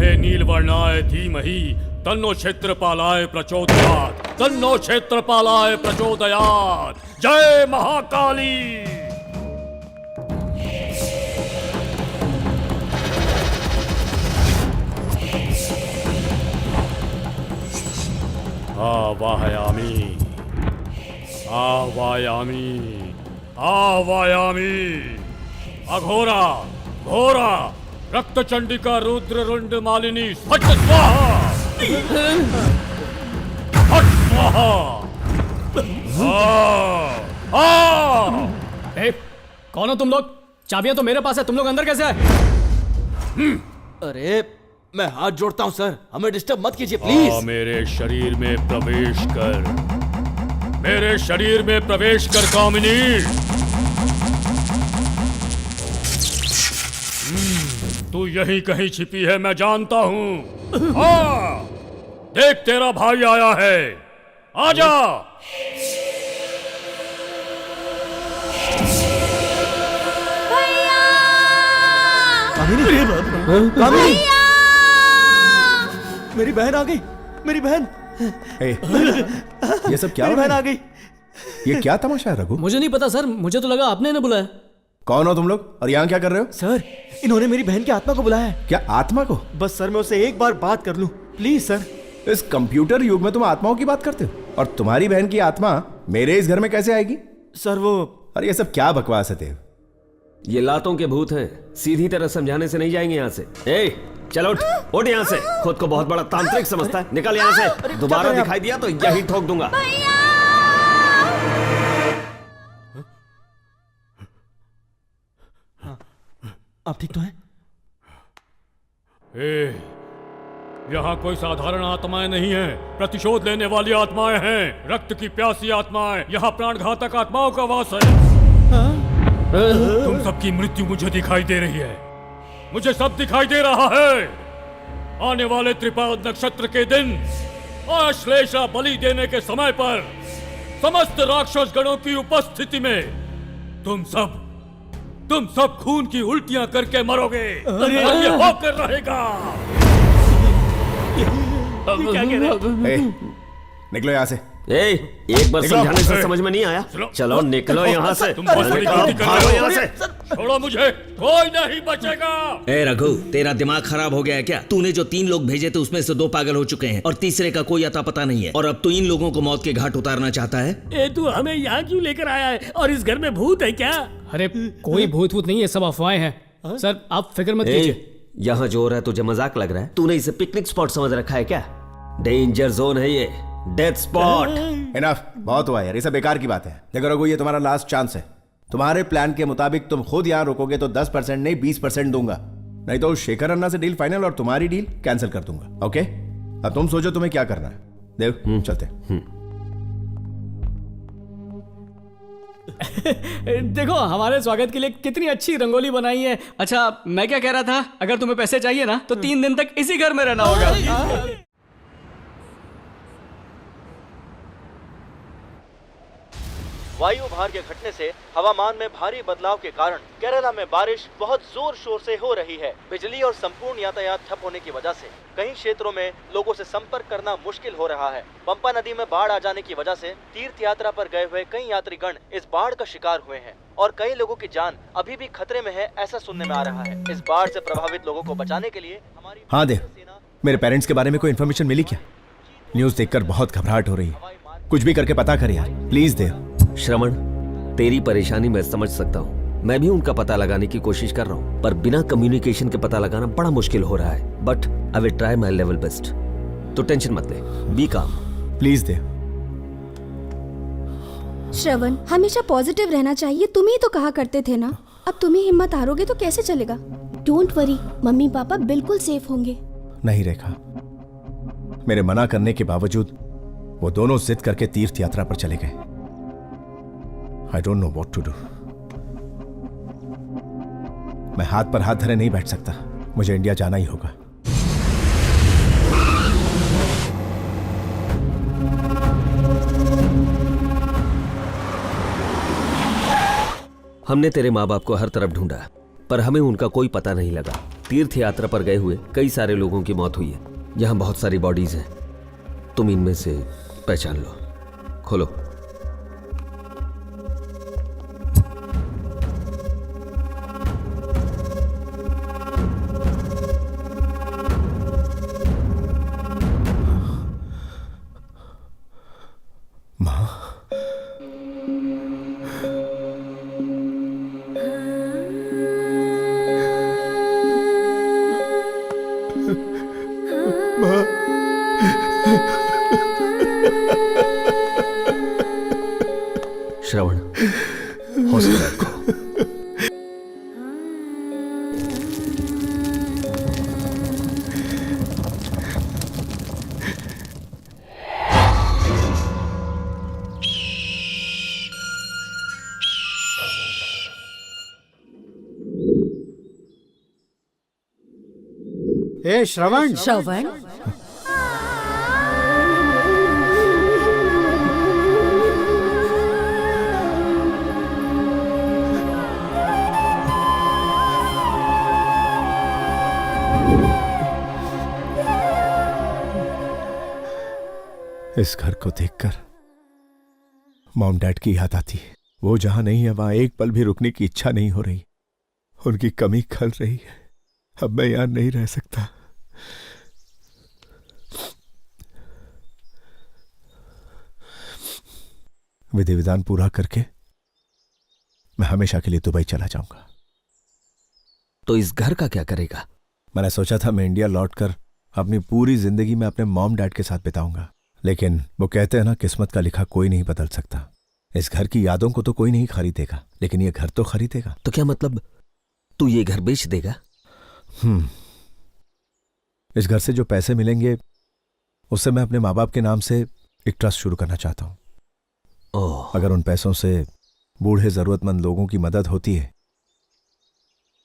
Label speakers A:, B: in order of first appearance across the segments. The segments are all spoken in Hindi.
A: विद्महे नीलवर्णाय धीमहि तन्नो क्षेत्रपालाय प्रचोदयात्, तन्नो क्षेत्रपालाय प्रचोदयात्। जय महाकाली। आवाहयामि, आवाहयामि, आवाहयामि। अघोरा घोरा रक्तचंडिका रुद्र रुंड मालिनी फट स्वाहा, फट स्वाहा।
B: कौन हो तुम लोग? चाबियां तो मेरे पास है, तुम लोग अंदर कैसे आए?
C: अरे मैं हाथ जोड़ता हूं सर, हमें डिस्टर्ब मत कीजिए प्लीज।
A: मेरे शरीर में प्रवेश कर, मेरे शरीर में प्रवेश कर कामिनी। तू यहीं कहीं छिपी है, मैं जानता हूं। हाँ, देख तेरा भाई आया है, आजा।
C: कामिनी, मेरी बहन आ गई, मेरी बहन।
D: ये सब क्या
C: मेरी
D: हो रहा
C: बहन
D: है?
C: आ गई।
D: ये क्या तमाशा है रघु?
B: मुझे नहीं पता सर, मुझे तो लगा आपने इन्हें बुलाया।
D: कौन हो तुम लोग और यहाँ क्या कर रहे हो?
C: सर इन्होंने मेरी बहन की आत्मा को बुलाया है।
D: क्या आत्मा को?
C: बस सर मैं उससे एक बार बात कर लूं प्लीज सर।
D: इस कंप्यूटर युग में तुम आत्माओं की बात करते हो? और तुम्हारी बहन की आत्मा मेरे इस घर में कैसे आएगी?
C: सर वो
D: अरे ये सब क्या बकवास है देव?
E: ये लातों के भूत हैं, सीधी तरह समझाने से नहीं जाएंगे यहाँ से। ए, चलो उठ, उठ यहाँ से। खुद को बहुत बड़ा तांत्रिक समझता है, निकल यहाँ से। दोबारा दिखाई दिया तो यही ठोक दूंगा।
C: आप ठीक तो हैं?
A: यहाँ कोई साधारण आत्माएं नहीं हैं, प्रतिशोध लेने वाली आत्माएं हैं, रक्त की प्यासी आत्माएं। यहाँ प्राणघातक आत्माओं का वास है। तुम सबकी मृत्यु मुझे दिखाई दे रही है, मुझे सब दिखाई दे रहा है। आने वाले त्रिपाद नक्षत्र के दिन आश्लेषा बलि देने के समय पर समस्त राक्षस गणों की उपस्थिति में तुम सब खून की उल्टियां करके मरोगे। और ये होकर रहेगा।
C: क्या कह रहे हैं?
D: निकलो यहाँ से।
E: ए, एक बार
A: निकलो।
E: समझाने से समझ में नहीं आया? चलो निकलो यहाँ से।
A: तुम बहुत बड़ी गलती कर
E: भागो
A: रहे
E: यहाँ
A: हो।
E: से।
A: छोड़ो मुझे, कोई नहीं बचेगा।
F: ए रघु, तेरा दिमाग खराब हो गया है क्या? तूने जो 3 लोग भेजे थे उसमें से 2 पागल हो चुके हैं और तीसरे का कोई अता पता नहीं है, और अब तू इन लोगों को मौत के घाट उतारना चाहता है?
B: ए, तू हमें यहाँ क्यों लेकर आया है? और इस घर में भूत है क्या? अरे कोई भूत भूत नहीं है, सब अफवाहें हैं। सर आप फिक्र मत कीजिए।
E: यहाँ जो हो रहा है तुझे मजाक लग रहा है? तूने इसे पिकनिक स्पॉट समझ रखा है क्या? डेंजर जोन है ये, डेथ स्पॉट।
D: इनफ, बहुत हुआ यार, ये सब बेकार की बात है। देखो रघु, ये तुम्हारा लास्ट चांस है। तुम्हारे प्लान के मुताबिक तुम खुद यहाँ रुकोगे तो 10% नहीं 20% दूंगा, नहीं तो शेखर अन्ना से डील फाइनल और तुम्हारी डील कैंसिल कर दूंगा। ओके, अब तुम सोचो तुम्हें क्या करना है। देव चलते।
B: देखो हमारे स्वागत के लिए कितनी अच्छी रंगोली बनाई है। अच्छा मैं क्या कह रहा था, अगर तुम्हें पैसे चाहिए ना तो 3 दिन तक इसी घर में रहना होगा।
G: वायु भार के घटने से हवामान में भारी बदलाव के कारण केरला में बारिश बहुत जोर शोर से हो रही है। बिजली और संपूर्ण यातायात ठप होने की वजह से कई क्षेत्रों में लोगों से संपर्क करना मुश्किल हो रहा है। पंपा नदी में बाढ़ आ जाने की वजह से तीर्थ यात्रा पर गए हुए कई यात्रीगण इस बाढ़ का शिकार हुए हैं और कई लोगों की जान अभी भी खतरे में है, ऐसा सुनने में आ रहा है। इस बाढ़ से प्रभावित लोगों को बचाने के लिए हमारी
D: हाँ देव, मेरे पेरेंट्स के बारे में कोई इन्फॉर्मेशन मिली क्या? न्यूज देखकर बहुत घबराहट हो रही है, कुछ भी करके पता कर यार प्लीज देव।
E: श्रवण, तेरी परेशानी मैं समझ सकता हूँ, मैं भी उनका पता लगाने की कोशिश कर रहा हूँ, पर बिना कम्युनिकेशन के पता लगाना बड़ा मुश्किल हो रहा है। But I will try my level best. तो टेंशन मत ले, बी काम।
D: प्लीज देव।
H: श्रवण, हमेशा पॉजिटिव रहना चाहिए, तुम ही तो कहा करते थे ना। अब तुम ही हिम्मत हारोगे तो कैसे चलेगा? डोंट वरी, मम्मी पापा बिल्कुल सेफ होंगे।
D: नहीं रेखा, मेरे मना करने के बावजूद वो दोनों जिद करके तीर्थ यात्रा पर चले गए। I don't know what to do. मैं हाथ पर हाथ धरे नहीं बैठ सकता, मुझे इंडिया जाना ही होगा।
E: हमने तेरे माँ बाप को हर तरफ ढूंढा पर हमें उनका कोई पता नहीं लगा। तीर्थ यात्रा पर गए हुए कई सारे लोगों की मौत हुई है। यहाँ बहुत सारी बॉडीज हैं, तुम इनमें से पहचान लो। खोलो। श्रवण, हौसला रखो।
I: ए श्रवण,
J: श्रवण,
D: इस घर को देखकर मॉम डैड की याद आती है। वो जहां नहीं है वहां एक पल भी रुकने की इच्छा नहीं हो रही। उनकी कमी खल रही है। अब मैं यहां नहीं रह सकता। विधि विधान पूरा करके मैं हमेशा के लिए दुबई चला जाऊंगा।
E: तो इस घर का क्या करेगा?
D: मैंने सोचा था मैं इंडिया लौटकर अपनी पूरी जिंदगी में अपने मॉम डैड के साथ बिताऊंगा, लेकिन वो कहते हैं ना, किस्मत का लिखा कोई नहीं बदल सकता। इस घर की यादों को तो कोई नहीं खरीदेगा, लेकिन ये घर तो खरीदेगा।
E: तो क्या मतलब तू ये घर बेच देगा?
D: इस घर से जो पैसे मिलेंगे उससे मैं अपने माँ बाप के नाम से एक ट्रस्ट शुरू करना चाहता हूं।
E: ओह,
D: अगर उन पैसों से बूढ़े जरूरतमंद लोगों की मदद होती है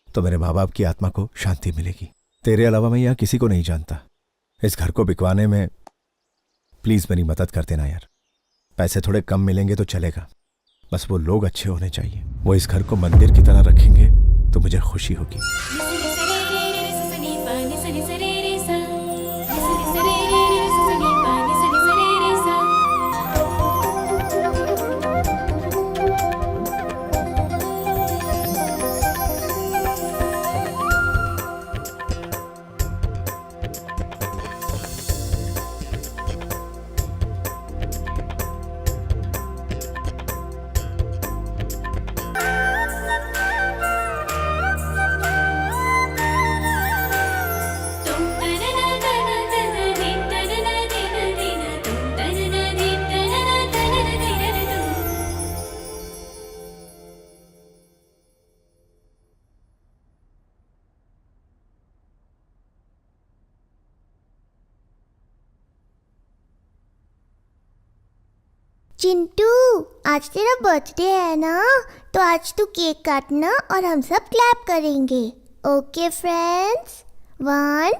D: तो मेरे माँ बाप की आत्मा को शांति मिलेगी। तेरे अलावा मैं यहां किसी को नहीं जानता। इस घर को बिकवाने में प्लीज मेरी मदद कर देना यार। पैसे थोड़े कम मिलेंगे तो चलेगा, बस वो लोग अच्छे होने चाहिए। वो इस घर को मंदिर की तरह रखेंगे तो मुझे खुशी होगी।
K: चिंटू, आज तेरा बर्थडे है ना, तो आज तू केक काटना और हम सब क्लैप करेंगे। Okay friends, 1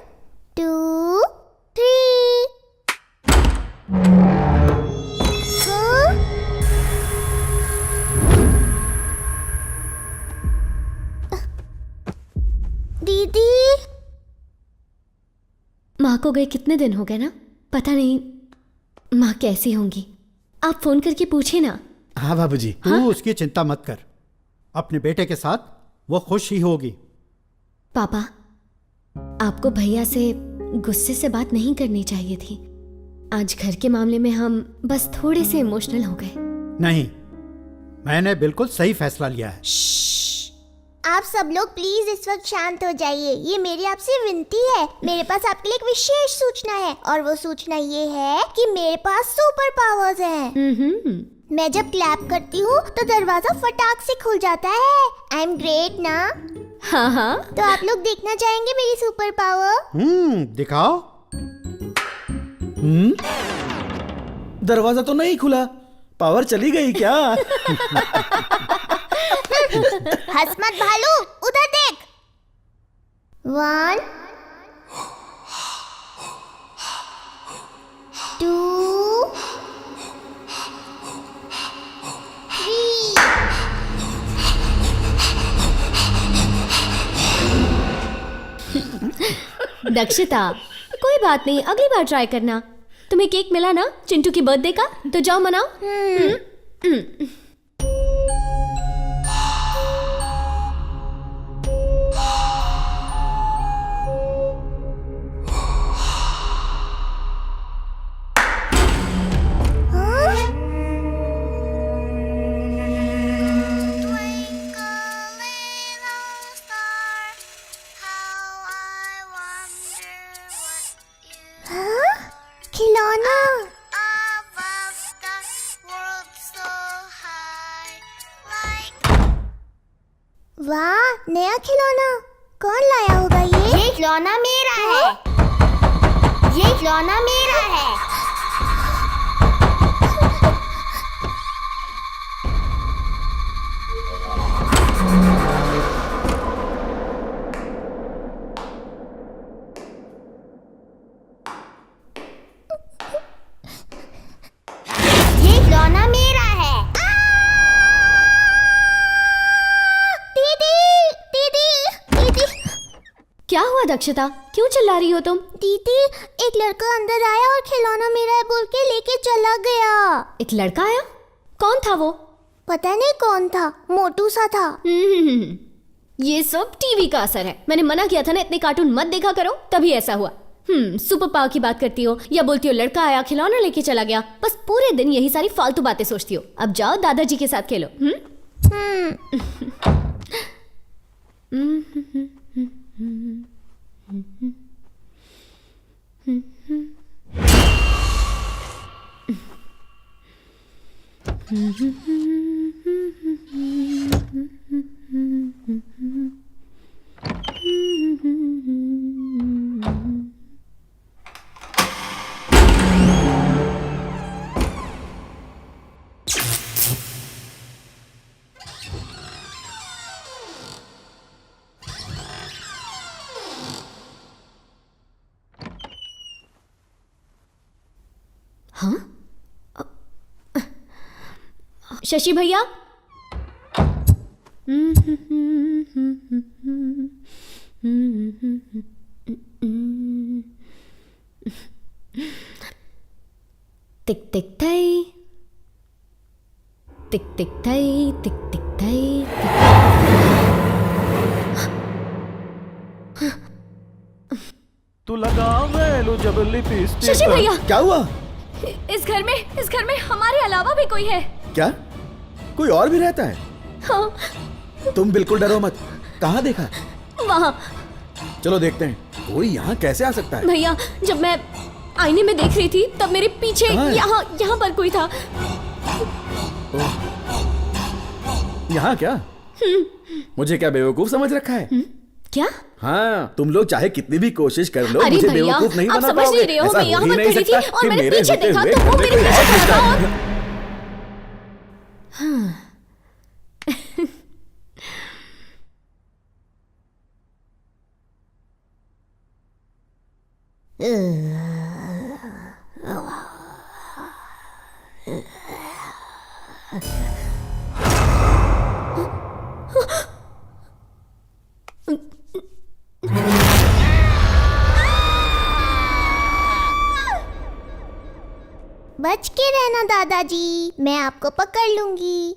K: 2 3। दीदी,
H: माँ को गए कितने दिन हो गए ना, पता नहीं माँ कैसी होंगी। आप फोन करके पूछे ना।
I: हाँ बाबूजी, तू उसकी चिंता मत कर। अपने बेटे के साथ वो खुश ही होगी।
H: पापा, आपको भैया से गुस्से से बात नहीं करनी चाहिए थी। आज घर के मामले में हम बस थोड़े से इमोशनल हो गए।
I: नहीं, मैंने बिल्कुल सही फैसला लिया है।
K: आप सब लोग प्लीज इस वक्त शांत हो जाइए। ये मेरी आपसे विनती है। मेरे पास आपके लिए एक विशेष सूचना है, और वो सूचना ये है कि मेरे पास सुपर पावर्स हैं। मैं जब क्लैप करती हूँ तो दरवाजा फटाक से खुल जाता है। आई एम ग्रेट ना?
H: हाँ हाँ।
K: तो आप लोग देखना चाहेंगे मेरी सुपर पावर?
I: दिखाओ।
C: दरवाजा तो नहीं खुला, पावर चली गई क्या?
K: हंस मत भालू, उधर देख। 1 2 3।
H: दक्षिता, कोई बात नहीं, अगली बार ट्राई करना। तुम्हें केक मिला ना चिंटू की बर्थडे का, तो जाओ मनाओ।
K: खिलौना। वाह, नया खिलौना। कौन लाया होगा ये खिलौना मेरा है। ये खिलौना मेरा है। ये खिलौना मेरा है। दीदी, दीदी, दीदी।
H: क्या हुआ दक्षिता, क्यों चिल्ला रही हो तुम?
K: दीदी, एक लड़का अंदर आया और खिलौना मेरा है बोल के लेके चला गया।
H: एक लड़का आया? कौन था वो?
K: पता नहीं कौन था, मोटू सा था।
H: ये सब टीवी का असर है। मैंने मना किया था ना, इतने कार्टून मत देखा करो, तभी ऐसा हुआ। सुपर पावर की बात करती हो या बोलती हो लड़का आया खिलौना लेके चला गया, बस पूरे दिन यही सारी फालतू बातें सोचती हो। अब जाओ दादाजी के साथ खेलो। हाँ? शशि भैया, टिक टिक थई, टिक टिक थई, टिक टिक थई।
C: तू लगावे लो जब लिपस्टिक।
H: शशि भैया,
C: क्या हुआ?
H: इस घर में हमारे अलावा भी कोई है।
C: क्या कोई और भी रहता है?
H: हाँ।
C: तुम बिल्कुल डरो मत। कहाँ देखा?
H: वहाँ।
C: चलो देखते हैं कोई यहाँ कैसे आ सकता है।
H: भैया, जब मैं आईने में देख रही थी तब मेरे पीछे यहाँ पर कोई था।
C: यहाँ क्या? मुझे क्या बेवकूफ समझ रखा है?
H: क्या?
C: हाँ, तुम लोग चाहे कितनी भी कोशिश कर लो,
H: अरे
C: मुझे
H: भैया,
C: बेवकूफ नहीं
H: आप
C: बना
H: समझ
C: पाओगे।
H: नहीं रहे हो,
C: ऐसा
H: मैं यहाँ
C: हो ही
H: पर
C: नहीं
H: खड़ी थी
C: सकता
H: और
C: कि
H: मैंने
C: मेरे
H: पीछे
C: होते
H: देखा
C: हुए
H: तो वो
C: घर में
H: मेरे
C: कोई
H: पीछे
C: और
H: खड़ा था
C: घुसता है।
H: और
K: बच के रहना दादाजी, मैं आपको पकड़ लूंगी।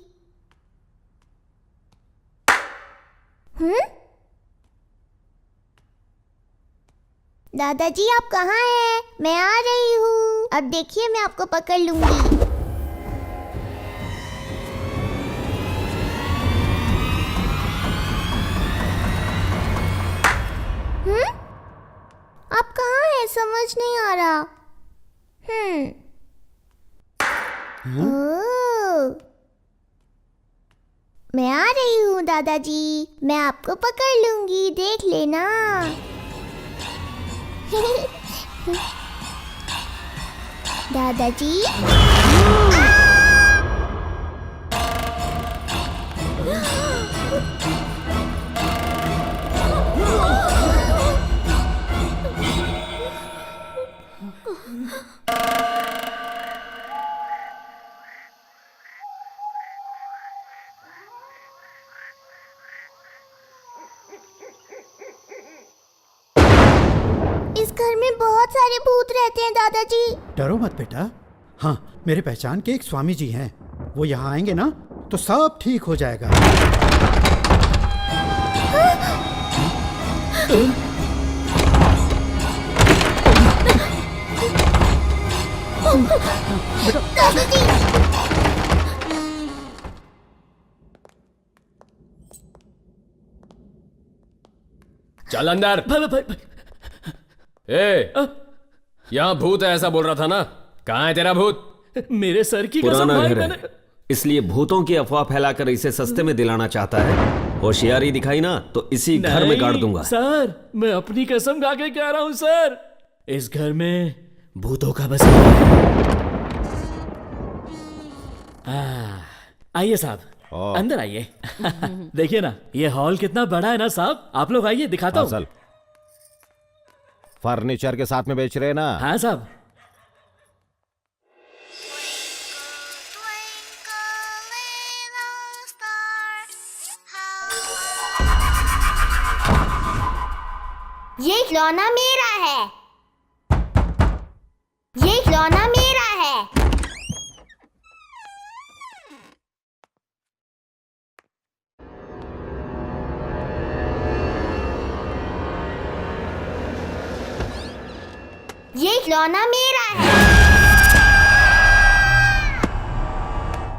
K: दादाजी आप कहाँ हैं? मैं आ रही हूँ। अब देखिए मैं आपको पकड़ लूंगी। आप कहाँ हैं? समझ नहीं आ रहा। ओह, मैं आ रही हूँ दादाजी, मैं आपको पकड़ लूंगी, देख लेना। दादाजी। में बहुत सारे भूत रहते हैं दादाजी।
I: डरो मत बेटा। हाँ, मेरे पहचान के एक स्वामी जी हैं, वो यहाँ आएंगे ना तो सब ठीक हो जाएगा।
K: दादाजी
J: चल अंदर। ए, यहाँ भूत है ऐसा बोल रहा था ना, कहाँ है तेरा भूत?
B: मेरे सर की कसम
E: पुराना
B: भाई,
E: घर है, इसलिए भूतों की अफवाह फैलाकर इसे सस्ते में दिलाना चाहता है। होशियारी दिखाई ना तो इसी घर में गाड़ दूंगा।
B: सर, मैं अपनी कसम खा के कह रहा हूँ सर, इस घर में भूतों का बसेरा है। आइए साहब, अंदर आइए। देखिए ना, ये हॉल कितना बड़ा है ना साहब। आप लोग आइए, दिखाता हूँ।
D: फर्नीचर के साथ में बेच रहे हैं ना?
B: हाँ साहब।
K: ये खिलौना मेरा है, ये खिलौना मेरा है। ये खिलौना मेरा है।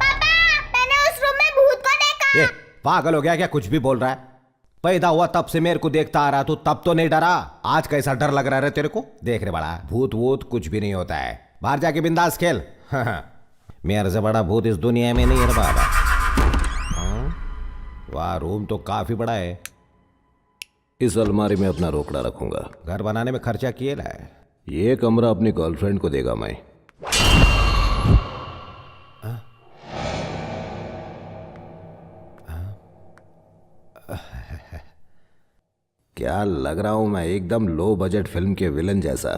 K: पापा, मैंने उस रूम में भूत को देखा।
D: ये पागल हो गया क्या? कुछ भी बोल रहा है। पैदा हुआ तब से मेरे को देखता आ रहा, तू तब तो नहीं डरा, आज कैसा डर लग रहा है तेरे को? देख रे बड़ा, भूत वूत कुछ भी नहीं होता है, बाहर जाके बिंदास खेल। मेरे से बड़ा भूत इस दुनिया में नहीं है बाबा। वाह, रूम तो काफी बड़ा है।
L: इस अलमारी में अपना रोकड़ा रखूंगा।
D: घर बनाने में खर्चा किए ला है।
L: ये कमरा अपनी गर्लफ्रेंड को देगा मैं।
D: क्या लग रहा हूं मैं एकदम लो बजट फिल्म के विलन जैसा।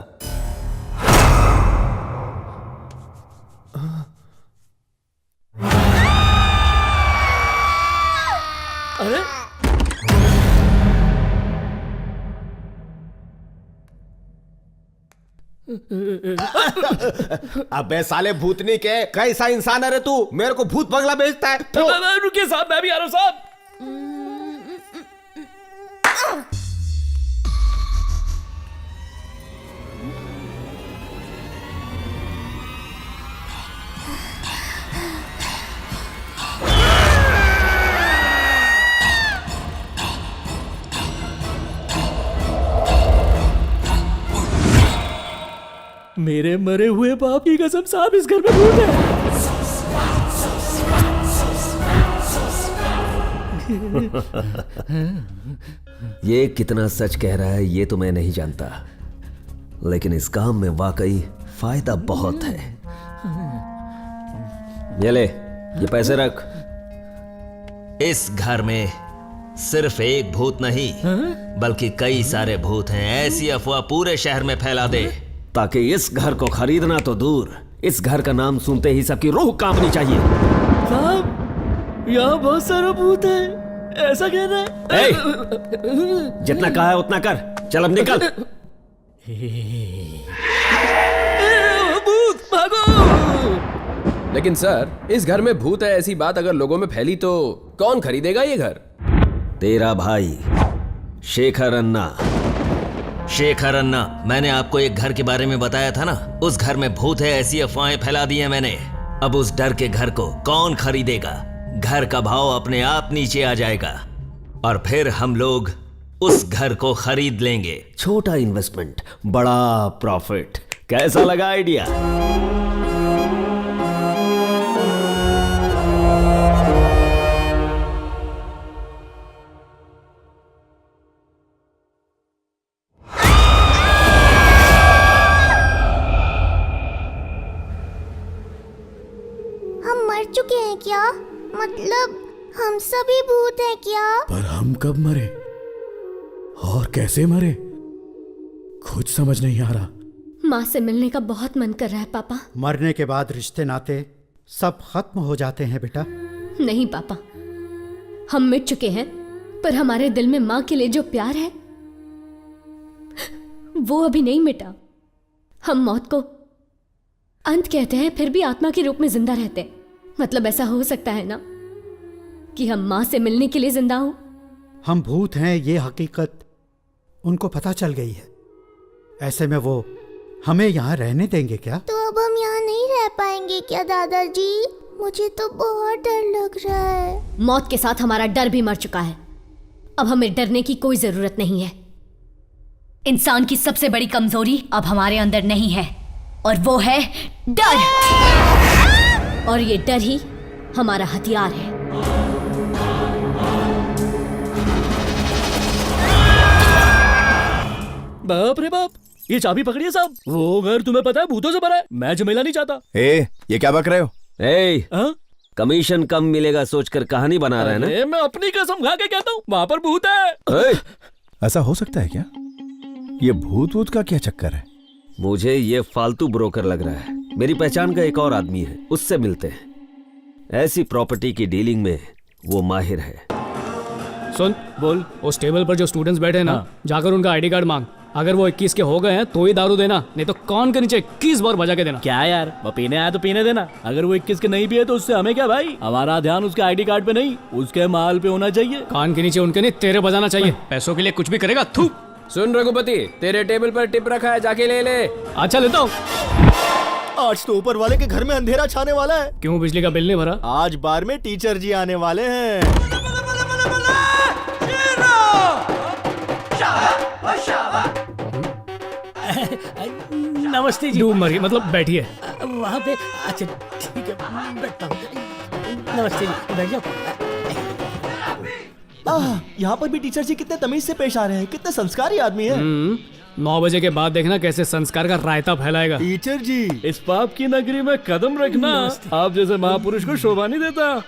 B: अरे
D: अबे साले भूतनी के, कैसा इंसान है रे तू? मेरे को भूत बंगला भेजता है।
B: रुकिए साहब, मैं भी आ रहा हूं साहब। मेरे मरे हुए बाप की कसम साहब, इस घर में भूत है।
E: ये कितना सच कह रहा है ये तो मैं नहीं जानता, लेकिन इस काम में वाकई फायदा बहुत है। ये ले, ये पैसे रख।
F: इस घर में सिर्फ एक भूत नहीं बल्कि कई सारे भूत हैं। ऐसी अफवाह पूरे शहर में फैला दे
E: ताकि इस घर को खरीदना तो दूर, इस घर का नाम सुनते ही सबकी रूह कांपनी चाहिए।
B: साहब, यहाँ बहुत सारा भूत है, ऐसा कहना है।
E: जितना कहा है उतना कर, चल अब निकल।
B: भूत भागो।
J: लेकिन सर, इस घर में भूत है ऐसी बात अगर लोगों में फैली तो कौन खरीदेगा ये घर?
E: तेरा भाई शेखर अन्ना।
F: शेखर अन्ना, मैंने आपको एक घर के बारे में बताया था ना, उस घर में भूत है ऐसी अफवाहें फैला दी है मैंने। अब उस डर के घर को कौन खरीदेगा? घर का भाव अपने आप नीचे आ जाएगा और फिर हम लोग उस घर को खरीद लेंगे।
E: छोटा इन्वेस्टमेंट, बड़ा प्रॉफिट। कैसा लगा आइडिया?
K: चुके हैं क्या? मतलब हम सभी भूत हैं क्या?
C: पर हम कब मरे और कैसे मरे, कुछ समझ नहीं आ रहा।
H: माँ से मिलने का बहुत मन कर रहा है पापा।
I: मरने के बाद रिश्ते नाते सब खत्म हो जाते हैं बेटा।
H: नहीं पापा, हम मिट चुके हैं, पर हमारे दिल में माँ के लिए जो प्यार है वो अभी नहीं मिटा। हम मौत को अंत कहते हैं, फिर भी आत्मा के रूप में जिंदा रहते हैं। मतलब ऐसा हो सकता है ना कि हम माँ से मिलने के लिए जिंदा हो।
I: हम भूत हैं, ये हकीकत उनको पता चल गई है। ऐसे में वो हमें यहाँ रहने देंगे क्या?
K: तो अब हम यहाँ नहीं रह पाएंगे क्या दादाजी? मुझे तो बहुत डर लग रहा है।
H: मौत के साथ हमारा डर भी मर चुका है। अब हमें डरने की कोई जरूरत नहीं है।
M: इंसान की सबसे बड़ी कमजोरी अब हमारे अंदर नहीं है, और वो है डर।
H: और ये डर ही हमारा हथियार है।
B: बाप रे बाप, ये चाबी पकड़िए साहब। वो घर तुम्हें पता है भूतों से भरा है। मैं झमेला नहीं चाहता।
D: ये क्या बक रहे हो?
E: कमीशन कम मिलेगा सोचकर कहानी बना रहे हैं ना?
B: मैं अपनी कसम खा के कहता हूँ, वहाँ पर भूत है।
D: ऐसा हो सकता है क्या? ये भूत वूत का क्या चक्कर है?
E: मुझे ये फालतू ब्रोकर लग रहा है। मेरी पहचान का एक और आदमी है, उससे मिलते हैं। ऐसी प्रॉपर्टी की डीलिंग में वो माहिर है।
B: सुन, बोल। उस टेबल पर जो स्टूडेंट्स बैठे हैं ना, जाकर उनका आईडी कार्ड मांग। अगर वो 21 के हो गए हैं तो ही दारू देना, नहीं तो कान के नीचे 21 बार बजा के देना।
N: क्या यार, वो पीने आया तो पीने देना। अगर वो 21 के नहीं पिए तो उससे हमें क्या भाई? हमारा ध्यान उसके आईडी कार्ड पे नहीं, उसके माल पे होना चाहिए।
B: कान के नीचे उनके नहीं, तेरे बजाना चाहिए। पैसों के लिए कुछ भी करेगा। थू।
J: सुन रघुपति, तेरे टेबल पर टिप रखा है, जाके ले ले।
B: अच्छा, लेता हूँ।
G: आज तो ऊपर वाले के घर में अंधेरा छाने वाला है।
B: क्यों, बिजली का बिल नहीं भरा?
G: आज बार में टीचर जी आने वाले हैं।
N: नमस्ते जी।
B: डूब मरी, मतलब बैठिए।
N: वहाँ पे अच्छा ठीक है, बैठता हूँ। नमस्ते जी, बैठ जाओ।
G: यहाँ पर भी टीचर जी कितने तमीज से पेश आ रहे हैं, कितने संस्कारी आदमी हैं।
B: 9 बजे के बाद देखना कैसे संस्कार का रायता फैलाएगा।
G: टीचर जी,
N: इस पाप की नगरी में कदम रखना। आप जैसे महापुरुष को शोभा नहीं देता।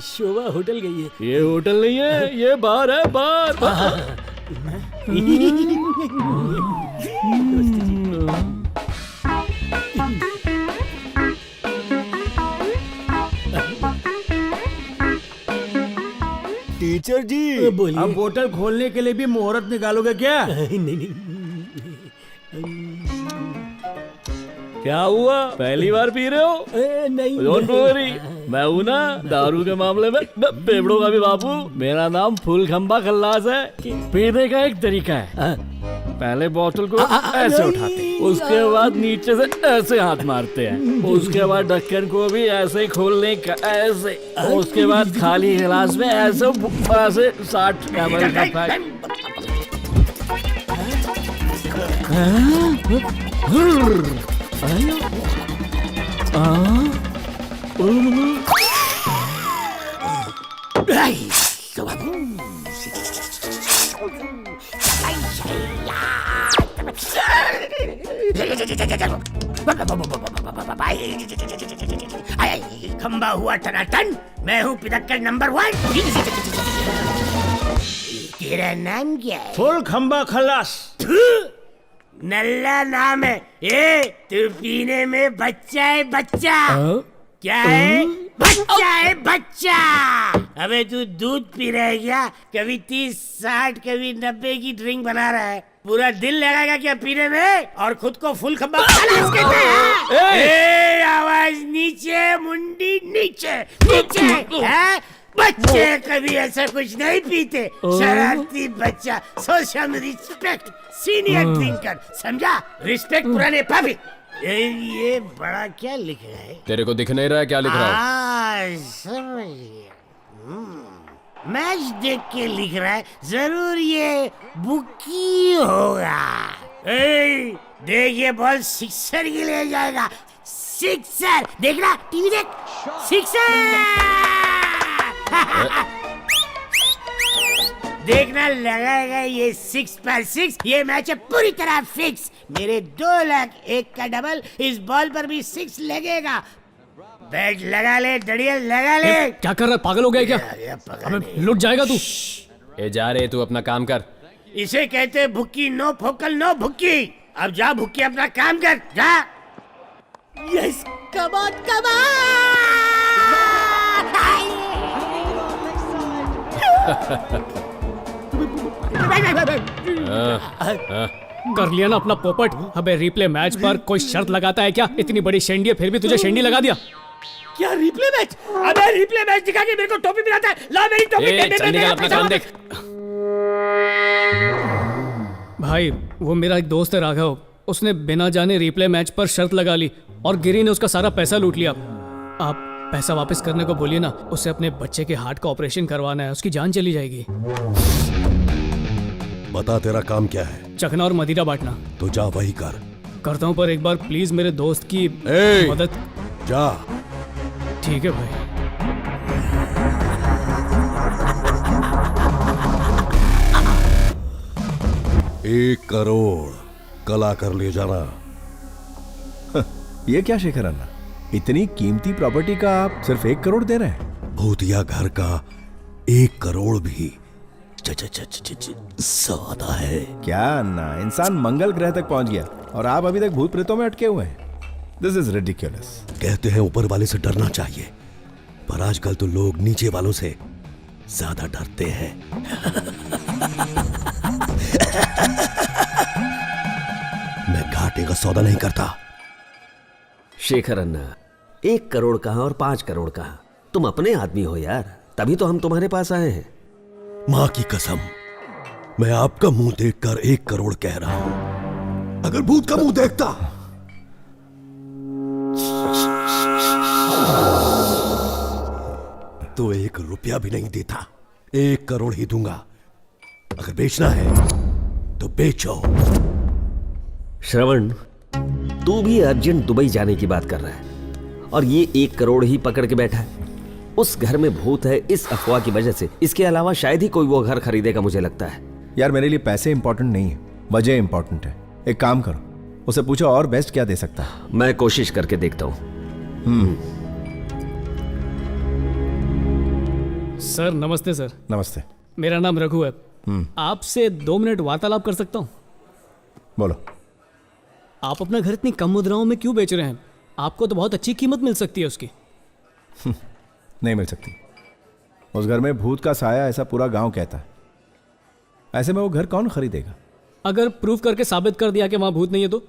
N: शोभा होटल गई है। ये होटल नहीं है, ये बार है, बार।
G: टीचर जी,
N: बोलिए।
G: अब होटल खोलने के लिए भी मुहूर्त निकालोगे क्या?
N: नहीं। क्या हुआ, पहली बार पी रहे हो? नहीं। डोंट वरी, मैं हूं ना दारू के मामले में पेपड़ों का भी बापू। मेरा नाम फूलखंबा खल्लास है। पीने का एक तरीका है, पहले बोतल को ऐसे उठाते हैं, उसके बाद नीचे से ऐसे हाथ मारते हैं, उसके बाद ढक्कन को भी ऐसे ही खोलने का, ऐसे। उसके बाद खाली गिलास में ऐसे 60 ml का पैक।
O: खंबा हुआ टनाटन, मैं हूँ पिदक्कड़ नंबर 1। तेरा नाम क्या है?
G: फुल खंबा खल्लास।
O: नल्ला नाम है। ये तू पीने में बच्चा है, बच्चा। क्या है? बच्चा है, बच्चा। अबे तू दूध पी रहा है क्या? कभी 30, 60, कभी 90 की ड्रिंक बना रहा है। पूरा दिल लगाएगा क्या पीने में? और खुद को फुल खंबा खल्लास कहता है। आवाज नीचे, मुंडी नीचे, नीचे है। बच्चे कभी ऐसा कुछ नहीं पीते। शरारती बच्चा। Show some respect, senior drinker, समझा? रिस्पेक्ट पुराने पापी। ये बड़ा क्या लिख रहा है?
J: तेरे को दिख नहीं रहा है क्या लिख रहा है?
O: समझ गया। मैच देख के लिख रहा है, जरूर ये बुकी होगा। देख ये बॉल सिक्सर के लिए जाएगा। सिक्सर, देखना टीवी देख। सिक्सर देखना लगाएगा ये 6 पर 6। ये मैच है पूरी तरह फिक्स। मेरे 2 लाख 1 का डबल। इस बॉल पर भी 6 लगेगा। बैट लगा ले, डड़िया लगा ले।
B: क्या कर रहा है, पागल हो गया क्या? अबे लुट जाएगा तू।
J: ए जा रहे, तू अपना काम कर।
O: इसे कहते हैं भुक्की। नो फोकल, नो भुक्की। अब जा भुक्की, अपना काम कर, जा। यस, कबाद
B: कर लिया ना अपना पोपट। अबे रिप्ले मैच पर कोई शर्त लगाता है क्या? इतनी बड़ी शेंडी है फिर भी तुझे शेंडी लगा दिया।
O: क्या रिप्ले मैच? अबे रिप्ले मैच दिखा के मेरे को टोपी पिलाता है। ला मेरी टोपी दे दे।
B: चल निकल अपना काम देख। भाई वो मेरा एक दोस्त है राघव, उसने बिना जाने रिप्ले मैच पर शर्त लगा ली और गिरी ने उसका सारा पैसा लूट लिया। आप पैसा वापस करने को बोलिए ना, उसे अपने बच्चे के हार्ट का ऑपरेशन करवाना है, उसकी जान चली जाएगी।
C: बता तेरा काम क्या है?
B: चखना और मदिरा बांटना।
C: तो जा वही कर।
B: करता हूँ पर एक बार प्लीज मेरे दोस्त की मदद।
C: जा।
B: ठीक है भाई।
C: 1 करोड़ कल आकर ले जाना।
D: ये क्या शेखर अन्ना, इतनी कीमती प्रॉपर्टी का आप सिर्फ 1 करोड़ दे रहे हैं?
C: भूतिया घर का 1 करोड़ भी ज्यादा है।
D: क्या अन्ना, इंसान मंगल ग्रह तक पहुंच गया और आप अभी तक भूत प्रेतों में अटके हुए हैं। This is ridiculous.
C: कहते हैं ऊपर वाले से डरना चाहिए, पर आजकल तो लोग नीचे वालों से ज्यादा डरते हैं। मैं घाटे का सौदा नहीं करता।
E: शेखर अन्ना, 1 करोड़ कहाँ और 5 करोड़ कहाँ? तुम अपने आदमी हो यार, तभी तो हम तुम्हारे पास आए हैं।
C: मां की कसम, मैं आपका मुंह देखकर 1 करोड़ कह रहा हूं। अगर भूत का मुंह देखता तो 1 रुपया भी नहीं देता। 1 करोड़ ही दूंगा। अगर बेचना है तो बेचो।
E: श्रवण, तू भी अर्जेंट दुबई जाने की बात कर रहा है और ये 1 करोड़ ही पकड़ के बैठा है। उस घर में भूत है इस अफवाह की वजह से। इसके अलावा शायद ही कोई वो घर खरीदेगा, मुझे लगता है।
D: यार मेरे लिए पैसे इंपॉर्टेंट नहीं है, वजह इंपॉर्टेंट है। एक काम करो, उसे पूछो और बेस्ट क्या दे सकता है।
E: मैं कोशिश करके देखता हूं।
B: सर नमस्ते। सर
D: नमस्ते।
B: मेरा नाम रघु है। आपसे 2 मिनट वार्तालाप कर सकता हूं?
D: बोलो।
B: आप अपना घर इतनी कम मुद्राओं में क्यों बेच रहे हैं? आपको तो बहुत अच्छी कीमत मिल सकती है उसकी।
D: नहीं मिल सकती। उस घर में भूत का साया, ऐसा पूरा गांव कहता है। ऐसे में वो घर कौन खरीदेगा?
B: अगर प्रूफ करके साबित कर दिया कि वहां भूत नहीं है तो?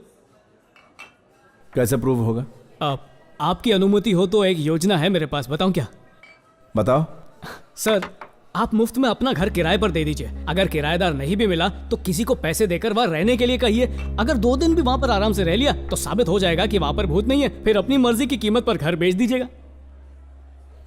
D: कैसे प्रूव होगा?
B: आपकी अनुमति हो तो एक योजना है मेरे पास, बताऊं क्या?
D: बताओ।
B: सर आप मुफ्त में अपना घर किराए पर दे दीजिए। अगर किराएदार नहीं भी मिला तो किसी को पैसे देकर वहां रहने के लिए कहिए। अगर 2 दिन भी वहां पर आराम से रह लिया तो साबित हो जाएगा कि वहां पर भूत नहीं है। फिर अपनी मर्जी की कीमत पर घर बेच दीजिएगा।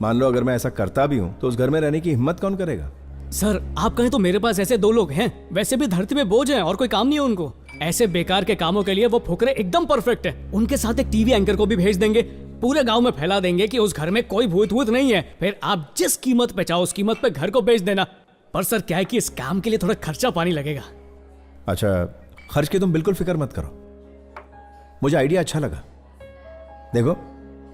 D: मान लो अगर मैं ऐसा करता भी हूं तो उस घर में रहने की हिम्मत कौन करेगा?
B: सर आप कहें तो मेरे पास ऐसे 2 लोग हैं, वैसे भी धरती में बोझ हैं और कोई काम नहीं है उनको। ऐसे बेकार के कामों के लिए वो फुकरे एकदम परफेक्ट है। उनके साथ एक टीवी एंकर को भी भेज देंगे, पूरे गांव में फैला देंगे कि उस घर में कोई भूत भूत नहीं है। फिर आप जिस कीमत पे चाहो उस कीमत पे घर को बेच देना। पर सर क्या है कि इस काम के लिए थोड़ा खर्चा पानी लगेगा।
D: अच्छा, खर्च की तुम बिल्कुल फिक्र मत करो, मुझे आइडिया अच्छा लगा। देखो,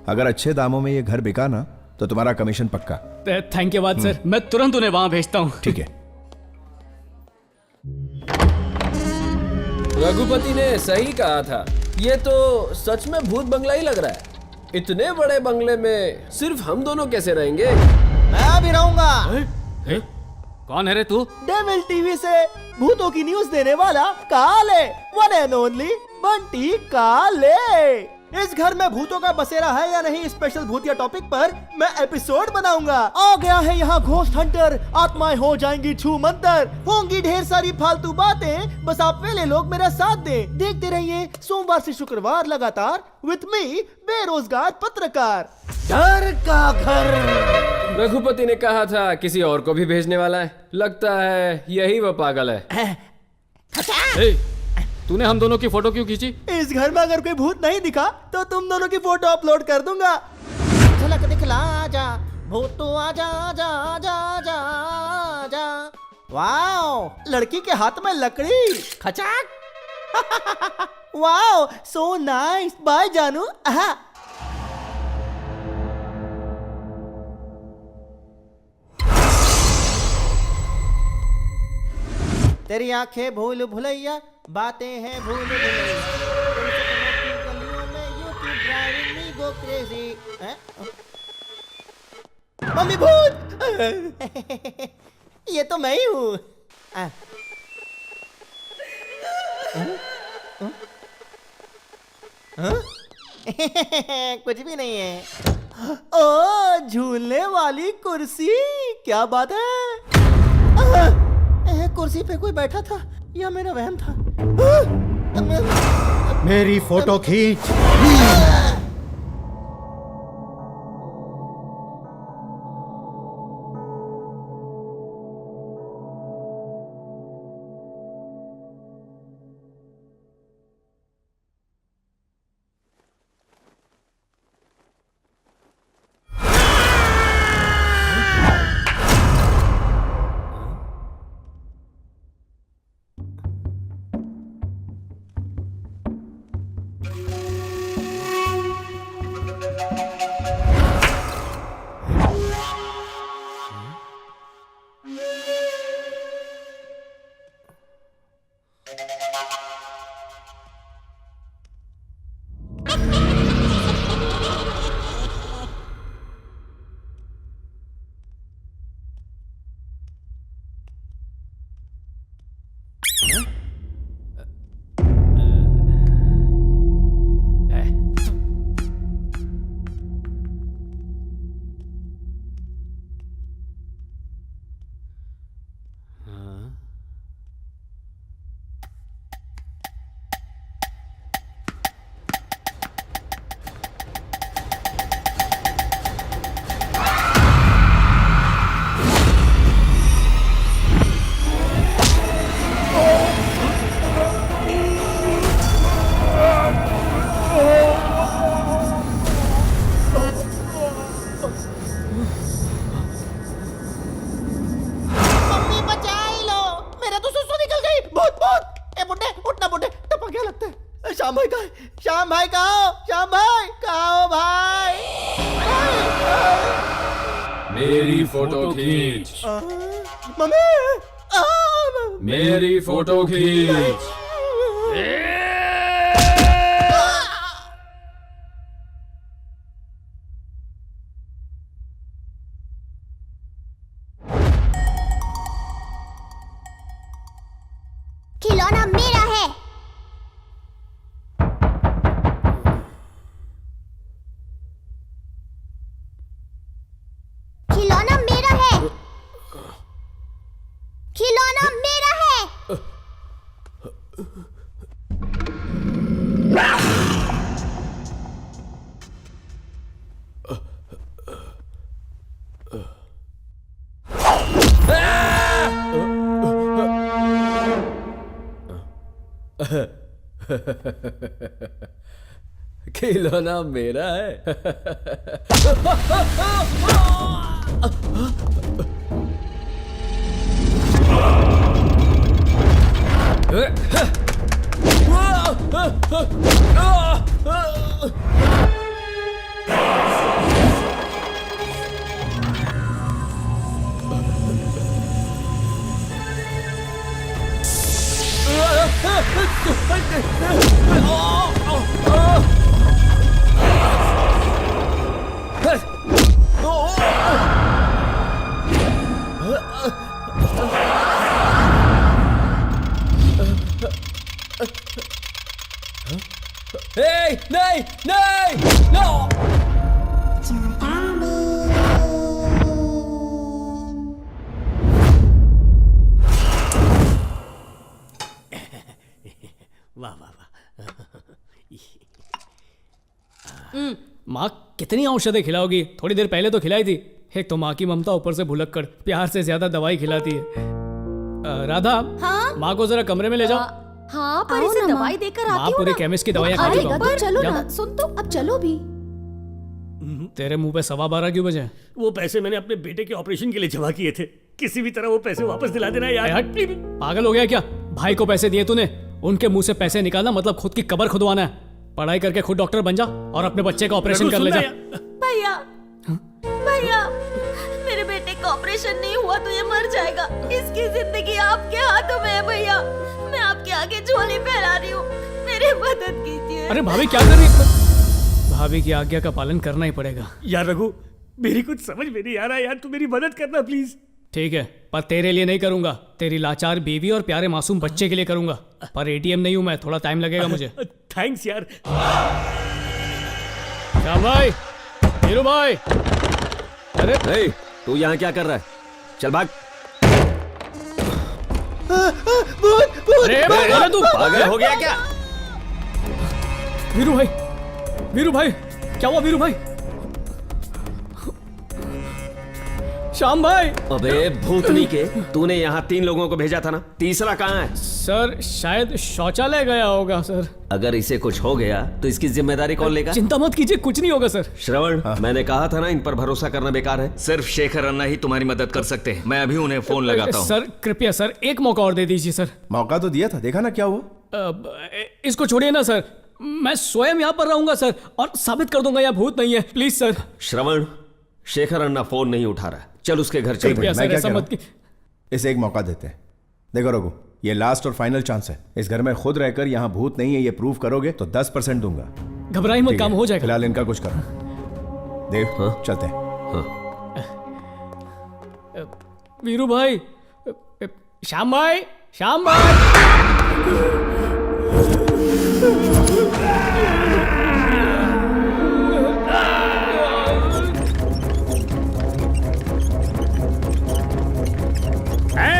D: अगर अच्छे दामों में ये घर बिका ना तो तुम्हारा कमीशन पक्का।
B: धन्यवाद सर, मैं तुरंत उन्हें वहां भेजता हूँ।
D: ठीक है।
J: रघुपति ने सही कहा था, ये तो सच में भूत बंगला ही लग रहा है। इतने बड़े बंगले में सिर्फ हम दोनों कैसे रहेंगे?
P: मैं भी रहूंगा।
A: कौन है रे तू?
P: डेविल टीवी से भूतों की न्यूज देने वाला काले, वन एंड ओनली बंटी काले। इस घर में भूतों का बसेरा है या नहीं, स्पेशल भूतिया टॉपिक पर मैं एपिसोड बनाऊंगा। आ गया है यहाँ घोस्ट हंटर, आत्माएं हो जाएंगी छू मंतर, होंगी ढेर सारी फालतू बातें, बस आप वेले लोग मेरा साथ दें। देखते रहिए सोमवार से शुक्रवार लगातार विथ मी बेरोजगार पत्रकार। डर का घर।
J: रघुपति ने कहा था किसी और को भी भेजने वाला है, लगता है यही वो पागल है।
B: तूने हम दोनों की फोटो क्यों खींची?
P: इस घर में अगर कोई भूत नहीं दिखा तो तुम दोनों की फोटो अपलोड कर दूंगा। झलक दिखला जा भूतू, आजा आजा आजा आजा आजा। वाओ, लड़की के हाथ में लकड़ी, खचाक। Wow, so nice. बाय जानू। तेरी आंखें भूल भुलैया, बातें हैं भूल भुलैया, गलियों में you keep driving me go crazy। Mummy भूत। ये तो मैं ही हूँ। कुछ भी नहीं है। ओ झूलने वाली कुर्सी, क्या बात है। कुर्सी पे कोई बैठा था या मेरा वहम था।
I: मेरी फोटो खींच।
P: श्याम भाई कहाँ? श्याम भाई कहाँ हो भाई?
Q: मेरी फोटो खींच।
P: मम्मी
Q: मेरी फोटो खींच।
K: खिलौना मेरा है। खिलौना मेरा है। खिलौना मेरा है।
J: खिलौना मेरा है। नहीं नहीं नो।
O: वाह वाह वाह।
B: माँ कितनी औषधें खिलाओगी? थोड़ी देर पहले तो खिलाई थी। एक तो माँ की ममता, ऊपर से भुलक्कड़ प्यार से ज्यादा दवाई खिलाती है। राधा,
M: हाँ?
B: माँ को जरा कमरे में ले जाओ।
M: हाँ पर इसे दवाई देकर
B: माँ
M: आती हूँ
B: पूरे
M: ना।
B: केमिस्ट की दवाइयाँ खा चुका हूँ।
M: चलो
B: जा।
M: ना, सुन तो अब चलो भी।
B: तेरे मुंह पे 12:15 क्यों बजे?
A: वो पैसे मैंने अपने बेटे के ऑपरेशन के लिए जमा किए थे। किसी भी तरह वो पैसे वापस दिला देना यार।
B: पागल हो गया क्या? भाई को पैसे दिए तूने, उनके मुंह से पैसे निकालना मतलब खुद की कब्र खुदवाना है। पढ़ाई करके खुद डॉक्टर बन जा और अपने बच्चे का ऑपरेशन कर ले जा।
M: भैया भैया, मेरे बेटे का ऑपरेशन नहीं हुआ तो ये मर जाएगा। इसकी जिंदगी आपके हाथों में है भैया। मैं आपके आगे झोली फैला रही हूँ, मेरी मदद कीजिए।
B: अरे भाभी क्या कर रही है? भाभी की आज्ञा का पालन करना ही पड़ेगा।
A: यार रघु, मेरी कुछ समझ में नहीं आ रहा यार, तू मेरी मदद करना प्लीज।
B: ठीक है, पर तेरे लिए नहीं करूंगा, तेरी लाचार बीवी और प्यारे मासूम बच्चे के लिए करूंगा। पर एटीएम नहीं हूं मैं, थोड़ा टाइम लगेगा मुझे।
N: थैंक्स यार।
B: श्याम भाई, हीरू भाई,
E: अरे तू यहाँ क्या कर रहा है? चल भाग।
B: अरे तू
E: पागल हो गया क्या?
B: वीरू भाई, वीरू भाई, क्या हुआ वीरू भाई? श्याम भाई।
E: अबे भूतनी के, तूने यहाँ 3 लोगों को भेजा था ना, तीसरा कहाँ है?
B: सर शायद शौचालय गया होगा सर।
E: अगर इसे कुछ हो गया तो इसकी जिम्मेदारी कौन लेगा?
B: चिंता मत कीजिए, कुछ नहीं होगा सर।
E: श्रवण, मैंने कहा था ना इन पर भरोसा करना बेकार है।
F: सिर्फ शेखर अन्ना ही तुम्हारी मदद कर सकते हैं। मैं अभी उन्हें फोन लगाता हूँ।
B: सर कृपया सर, एक मौका और दे दीजिए सर।
D: मौका तो दिया था, देखा ना क्या हुआ।
B: इसको छोड़िए ना सर, मैं स्वयं यहाँ पर रहूंगा सर और साबित कर दूंगा यहाँ भूत नहीं है। Please sir.
E: Shravan, Shekhar Anna phone नहीं उठा रहा है, चल उसके घर चल।
D: मैं क्या कह रहा हूं? इसे एक मौका देते हैं। देखो रघु, ये लास्ट और फाइनल चांस है। इस घर में खुद रहकर यहाँ भूत नहीं है ये प्रूव करोगे तो 10% दूंगा।
B: घबराई मत, काम हो जाएगा।
D: फिलहाल इनका कुछ करो। देव, चलते हैं।
B: वीरू भाई, श्याम भाई, श्याम भाई।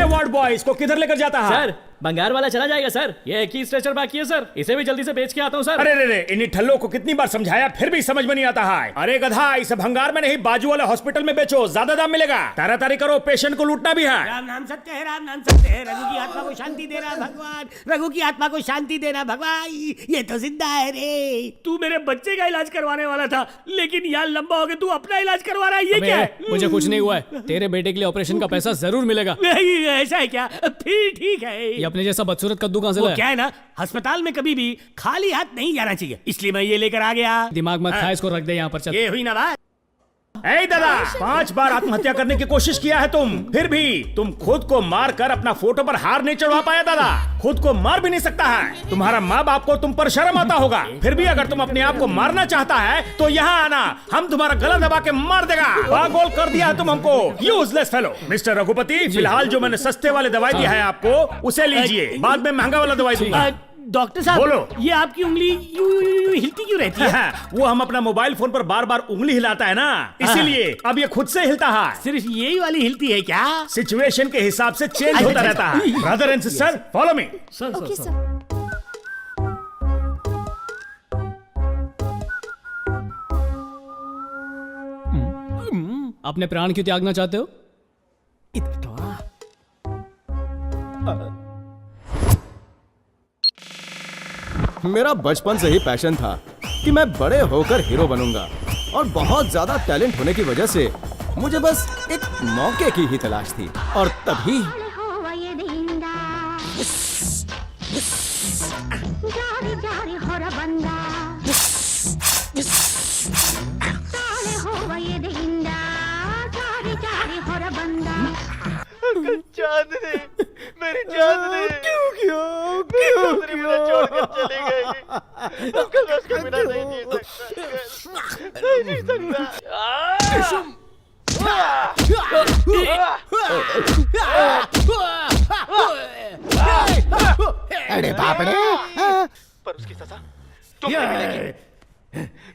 N: वार्ड बॉय, इसको किधर लेकर जाता है?
B: सर बंगार वाला चला जाएगा सर, ये एक ही स्ट्रेचर बाकी है सर, इसे भी जल्दी से बेच के आता हूँ सर।
N: अरे रे, इन्हीं ठल्लों को कितनी बार समझाया फिर भी समझ में नहीं आता है। अरे गधा, इसे भंगार में नहीं बाजू वाले हॉस्पिटल में बेचो, ज्यादा दाम मिलेगा। तारी करो, पेशेंट को लूटना भी है।
O: राम नाम सत्य है, राम नाम सत्य है। रघु की आत्मा को शांति देना भगवान, रघु की आत्मा को शांति देना भगवान। ये तो जिंदा है रे।
N: तू मेरे बच्चे का इलाज करवाने वाला था, लेकिन यार लंबा हो गया, तू अपना इलाज करवा रहा है। ये क्या है?
B: मुझे कुछ नहीं हुआ है, तेरे बेटे के लिए ऑपरेशन का पैसा जरूर मिलेगा।
N: नहीं ऐसा है क्या? फिर ठीक है।
B: ये अपने जैसा बदसूरत कद्दू कहां से
O: वो
B: लाया?
O: क्या है ना, अस्पताल में कभी भी खाली हाथ नहीं जाना चाहिए, इसलिए मैं ये लेकर आ गया।
B: दिमाग मत खा, इसको रख दे यहाँ पर। चल।
O: ये हुई ना बात।
N: ए दादा, 5 बार आत्महत्या करने की कोशिश किया है तुम, फिर भी तुम खुद को मार कर अपना फोटो पर हार नहीं चढ़वा पाया। दादा खुद को मार भी नहीं सकता है। तुम्हारा माँ बाप को तुम पर शर्म आता होगा, फिर भी अगर तुम अपने आप को मारना चाहता है तो यहाँ आना, हम तुम्हारा गला दबा के मार देगा। पागल कर दिया है तुम हमको, यूजलेस फेलो। मिस्टर रघुपति, फिलहाल जो मैंने सस्ते वाले दवाई दिया है आपको, उसे लीजिए, बाद में महंगा वाला दवाई दूंगा।
O: डॉक्टर साहब
N: बोलो,
O: ये आपकी उंगली यूं हिलती क्यों रहती है?
N: वो हम अपना मोबाइल फोन पर बार बार उंगली हिलाता है ना, इसीलिए अब ये खुद से हिलता है।
O: सिर्फ यही वाली हिलती है क्या?
N: सिचुएशन के हिसाब से चेंज होता रहता है। Brother and sister, follow me.
B: अपने प्राण क्यों त्यागना चाहते हो?
P: मेरा बचपन से ही पैशन था कि मैं बड़े होकर हीरो बनूंगा, और बहुत ज्यादा टैलेंट होने की वजह से मुझे बस एक मौके की ही तलाश थी। और तभी
G: चांदनी, मेरी चांदनी, क्यों मुझे छोड़कर चली गई? अंकल मैं उसके बिना नहीं जी सकता, नहीं जी सकता।
O: अरे बाप रे,
G: पर उसकी सजा तुम्हें मिलेगी।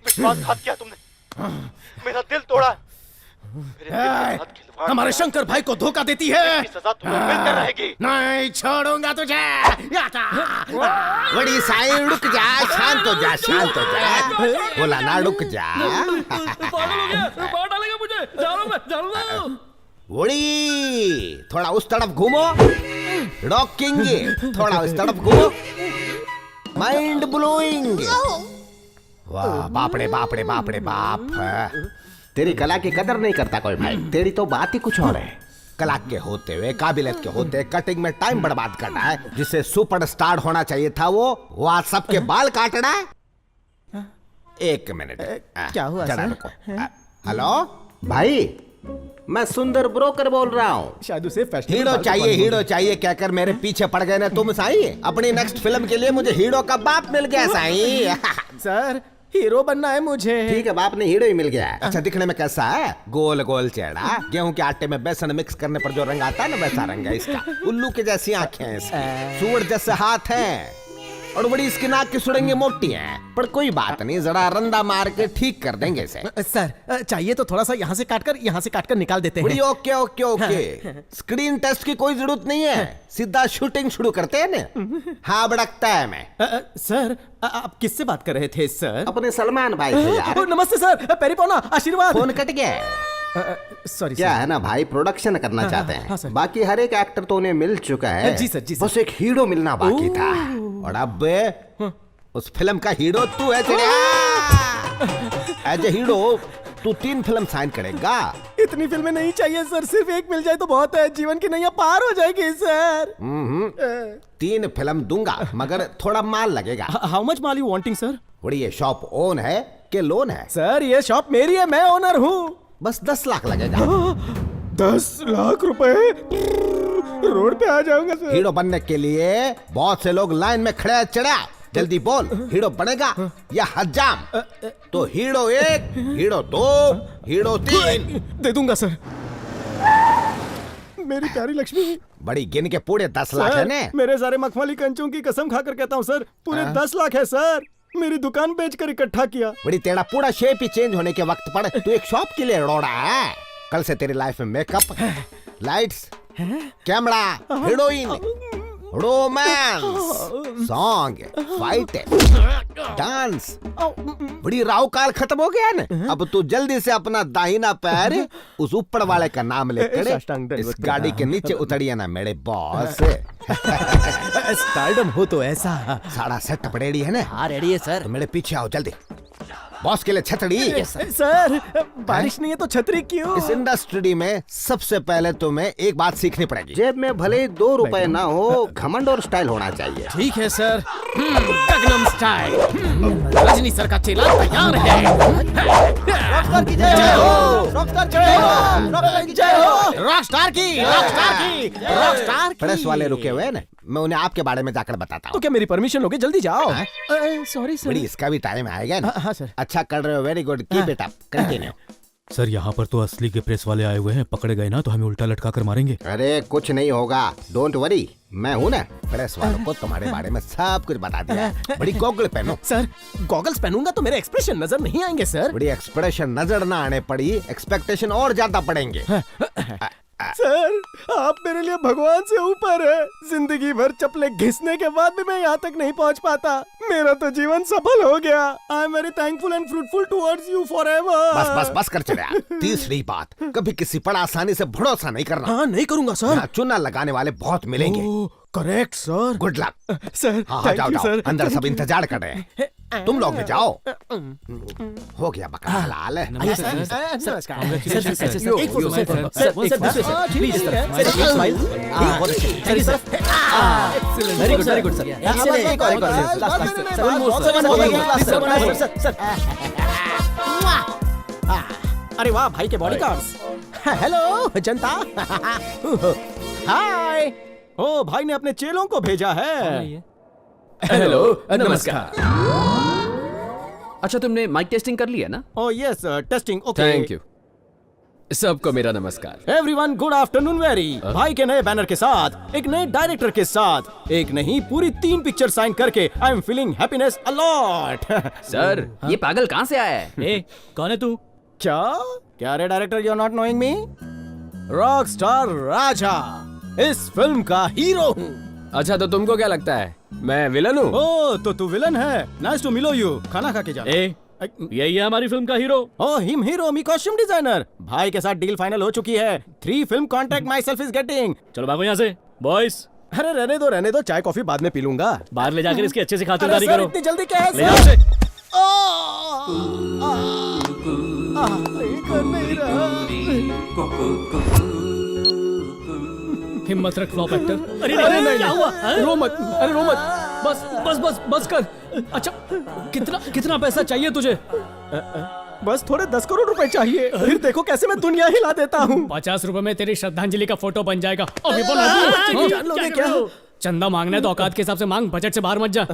G: विश्वासघात किया तुमने, मेरा दिल तोड़ा।
P: हमारे शंकर भाई को धोखा देती है।
G: सजा तुम्हें मिलकर रहेगी।
O: नहीं छोड़ूंगा तुझे। बड़ी साई, रुक जा, शांत हो जा, शांत हो जा। बोला ना रुक जा। बड़ी थोड़ा उस तरफ घूमो, रॉकिंग, थोड़ा उस तरफ घूमो, माइंड ब्लोइंग। वाह, बाप रे बाप रे बाप रे बाप। तेरी कला की कदर नहीं करता कोई भाई, तेरी तो बात ही कुछ और है। कला के होते हुए, काबिलियत के होते कटिंग में टाइम बर्बाद करना है। जिसे सुपरस्टार होना चाहिए था वो आज सबके बाल काट रहा है। एक मिनट,
P: क्या हुआ सर?
O: हेलो भाई, मैं सुंदर ब्रोकर बोल रहा हूँ।
P: शायद उसे
O: हीरो चाहिए, हीरो चाहिए कहकर मेरे पीछे पड़ गए ना तुम साईं। अपनी नेक्स्ट फिल्म के लिए मुझे हीरो का बाप मिल गया साईं।
P: सर हीरो बनना है मुझे।
L: ठीक है, बाप ने हीरो ही मिल गया है। अच्छा, दिखने में कैसा है? गोल गोल चेहरा, गेहूं के आटे में बेसन मिक्स करने पर जो रंग आता है ना, वैसा रंग है इसका। उल्लू की जैसी आंखें हैं इसकी, सूअर जैसे हाथ हैं, और बड़ी इसकी नाक की सुड़ंगे मोटी हैं। पर कोई बात नहीं, जरा रंदा मार के ठीक कर देंगे इसे।
P: सर चाहिए तो थोड़ा सा यहाँ से काटकर निकाल देते हैं।
L: Okay okay okay. Screen test की कोई जरूरत नहीं है, सीधा शूटिंग शुरू करते हैं ना। हाँ, बड़कता है मैं।
P: सर आप किससे बात कर रहे थे सर?
L: अपने सलमान भाई से यार।
P: नमस्ते सर, पैरी पौना, आशीर्वाद।
L: फोन कट गया।
P: सॉरी
L: क्या है ना भाई, प्रोडक्शन करना चाहते हैं।
P: हाँ सर।
L: बाकी हर एक एक्टर तो उन्हें मिल चुका है।
P: जी सर, जी सर।
L: बस एक हीरो मिलना बाकी था, और अब उस फिल्म का हीरो तू है। एज ए हीरो तू 3 फिल्म साइन करेगा।
P: इतनी फिल्में नहीं चाहिए सर, सिर्फ एक मिल जाए तो बहुत है। जीवन की नैया पार हो जाएगी सर।
L: 3 फिल्म दूंगा, मगर थोड़ा माल लगेगा।
P: How much mall you wanting sir?
L: बड़ी ये शॉप ओन है कि लोन है?
P: सर ये शॉप मेरी है, मैं ओनर हूँ।
L: बस 10 लाख लगेगा।
P: 10 लाख रुपए? रोड पे आ जाऊंगा सर।
L: हीरो बनने के लिए बहुत से लोग लाइन में खड़े हैं। चढ़ा, जल्दी बोल, हीरो बनेगा या हज्जाम? तो हीरो 1, हीरो 2, हीरो 3
P: दे दूंगा सर। मेरी प्यारी लक्ष्मी।
L: बड़ी गिन के पूरे 10 लाख है ने?
P: मेरे सारे मखमली कंचों की कसम खाकर कहता हूँ सर, पूरे 10 लाख है सर। मेरी दुकान बेचकर इकट्ठा किया।
L: बड़ी तेरा पूरा शेप ही चेंज होने के वक्त पर तू एक शॉप के लिए रोड़ा है। कल से तेरी लाइफ में makeup, lights, camera, heroine, romance, song, fight, dance, बड़ी राव काल खत्म हो गया ना। अब तू जल्दी से अपना दाहिना पैर उस ऊपर वाले का नाम लेकर इस गाड़ी के नीचे उतरिए ना मेरे बॉस।
P: स्टारडम हो तो ऐसा।
L: सारा सेटअप रेडी है ना?
P: हाँ रेडी है सर।
L: तो मेरे पीछे आओ जल्दी। बॉस के लिए छतरी।
P: सर बारिश नहीं है तो छतरी क्यों?
L: इस इंडस्ट्री में सबसे पहले तुम्हें एक बात सीखनी पड़ेगी। जेब में भले 2 रुपए ना हो, घमंड और स्टाइल होना चाहिए।
P: ठीक है sir. Gangnam style. Rajni sir का चेला तैयार है। रॉकस्टार की जय हो, रॉकस्टार की जय हो, रॉकस्टार की जय हो, रॉकस्टार की, रॉकस्टार की, रॉकस्टार की।
L: प्रेस वाले रुके हुए हैं ना, मैं उन्हें आपके बारे में जाकर बताता हूँ।
P: तो क्या मेरी परमिशन लोगे? जल्दी जाओ। Sorry sir.
L: बड़ी इसका भी टाइम आएगा ना।
P: हाँ सर।
L: अच्छा कर रहे हो, very good, keep it up, continue.
A: Sir यहाँ पर तो असली के प्रेस वाले आए हुए हैं, पकड़े गए ना तो हमें उल्टा लटका कर मारेंगे।
L: अरे कुछ नहीं होगा, डोंट वरी, मैं हूँ ना। प्रेस वालों को तुम्हारे बारे में सब कुछ बता दिया। बड़ी गॉगल पहनो।
P: सर गॉगल्स पहनूंगा तो मेरे एक्सप्रेशन नजर नहीं आएंगे सर।
L: बड़ी एक्सप्रेशन नजर ना आने पड़ी, एक्सपेक्टेशन और ज्यादा पड़ेंगे।
P: सर आप मेरे लिए भगवान से ऊपर है। जिंदगी भर चप्पलें घिसने के बाद भी मैं यहाँ तक नहीं पहुँच पाता। मेरा तो जीवन सफल हो गया। I am very thankful and fruitful towards you forever.
L: बस बस बस कर चला। तीसरी बात, कभी किसी पर आसानी से भरोसा नहीं करना।
P: हाँ नहीं करूँगा सर।
L: चुना लगाने वाले बहुत मिलेंगे।
P: Correct sir.
L: Good luck
P: sir.
L: हाँ जाओ जाओ, अंदर सब इंतजार कर रहे हैं। तुम लोग भी जाओ। हो गया बकरा हलाल।
P: Very good very good sir. अरे वाह भाई के बॉडीगार्ड्स। हेलो जनता। हाय। ओ भाई ने अपने चेलों को भेजा है।
J: हेलो नमस्कार। अच्छा तुमने माइक टेस्टिंग कर लिया ना?
P: Oh yes testing okay.
J: Thank you. सबको मेरा नमस्कार।
P: Everyone good afternoon very. भाई के नए बैनर के साथ, एक नए डायरेक्टर के साथ, एक नहीं पूरी 3 पिक्चर साइन करके I am feeling happiness a lot.
J: Sir ये पागल कहाँ से आया है?
B: ए, कौन है तू?
P: क्या रे director, you are not knowing me? Rockstar Raja इस फिल्म का हीरो हूँ।
J: अच्छा तो तुमको क्या लगता है मैं विलन हूँ?
P: ओ तो तू विलन है। नाइस टू मिलो यू। खाना खा के जा।
A: यही है हमारी फिल्म का हीरो।
P: ओ हिम हीरो, मी कॉस्ट्यूम डिजाइनर। भाई के साथ डील फाइनल हो चुकी है। 3 film contract my self is getting.
A: चलो भागो यहाँ से बॉयज।
P: अरे रहने दो, चाय कॉफी बाद में पी लूंगा।
A: बाहर ले जाकर इसकी अच्छे से खातिरदारी करो।
P: इतनी जल्दी क्या है?
A: ले जाओ से।
B: हिम्मत रख फ्लॉप एक्टर।
A: अरे नहीं, क्या हुआ?
B: रो मत, अरे रो मत। बस बस बस बस कर। अच्छा कितना पैसा चाहिए तुझे?
P: बस थोड़े 10 करोड़ रुपए चाहिए, फिर देखो कैसे मैं दुनिया हिला देता हूँ।
B: 50 रुपए में तेरी श्रद्धांजलि का फोटो बन जाएगा। अभी बोला
P: जान लोगे क्या?
B: चंदा मांगना है तो औकात के हिसाब से मांग, बजट से बाहर मत जा।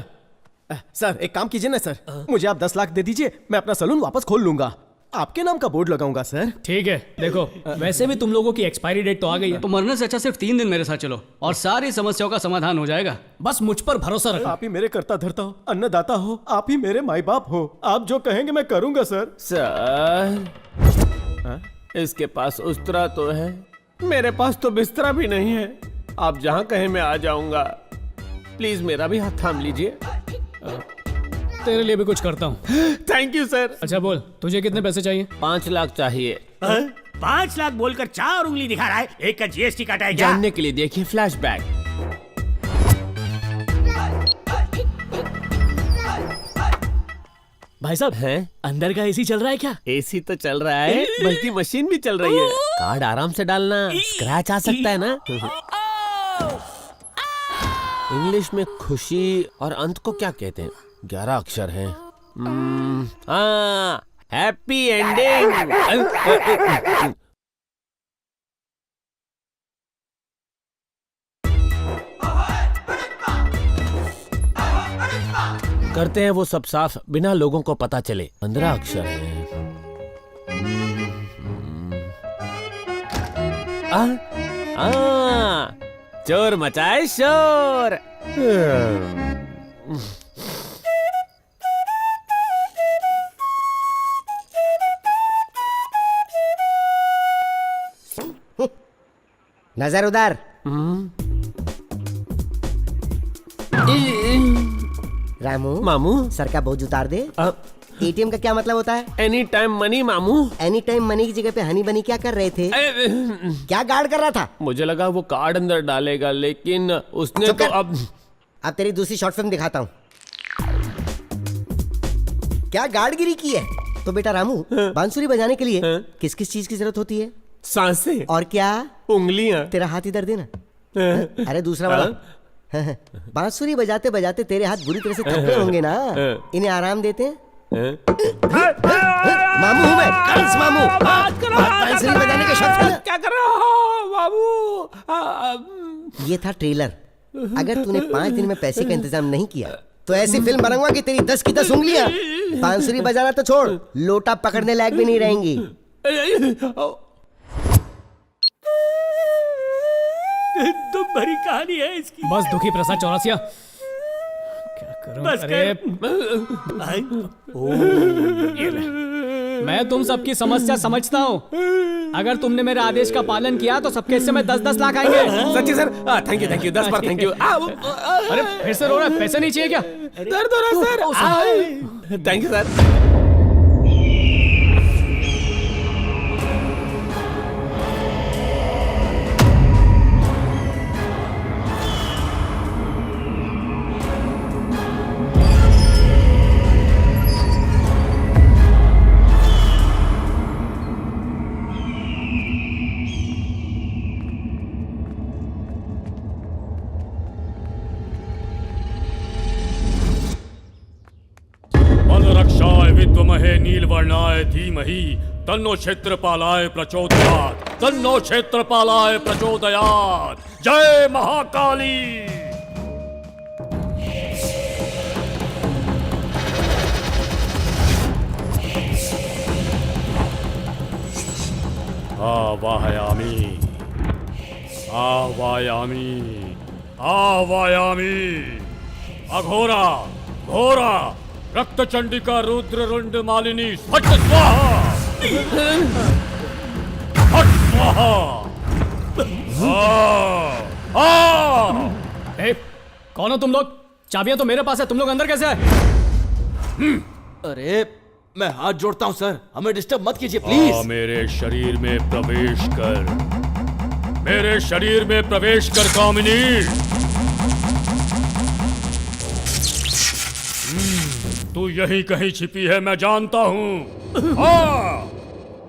P: सर एक काम कीजिए ना सर, मुझे आप 10 लाख दे दीजिए, मैं अपना सलून वापस खोल लूंगा, आपके नाम का बोर्ड लगाऊंगा सर।
B: ठीक है, देखो वैसे भी तुम लोगों की एक्सपायरी डेट तो आ गई है, तो मरने से अच्छा सिर्फ 3 दिन मेरे साथ चलो और सारी समस्याओं का समाधान हो जाएगा। बस मुझ पर भरोसा रखो।
P: आप ही मेरे कर्ता धर्ता हो, अन्नदाता हो, आप ही मेरे माई बाप हो, आप जो कहेंगे मैं करूंगा सर।
J: सर इसके पास उस्तरा तो है, मेरे पास तो बिस्तरा भी नहीं है। आप जहाँ कहें मैं आ जाऊंगा, प्लीज मेरा भी हाथ थाम लीजिए।
B: तेरे लिए भी कुछ करता हूँ।
J: Thank you sir.
B: अच्छा बोल, तुझे कितने पैसे चाहिए?
J: 5 लाख चाहिए।
O: 5 लाख बोलकर 4 उंगली दिखा रहा है, एक का जीएसटी काटा है क्या?
J: जानने के लिए देखिए फ्लैशबैक।
N: भाई साहब हैं अंदर का एसी चल रहा है क्या?
J: एसी तो चल रहा है, बल्कि मशीन भी चल रही है। कार्ड आराम से डालना, स्क्रैच आ सकता है ना। इंग्लिश में खुशी और अंत को क्या कहते हैं? 11 अक्षर हैं। Happy ending. करते हैं वो सब साफ, बिना लोगों को पता चले। 15 अक्षर हैं। चोर मचाए शोर।
R: नजर उधर। रामू
J: मामू
R: सर का बोझ उतार दे। एटीएम का क्या मतलब होता है?
J: एनी टाइम मनी मामू।
R: एनी टाइम मनी की जगह पे हनी बनी क्या कर रहे थे? क्या गार्ड कर रहा था?
J: मुझे लगा वो कार्ड अंदर डालेगा, लेकिन उसने तो अब
R: तेरी दूसरी शॉर्ट फिल्म दिखाता हूँ। क्या गार्डगिरी की है? तो बेटा रामू, बांसुरी बजाने के लिए किस किस चीज की जरूरत होती है?
J: सांसें।
R: और क्या?
J: उंगलियां।
R: तेरा हाथ इधर देना। अरे दूसरा वाला। बांसुरी बजाते बजाते तेरे हाथ बुरी तरह से थक गए होंगे ना, इन्हें आराम देते हैं। मामू हूँ मैं, कंस मामू। बांसुरी बजाने के शौक है।
J: क्या कर रहे हो बाबू?
R: ये था ट्रेलर। अगर तूने 5 दिन में पैसे का इंतजाम नहीं किया तो ऐसी फिल्म बनाऊंगा कि तेरी 10 की 10 उंगलियां बांसुरी बजाना तो छोड़, लोटा पकड़ने लायक भी नहीं रहेंगी।
N: दुख भरी कहानी है इसकी।
B: बस दुखी प्रसाद चौरसिया, क्या करूं?
N: बस
B: अरे मैं तुम सबकी समस्या समझता हूँ। अगर तुमने मेरे आदेश का पालन किया तो सबके हिस्से में 10-10 लाख आएंगे।
J: सच्ची sir? Thank you 10 bar thank you.
B: अरे फिर से रो रहा है? पैसे नहीं चाहिए क्या?
J: दर्द हो रहा है सर। Thank you sir.
A: विद्महे नीलवर्णाय धीमहि तन्नो क्षेत्रपालाय प्रचोदयात्। तन्नो क्षेत्रपालाय प्रचोदयात्। जय महाकाली। आवाहयामि आवाहयामि आवाहयामि। अघोरा घोरा रक्त चंडिका रुद्र रुंड मालिनी फट स्वाहा। फट स्वाहा।
B: कौन हो तुम लोग? चाबियां तो मेरे पास है, तुम लोग अंदर कैसे आए?
S: अरे मैं हाथ जोड़ता हूं सर, हमें डिस्टर्ब मत कीजिए प्लीज।
A: मेरे शरीर में प्रवेश कर, मेरे शरीर में प्रवेश कर कामिनी। तू यहीं कहीं छिपी है, मैं जानता हूं।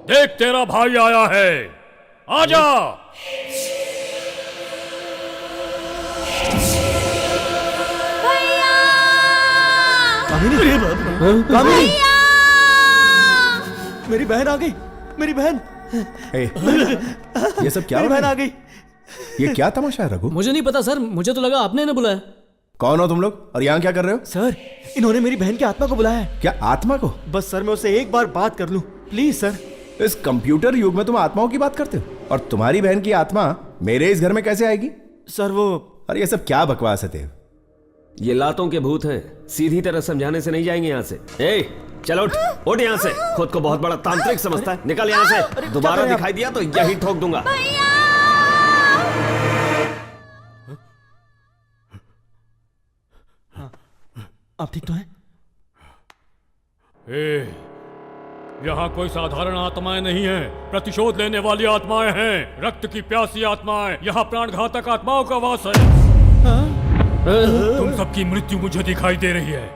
A: देख तेरा भाई आया है, आजा।
P: कामिनी, मेरी बहन आ गई, मेरी बहन।
D: ये सब क्या?
P: मेरी बहन आ गई।
D: ये क्या तमाशा है रघु?
B: मुझे नहीं पता सर, मुझे तो लगा आपने ना बुलाया।
D: कौन हो तुम लोग और यहाँ क्या कर रहे हो?
P: सर, इन्होंने मेरी बहन की आत्मा को बुलाया है।
D: क्या आत्मा को?
P: बस सर मैं उससे एक बार बात कर लूं, प्लीज सर।
D: इस कंप्यूटर युग में तुम आत्माओं की बात करते हो? और तुम्हारी बहन की आत्मा मेरे इस घर में कैसे आएगी?
P: सर वो...
D: अरे ये सब क्या बकवास है देव?
E: ये लातों के भूत हैं, सीधी तरह समझाने से नहीं जाएंगे यहाँ से। ए, चलो उठ यहाँ से। खुद को बहुत बड़ा तांत्रिक समझता है, निकल यहाँ से। दोबारा दिखाई दिया तो यही ठोक दूंगा।
P: आप ठीक तो हैं?
A: यहाँ कोई साधारण आत्माएं नहीं हैं, प्रतिशोध लेने वाली आत्माएं हैं, रक्त की प्यासी आत्माएं। यहाँ प्राणघातक आत्माओं का वास है। तुम सबकी मृत्यु मुझे दिखाई दे रही है,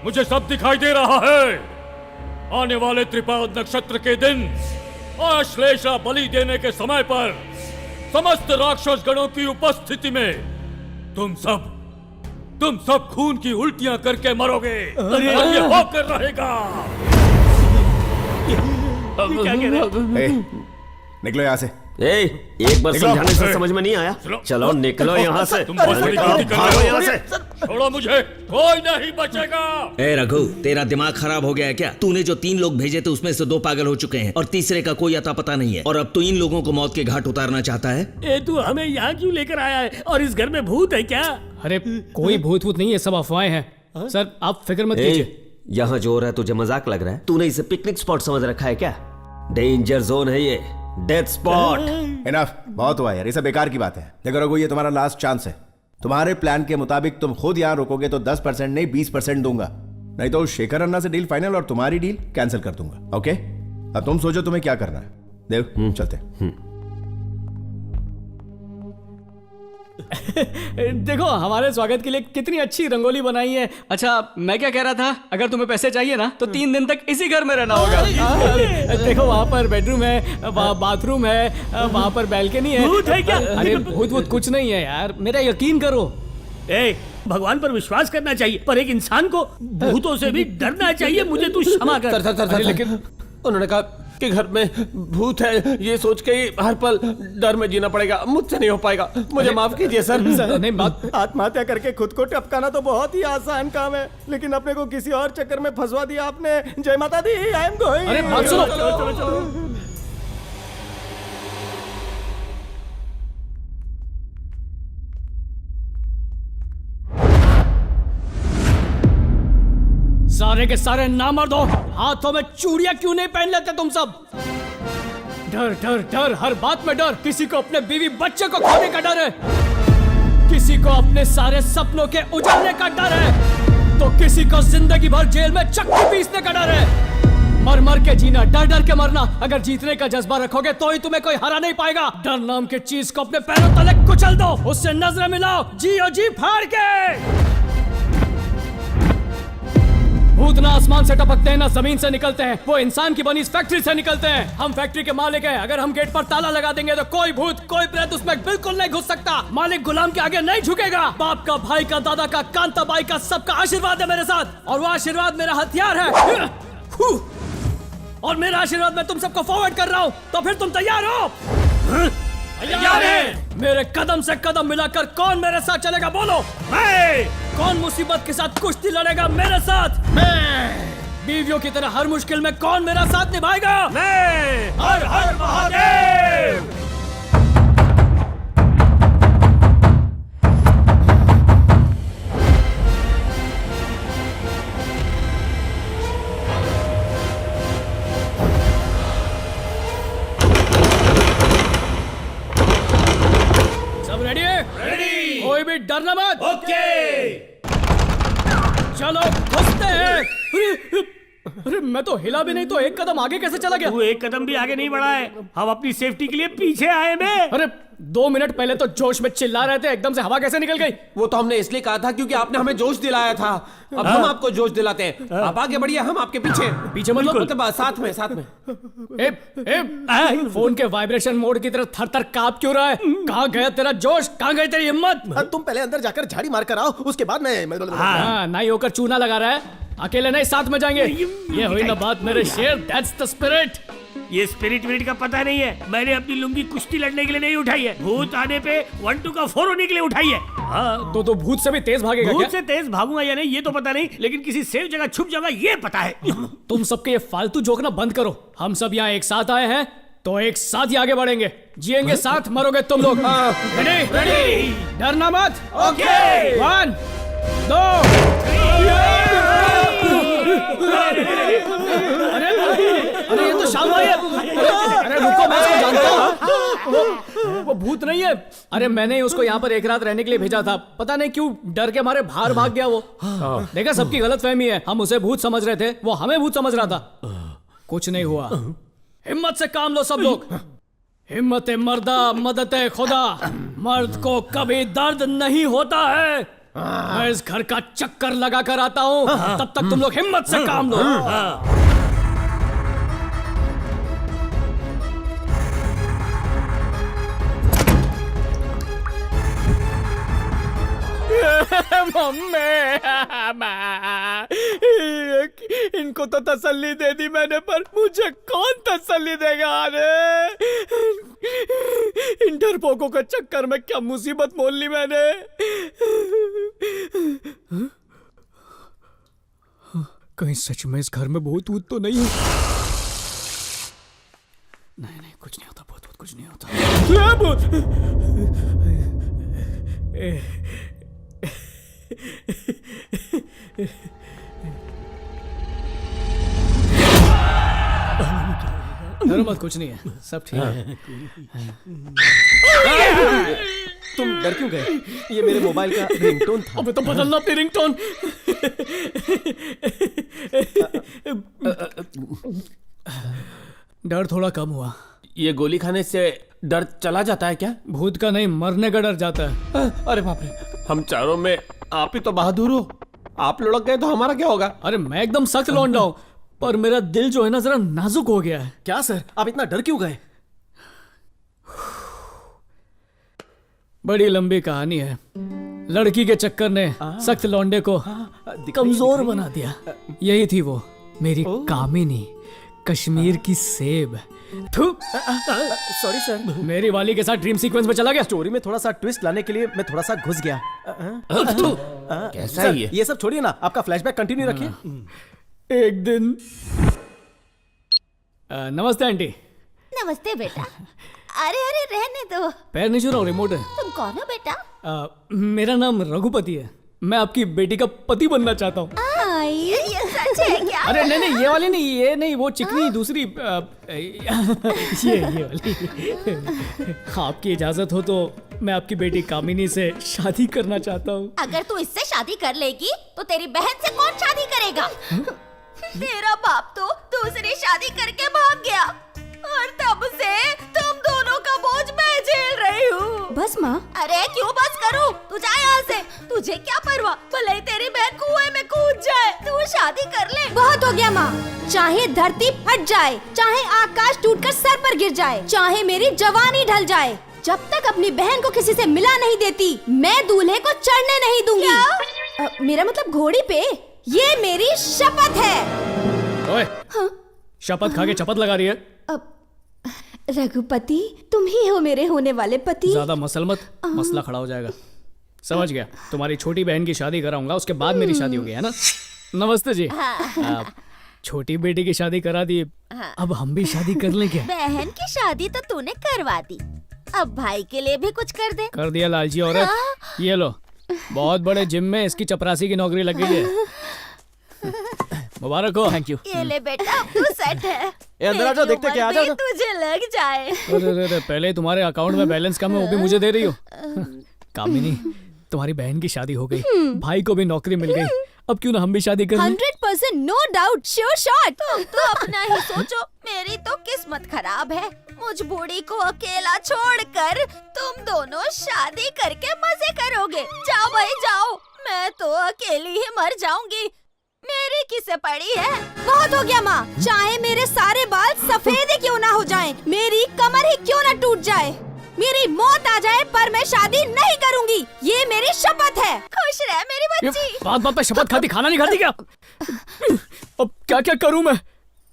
A: मुझे सब दिखाई दे रहा है। आने वाले त्रिपाद नक्षत्र के दिन आश्लेषा बलि देने के समय पर समस्त राक्षस गणों की उपस्थिति में तुम सब खून की उल्टियां करके मरोगे। और ये होकर रहेगा।
D: क्या कह रहे? निकलो यहाँ से।
E: एक बार समझाने से समझ में नहीं आया? चलो निकलो यहाँ से।
A: तुम बहुत बड़ी गलती कर रहे हो यहाँ से। छोड़ो मुझे, कोई नहीं बचेगा।
F: ए रघु, तेरा दिमाग खराब हो गया है क्या? तूने जो 3 लोग भेजे थे उसमें से 2 पागल हो चुके हैं और तीसरे का कोई अता पता नहीं है, और अब तू इन लोगों को मौत के घाट उतारना चाहता है?
N: ए, तू हमें यहाँ क्यों लेकर आया है? और इस घर में भूत है क्या?
B: अरे कोई भूत वूत नहीं है, सब अफवाहें हैं। सर आप फिक्र मत कीजिए।
E: यहाँ जो हो रहा है तुझे मजाक लग रहा है? तूने इसे पिकनिक स्पॉट समझ रखा है क्या? डेंजर जोन है ये, डेथ स्पॉट।
D: इनफ, बहुत हुआ यार, ये सब बेकार की बात है। देखो रघु, ये तुम्हारा लास्ट चांस है। तुम्हारे प्लान के मुताबिक तुम खुद यहाँ रुकोगे तो 10% नहीं 20% दूंगा, नहीं तो शेखर अन्ना से डील फाइनल और तुम्हारी डील कैंसिल कर दूंगा। ओके, अब तुम सोचो तुम्हें क्या करना है। देव चलते।
B: देखो हमारे स्वागत के लिए कितनी अच्छी रंगोली बनाई है। अच्छा मैं क्या कह रहा था, अगर तुम्हें पैसे चाहिए ना तो 3 दिन तक इसी घर में रहना होगा। देखो वहाँ पर बेडरूम है, वहाँ बाथरूम है, वहाँ पर बैल्कनी है।
N: भूत है क्या?
B: अरे भूत कुछ नहीं है यार, मेरा यकीन करो।
N: भगवान पर विश्वास करना चाहिए, पर एक इंसान को भूतों से भी डरना चाहिए। मुझे तू क्षमा कर।
J: लेकिन उन्होंने कहा कि घर में भूत है, ये सोच के ही हर पल डर में जीना पड़ेगा। मुझसे नहीं हो पाएगा, मुझे माफ कीजिए सर।
B: नहीं
P: आत्महत्या करके खुद को टपकाना तो बहुत ही आसान काम है, लेकिन अपने को किसी और चक्कर में फंसवा दिया आपने। जय माता दी, आई एम गोइंग।
B: अरे बात सुनो।
P: चलो।
B: सारे के सारे नामर्द हो, हाथों में चूड़ियां क्यों नहीं पहन लेते तुम सब? डर डर डर, हर बात में डर। किसी को अपने बीवी बच्चे को खोने का डर है, किसी को अपने सारे सपनों के उजड़ने का डर है, तो किसी को जिंदगी भर जेल में चक्की पीसने का डर है। मर मर के जीना, डर डर के मरना। अगर जीतने का जज्बा रखोगे तो ही तुम्हें कोई हरा नहीं पाएगा। डर नाम की चीज को अपने पैरों तले कुचल दो, उससे नजरें मिलाओ, जियो जी फाड़ के। भूत ना आसमान से टपकते हैं ना जमीन से निकलते हैं, वो इंसान की बनी इस फैक्ट्री से निकलते हैं। हम फैक्ट्री के मालिक हैं, अगर हम गेट पर ताला लगा देंगे तो कोई भूत कोई प्रेत उसमें बिल्कुल नहीं घुस सकता। मालिक गुलाम के आगे नहीं झुकेगा। बाप का, भाई का, दादा का, कांताबाई का, सबका आशीर्वाद है मेरे साथ, और वो आशीर्वाद मेरा हथियार है। और मेरा आशीर्वाद मैं तुम सबको फॉरवर्ड कर रहा हूँ, तो फिर तुम तैयार हो? तैयार है। मेरे कदम से कदम मिलाकर कौन मेरे साथ चलेगा बोलो? मैं। कौन मुसीबत के साथ कुश्ती लड़ेगा मेरे साथ? मैं। बीवियों की तरह हर मुश्किल में कौन मेरा साथ निभाएगा? मैं। हर हर महादेव। कोई भी डरना मत। ओके चलो घुसते हैं। अरे मैं तो हिला भी नहीं तो एक कदम आगे कैसे चला गया?
N: तू एक कदम भी आगे नहीं बढ़ा है, हम अपनी सेफ्टी के लिए पीछे आए हैं।
B: अरे 2 मिनट पहले तो जोश में चिल्ला रहे थे, एकदम से हवा कैसे निकल गई?
J: वो तो हमने इसलिए कहा था क्योंकि आपने हमें जोश दिलाया था। अब हम आपको जोश दिलाते हैं। आप आगे बढ़िए, हम आपके पीछे।
B: पीछे मतलब
J: साथ में साथ में।
B: फोन के वाइब्रेशन मोड की तरह थर थर कांप क्यों रहा है? कहाँ गया तेरा जोश, कहाँ गई तेरी हिम्मत?
P: तुम पहले अंदर जाकर झाड़ी मार कर आओ, उसके बाद मैं
B: नहीं होकर चूना लगा रहा है। अकेले नहीं, साथ में जाएंगे। ये हुई ना बात मेरे शेर, दैट्स द स्पिरिट।
N: ये स्पिरिट का पता नहीं है, मैंने अपनी लुंगी कुश्ती लड़ने के लिए नहीं उठाई है, भूत आने पे 1-2 का 4 होने के लिए उठाई है।
B: हाँ, तो भूत से भी तेज भागेगा
O: भूत
B: क्या?
O: से तेज भागूंगा या नहीं ये तो पता नहीं, लेकिन किसी सेफ जगह छुप जाऊंगा ये पता है।
B: तुम सबके ये फालतू जोक ना बंद करो। हम सब यहाँ एक साथ आए हैं तो एक साथ ही आगे बढ़ेंगे, जिएंगे साथ, मरोगे तुम लोग। रेडी?
O: रेडी।
B: डरना मत।
O: ओके।
B: 1 2 अरे ये तो शाम भाई है। अरे रुको, मैं इसको जानता हूँ। वो भूत नहीं है। अरे मैंने ही उसको यहाँ पर एक रात रहने के लिए भेजा था। पता नहीं क्यों डर के मारे बाहर भाग गया वो। देखा, सबकी गलतफहमी है। हम उसे भूत समझ रहे थे, वो हमें भूत समझ रहा था। कुछ नहीं हुआ। हिम्मत से काम लो सब लोग। हिम्मत मर्दा मदद खुदा। मर्द को कभी दर्द नहीं होता है। मैं इस घर का चक्कर लगा कर आता हूँ, तब तक तुम लोग हिम्मत से काम लो।
N: इनको तो तसल्ली दे दी मैंने, पर मुझे कौन तसल्ली देगा? अरे इन डरपोकों के चक्कर में क्या मुसीबत मोल ली मैंने।
B: कहीं सच में इस घर में भूत वूत तो नहीं है? नहीं, कुछ नहीं होता, भूत कुछ नहीं होता। डरो मत, कुछ नहीं है, सब ठीक है।
P: तुम डर क्यों गए? ये मेरे मोबाइल का रिंगटोन था।
B: अबे तो बदलना अपनी रिंगटोन। डर थोड़ा कम हुआ।
J: ये गोली खाने से डर चला जाता है क्या?
B: भूत का नहीं, मरने का डर जाता है।
J: अरे बाप रे, हम चारों में आप ही तो बहादुर हो। आप लुढ़क गए तो हमारा क्या होगा?
B: अरे मैं एकदम सख्त लौंडा हूं, पर मेरा दिल जो है ना जरा नाजुक हो गया है।
P: क्या सर, आप इतना डर क्यों गए?
B: बड़ी लंबी कहानी है। लड़की के चक्कर ने सख्त लौंडे को कमजोर बना दिया। यही थी वो, मेरी कामिनी, कश्मीर की सेब।
P: सॉरी सर,
B: मेरी वाली के साथ ड्रीम सीक्वेंस में चला गया।
P: स्टोरी में थोड़ा सा ट्विस्ट लाने के लिए मैं थोड़ा सा घुस गया।
J: कैसा है
P: ये सब छोड़िए ना, आपका फ्लैशबैक कंटिन्यू रखिए।
B: एक दिन नमस्ते आंटी।
K: नमस्ते बेटा। अरे अरे रहने दो।
B: पैर नहीं छू रहा हूं, रिमोट है।
K: तुम कौन हो बेटा?
B: मेरा नाम रघुपति है। मैं आपकी बेटी का पति बनना चाहता हूँ।
K: ये सच है क्या?
B: अरे नहीं, ये वाली नहीं, ये नहीं, वो चिकनी दूसरी। ये वाली। आपकी इजाजत हो तो मैं आपकी बेटी कामिनी से शादी करना चाहता हूँ।
K: अगर तू इससे शादी कर लेगी तो तेरी बहन से कौन शादी करेगा? तेरा बाप तो दूसरी शादी करके भाग गया और तब से तुम दोनों का बोझ मैं झेल रही हूँ।
H: बस माँ।
K: अरे क्यों बस करूँ? तू जा यहाँ से। तुझे क्या परवाह, भले ही तेरी बहन कुएं में कूद जाए, तू शादी कर ले।
H: बहुत हो गया माँ। चाहे धरती फट जाए, चाहे आकाश टूटकर सर पर गिर जाए, चाहे मेरी जवानी ढल जाए, जब तक अपनी बहन को किसी से मिला नहीं देती, मैं दूल्हे को चढ़ने नहीं दूंगी। मेरा मतलब घोड़ी पे। ये मेरी शपथ है।
B: ओए, शपथ खा के चपत लगा रही है।
H: रघुपति, तुम ही हो मेरे होने वाले पति।
B: ज्यादा मसल मत, मसला खड़ा हो जाएगा। समझ गया, तुम्हारी छोटी बहन की शादी कराऊंगा, उसके बाद मेरी शादी होगी, है ना? नमस्ते जी। छोटी बेटी की शादी करा दी, अब हम भी शादी कर लें क्या?
K: बहन की शादी तो तूने करवा दी, अब भाई के लिए भी कुछ कर दे।
B: कर दिया लालची औरत। ये लो, बहुत बड़े जिम में इसकी चपरासी की नौकरी लग गई है। मुबारक हो।
P: Thank you.
K: ये ले बेटा, अब तू सेट है।
P: अंदर आ जाओ, देखते क्या आ जाओ।
K: तुझे लग जाए।
B: अरे पहले तुम्हारे अकाउंट में बैलेंस कम है, वो भी मुझे दे रही हो। कामिनी, तुम्हारी बहन की शादी हो गई, भाई को भी नौकरी मिल गई, अब क्यों ना हम भी शादी कर लें?
H: 100% नो डाउट, श्योर शॉट।
K: तुम तो अपना ही सोचो, मेरी तो किस्मत खराब है। मुझ बूढ़ी को अकेला छोड़कर तुम दोनों शादी करके मजे करोगे। जाओ भाई जाओ, मैं तो अकेली ही मर जाऊंगी। मेरी किसे पड़ी है?
H: बहुत हो गया माँ। चाहे मेरे सारे बाल सफेद ही क्यों ना हो जाएं, मेरी कमर ही क्यों ना टूट जाए, मेरी मौत आ जाए, पर मैं शादी नहीं करूंगी। ये मेरी शपथ है।
K: खुश रह मेरी बच्ची।
B: बात बात पे शपथ खाती, खाना नहीं खाती क्या? अब क्या क्या करूं मैं?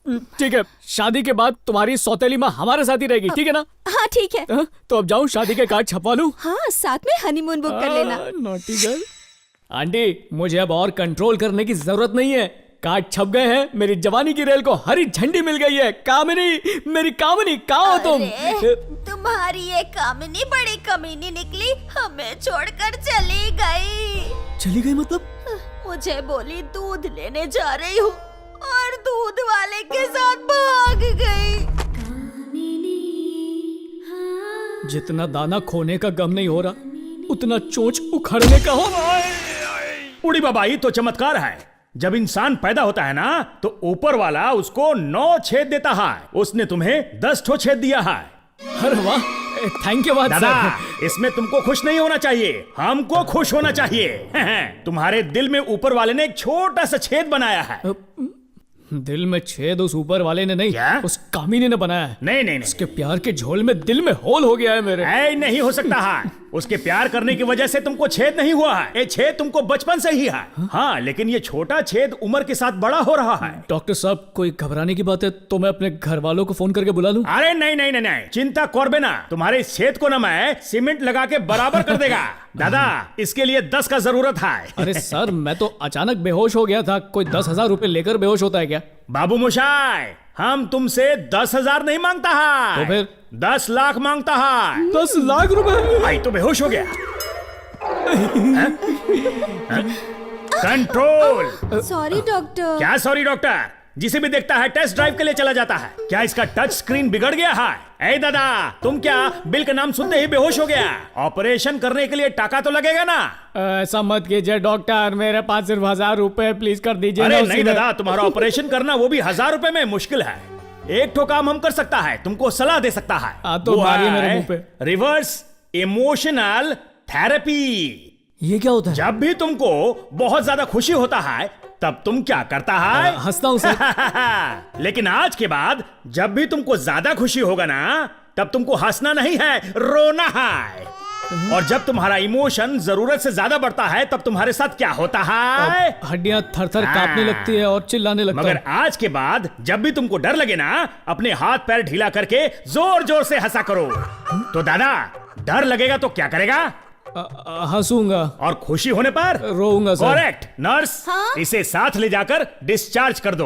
B: ठीक है, शादी के बाद तुम्हारी सौतेली माँ हमारे साथ ही रहेगी, ठीक है ना?
M: हाँ ठीक है।
B: तो अब जाऊँ शादी के कार्ड छपवा लूँ?
M: हाँ, साथ में हनीमून बुक कर लेना।
B: Naughty girl. आंटी, मुझे अब और कंट्रोल करने की जरूरत नहीं है। कार्ड छप गए हैं, मेरी जवानी की रेल को हरी झंडी मिल गई है। कामिनी, मेरी कामिनी, कहाँ हो तुम?
M: तुम्हारी ये कामिनी बड़ी कमीनी निकली, हमें छोड़कर चली गई।
B: चली गई मतलब?
M: मुझे बोली दूध लेने जा रही हूँ और दूध वाले के साथ भाग गई।
B: जितना दाना खोने का गम नहीं हो रहा, उतना चोंच उखड़ने का हो रहा है।
T: उड़ी बाबा, ये तो चमत्कार है। जब इंसान पैदा होता है ना, तो ऊपर वाला उसको 9 छेद देता है। उसने तुम्हें 10 ठो छेद दिया है।
B: अरे वाह, थैंक यू
T: दादा, इसमें तुमको खुश नहीं होना चाहिए, हमको खुश होना चाहिए। तुम्हारे दिल में ऊपर वाले ने एक छोटा सा छेद बनाया है।
B: दिल में छेद उस ऊपर वाले ने नहीं, उस कामिनी ने बनाया है।
T: नहीं,
B: उसके प्यार के झोल में दिल में होल हो गया है मेरे।
T: नहीं हो सकता है। उसके प्यार करने की वजह से तुमको छेद नहीं हुआ है, ये छेद तुमको बचपन से ही है। हाँ, लेकिन ये छोटा छेद उम्र के साथ बड़ा हो रहा है।
B: डॉक्टर साहब, कोई घबराने की बात है तो मैं अपने घर वालों को फोन करके बुला लूं?
T: अरे नहीं, चिंता करबे ना। तुम्हारे इस छेद को ना मैं सीमेंट लगा के बराबर कर देगा। दादा, इसके लिए 10 का जरूरत है।
B: अरे सर, मैं तो अचानक बेहोश हो गया था। कोई 10,000 रुपए लेकर बेहोश होता है क्या?
T: बाबू मोशाय, हम तुमसे 10,000 नहीं मांगता है,
B: तो फिर
T: 10 लाख मांगता है।
B: 10 लाख रुपए?
T: भाई तो बेहोश हो गया। कंट्रोल।
M: Sorry doctor.
T: क्या सॉरी डॉक्टर? जिसे भी देखता है टेस्ट ड्राइव के लिए चला जाता है। क्या इसका टच स्क्रीन बिगड़ गया है? ए दादा, तुम क्या बिल का नाम सुनते ही बेहोश हो गया? ऑपरेशन करने के लिए टाका तो लगेगा ना?
B: ऐसा मत कीजिए डॉक्टर, मेरे पास सिर्फ 1,000 रुपए प्लीज कर दीजिए।
T: अरे नहीं दादा, तुम्हारा ऑपरेशन करना वो भी 1,000 रुपए में मुश्किल है। एक ठो काम हम कर सकता है, तुमको सलाह दे सकता है।
B: तो मारिए मेरे मुंह पे।
T: Reverse emotional therapy.
B: ये क्या होता है?
T: जब भी तुमको बहुत ज्यादा खुशी होता है, तब तुम क्या करता है?
B: हंसता हूं सर।
T: लेकिन आज के बाद जब भी तुमको ज्यादा खुशी होगा ना, तब तुमको हंसना नहीं है, रोना है। और जब तुम्हारा इमोशन जरूरत से ज्यादा बढ़ता है, तब तुम्हारे साथ क्या होता है?
B: हड्डियां थर-थर कांपने लगती है और चिल्लाने लगता है।
T: मगर आज के बाद जब भी तुमको डर लगे ना, अपने हाथ पैर ढीला करके जोर जोर से हंसा करो। तो दादा, डर लगेगा तो क्या करेगा?
B: हंसूंगा।
T: और खुशी होने पर
B: रोऊंगा सर।
T: करेक्ट। नर्स, इसे साथ ले जाकर डिस्चार्ज कर दो।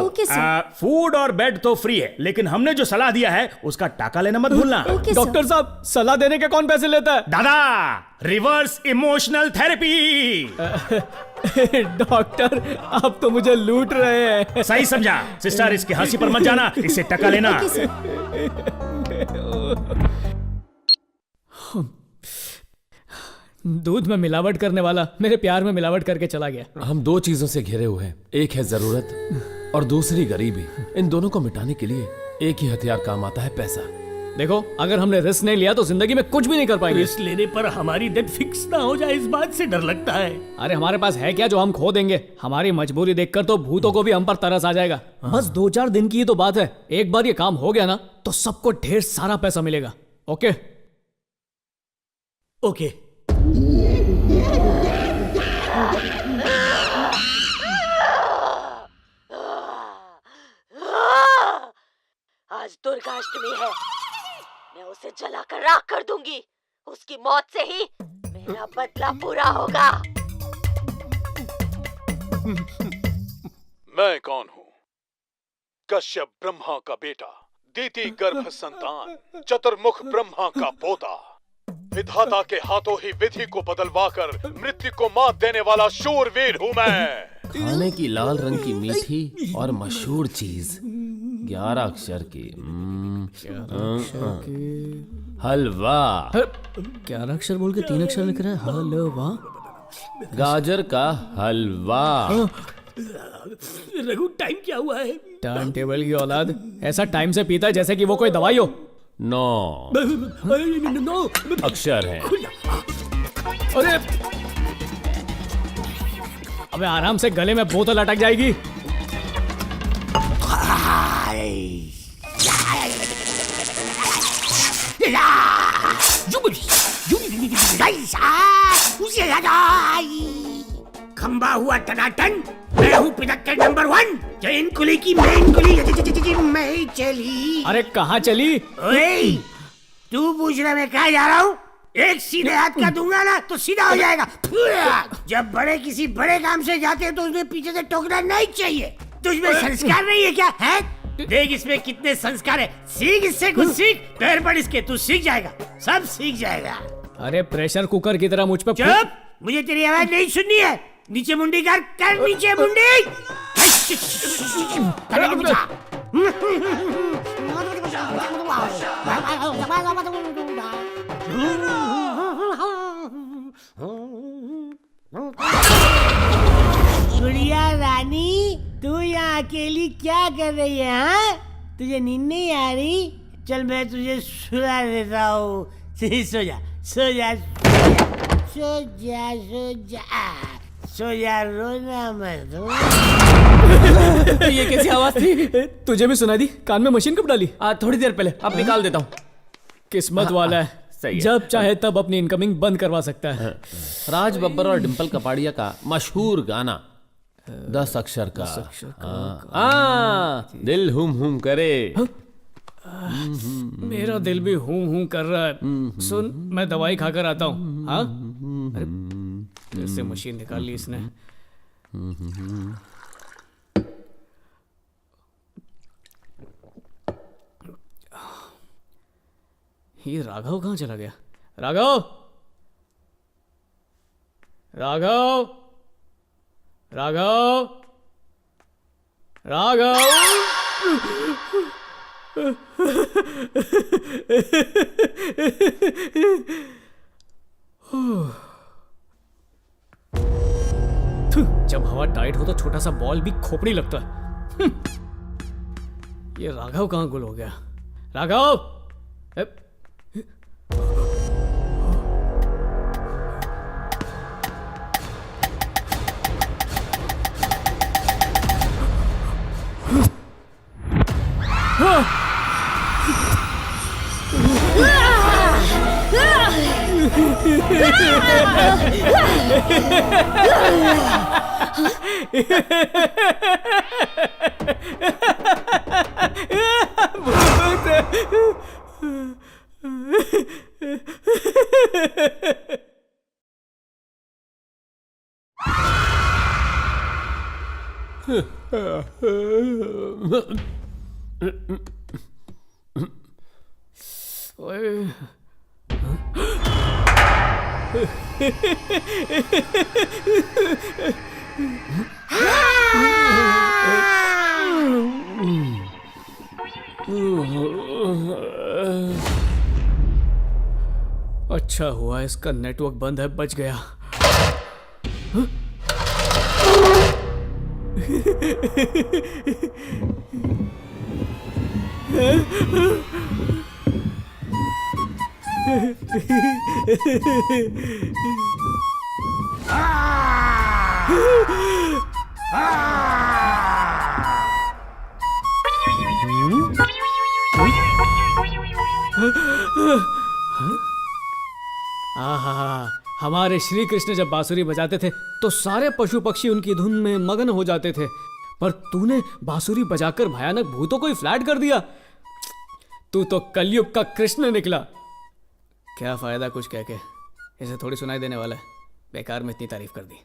T: फूड और बेड तो फ्री है, लेकिन हमने जो सलाह दिया है उसका टाका लेना मत भूलना।
B: डॉक्टर साहब, सलाह देने के कौन पैसे लेता है?
T: दादा, रिवर्स इमोशनल थेरेपी।
B: डॉक्टर, आप तो मुझे लूट रहे हैं।
T: सही समझा। सिस्टर, इसकी हंसी पर मत जाना, इससे टका लेना।
B: दूध में मिलावट करने वाला मेरे प्यार में मिलावट करके चला गया।
S: हम 2 चीजों से घिरे हुए हैं, एक है जरूरत और दूसरी गरीबी। इन दोनों को मिटाने के लिए एक ही हथियार काम आता है, पैसा।
B: देखो, अगर हमने रिस्क नहीं लिया तो जिंदगी में कुछ भी नहीं कर पाएंगे।
N: रिस्क लेने पर हमारी डेथ फिक्स ना हो जाए, इस बात से डर लगता है।
B: अरे हमारे पास है क्या जो हम खो देंगे? हमारी मजबूरी देखकर तो भूतों को भी हम पर तरस आ जाएगा। बस 2-4 दिन की ही तो बात है। एक बार ये काम हो गया ना, तो सबको ढेर सारा पैसा मिलेगा। Okay
N: okay.
M: आज दुर्गाष्टमी है, मैं उसे जलाकर राख कर दूंगी। उसकी मौत से ही मेरा बदला पूरा होगा।
U: मैं कौन हूँ? कश्यप ब्रह्मा का बेटा, दीति गर्भ संतान, चतुर्मुख ब्रह्मा का पोता। विधाता के हाथों ही विधि को बदलवाकर मृत्यु को मात देने वाला शूरवीर हूँ मैं।
S: खाने की लाल रंग की मीठी और मशहूर चीज, 11 अक्षर की हलवा।
B: 11 अक्षर बोल के 3 अक्षर लिख रहा है, हलवा।
S: गाजर का हलवा।
N: रघु, टाइम क्या हुआ है?
B: टाइम टेबल की औलाद, ऐसा टाइम से पीता है जैसे कि वो कोई दवाई हो।
S: 9 अक्षर है।
B: अरे अबे, आराम से, गले में बोतल अटक जाएगी।
O: खंबा हुआ टनाटन। मैं हूँ पिनक्कड़ नंबर 1। जो इन कुली की मेन कुली मैं ही चली।
B: अरे कहाँ चली?
O: ओए, तू पूछ रहा मैं कहाँ जा रहा हूँ? एक सीधे हाथ का दूंगा ना तो सीधा हो जाएगा। जब बड़े किसी बड़े काम से जाते हैं तो उसमें पीछे से टोकना नहीं चाहिए। तुझमें संस्कार नहीं है क्या? है? देख इसमें कितने संस्कार है। सीख इससे कुछ सीख। पैर पड़ इसके, तू सीख जाएगा, सब सीख जाएगा।
B: अरे प्रेशर कुकर की तरह मुझ पे
O: चुप, मुझे तेरी आवाज नहीं सुननी है। नीचे मुंडी कर नीचे मुंडी। गुड़िया रानी, तू यहाँ अकेली क्या कर रही है? हाँ, तुझे नींद नहीं आ रही? चल मैं तुझे सुला देता हूँ। सो जा सो जा सो जा सो जा सो जा, रोना मत।
B: ये कैसी आवाज थी? तुझे भी सुनाई दी? कान में मशीन कब डाली?
S: थोड़ी देर पहले। अब निकाल देता हूँ।
B: किस्मत वाला है,
S: सही है।
B: जब चाहे तब अपनी इनकमिंग बंद करवा सकता है।
S: राज बब्बर और डिम्पल कपाड़िया का मशहूर गाना 10 अक्षर का। दिल हुम करे।
B: मेरा दिल भी हूं कर रहा है। सुन, मैं दवाई खाकर आता हूँ। हाँ, अरे फिर से मशीन निकाल ली इसने। ये राघव कहाँ चला गया? राघव, राघव, राघव, राघव। जब हवा टाइट हो तो छोटा सा बॉल भी खोपड़ी लगता है। ये राघव कहाँ गुल हो गया? राघव! अच्छा हुआ इसका नेटवर्क बंद है, बच गया। हमारे श्री कृष्ण जब बांसुरी बजाते थे तो सारे पशु पक्षी उनकी धुन में मगन हो जाते थे, पर तूने बांसुरी बजाकर भयानक भूतों को ही फ्लैट कर दिया। तू तो कलयुग का कृष्ण निकला। क्या फायदा कुछ कह के, इसे थोड़ी सुनाई देने वाला है। बेकार में इतनी तारीफ कर दी।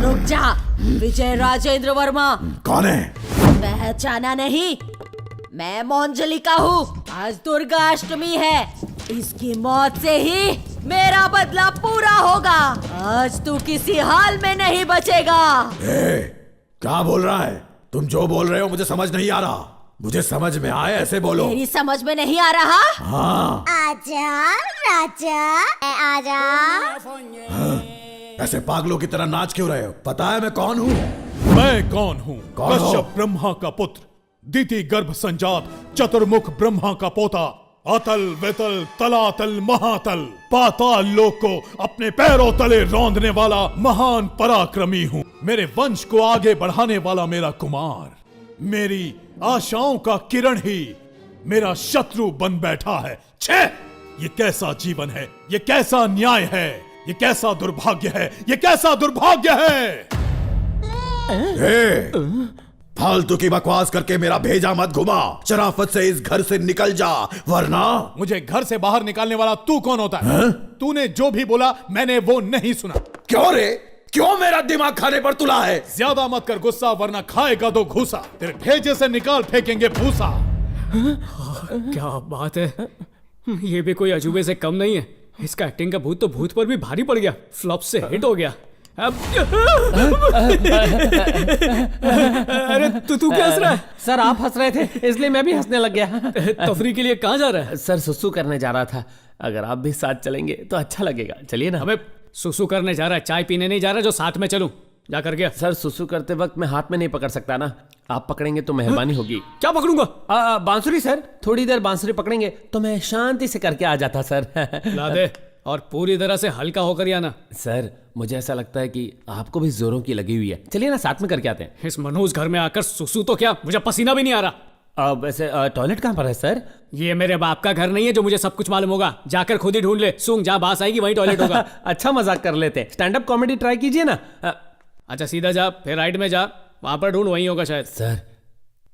M: रुक जा, विजय राजेंद्र वर्मा।
D: कौन है?
M: पहचाना नहीं? मैं मोंजलिका हूँ। आज दुर्गा अष्टमी है, इसकी मौत से ही मेरा बदला पूरा होगा। आज तू किसी हाल में नहीं बचेगा।
D: क्या बोल रहा है? तुम जो बोल रहे हो मुझे समझ नहीं आ रहा। मुझे समझ में आए ऐसे बोलो।
M: तेरी समझ में नहीं आ रहा?
D: हाँ।
K: आजा राजा, आजा।
D: ऐसे पागलों की तरह नाच क्यों रहे हो? पता है मैं कौन हूँ?
U: मैं कौन हूँ?
D: कौन हो?
U: कश्यप ब्रह्मा का पुत्र, दिति गर्भ संजात, चतुर्मुख ब्रह्मा का पोता, अतल वितल तलातल महातल पाताल लोक को अपने पैरों तले रौंदने वाला महान पराक्रमी हूँ। मेरे वंश को आगे बढ़ाने वाला मेरा कुमार, मेरी आशाओं का किरण ही मेरा शत्रु बन बैठा है। छे! ये कैसा जीवन है, ये कैसा न्याय है, ये कैसा दुर्भाग्य है, ये कैसा दुर्भाग्य है।
D: फालतू की बकवास करके मेरा भेजा मत घुमा। शराफत से इस घर से निकल जा, वरना
U: मुझे घर से बाहर निकालने वाला तू कौन होता है? तूने जो भी बोला मैंने वो नहीं सुना।
D: क्यों रे? क्यों मेरा दिमाग खाने पर तुला है?
U: ज्यादा मत कर गुस्सा, वरना खाएगा तो घूसा। तेरे भेजे से निकाल फेंकेंगे भूसा।
B: क्या बात है, ये भी कोई अजूबे से कम नहीं है। इसका एक्टिंग का भूत तो भूत पर भी भारी पड़ गया, फ्लॉप से हिट हो गया। अब अरे तू क्या हंस रहा है?
J: सर आप हंस रहे थे इसलिए मैं भी हंसने लग गया।
B: तफरी के लिए कहाँ जा रहा है?
J: सर सुसु करने जा रहा था, अगर आप भी साथ चलेंगे तो अच्छा लगेगा। चलिए ना।
B: अबे सुसु करने जा रहा है, चाय पीने नहीं जा रहा जो साथ में चलूं? जा कर गया।
J: सर सुसु करते वक्त मैं हाथ में नहीं पकड़ सकता ना, आप पकड़ेंगे तो मेहरबानी होगी।
B: क्या पकड़ूंगा?
J: बांसुरी सर, थोड़ी देर बांसुरी पकड़ेंगे तो मैं शांति से करके आ जाता सर।
B: ला दे और पूरी तरह से हल्का होकर ही आना।
J: सर मुझे ऐसा लगता है कि आपको भी जोरों की लगी हुई है, चलिए ना साथ में करके आते हैं।
B: इस मनहूस घर में आकर सुसु तो क्या, मुझे पसीना भी नहीं आ रहा।
J: वैसे टॉयलेट कहाँ पर है सर?
B: ये मेरे बाप का घर नहीं है जो मुझे सब कुछ मालूम होगा। जाकर खुद ही ढूंढ ले, सूंघ जहाँ बास आएगी वहीं टॉयलेट होगा।
J: अच्छा मजाक कर लेते, स्टैंड अप कॉमेडी ट्राई कीजिए ना।
B: अच्छा सीधा जा, फिर राइट में जा, वहां पर ढूंढ, वहीं होगा शायद।
J: सर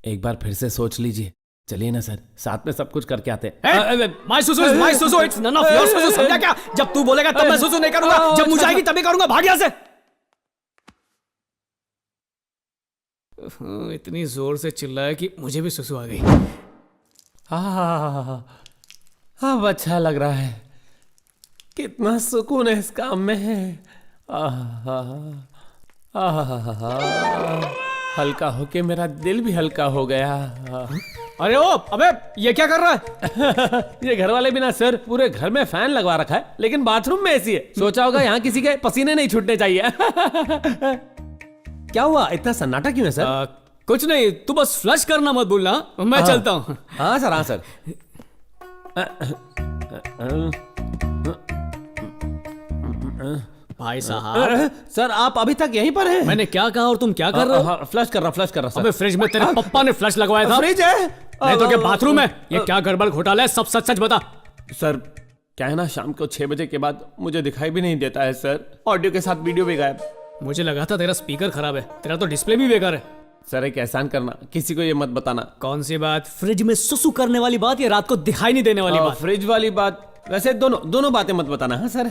J: एक बार फिर से सोच लीजिए, चलिए ना सर साथ में सब कुछ करके आते हैं।
B: माय सुसु इट्स नन ऑफ योर सुसु, समझा क्या? जब तू बोलेगा तब मैं सुसु नहीं करूंगा, जब मुझे आएगी तभी करूंगा। भाग यहाँ से। इतनी जोर से चिल्लाया कि मुझे भी सुसु आ गई।
J: अब अच्छा लग रहा है, कितना सुकून है इस काम में है। हल्का होके मेरा दिल भी हल्का हो गया।
B: अरे ओ अबे ये क्या कर रहा है?
J: ये घर वाले भी ना सर, पूरे घर में फैन लगवा रखा है, लेकिन बाथरूम में ऐसी है। सोचा होगा यहाँ किसी के पसीने नहीं छूटने चाहिए। क्या हुआ, इतना सन्नाटा क्यों है सर?
B: कुछ नहीं, तू बस फ्लश करना मत भूलना, मैं चलता हूँ।
J: हाँ सर, हाँ सर।
B: भाई साहब।
J: सर आप अभी तक यहीं पर हैं?
B: मैंने क्या कहा और तुम क्या कर रहे हो?
J: फ्लश कर रहा सर।
B: अबे फ्रिज में तेरे पप्पा ने फ्लश लगवाया था।
J: फ्रिज है?
B: नहीं तो क्या बाथरूम है? ये क्या गड़बड़ घोटाला है? सब सच सच बता।
J: सर क्या है ना, शाम को 6 बजे के बाद मुझे दिखाई भी नहीं देता है सर, ऑडियो के साथ वीडियो भी गायब।
B: मुझे लगा था तेरा स्पीकर खराब है, तेरा तो डिस्प्ले भी बेकार है।
J: सर एक एहसान करना, किसी को ये मत बताना।
B: कौन सी बात? फ्रिज में सुसु करने वाली बात या रात को दिखाई नहीं देने वाली बात?
J: फ्रिज वाली बात। वैसे दोनों बातें मत बताना। हाँ सर।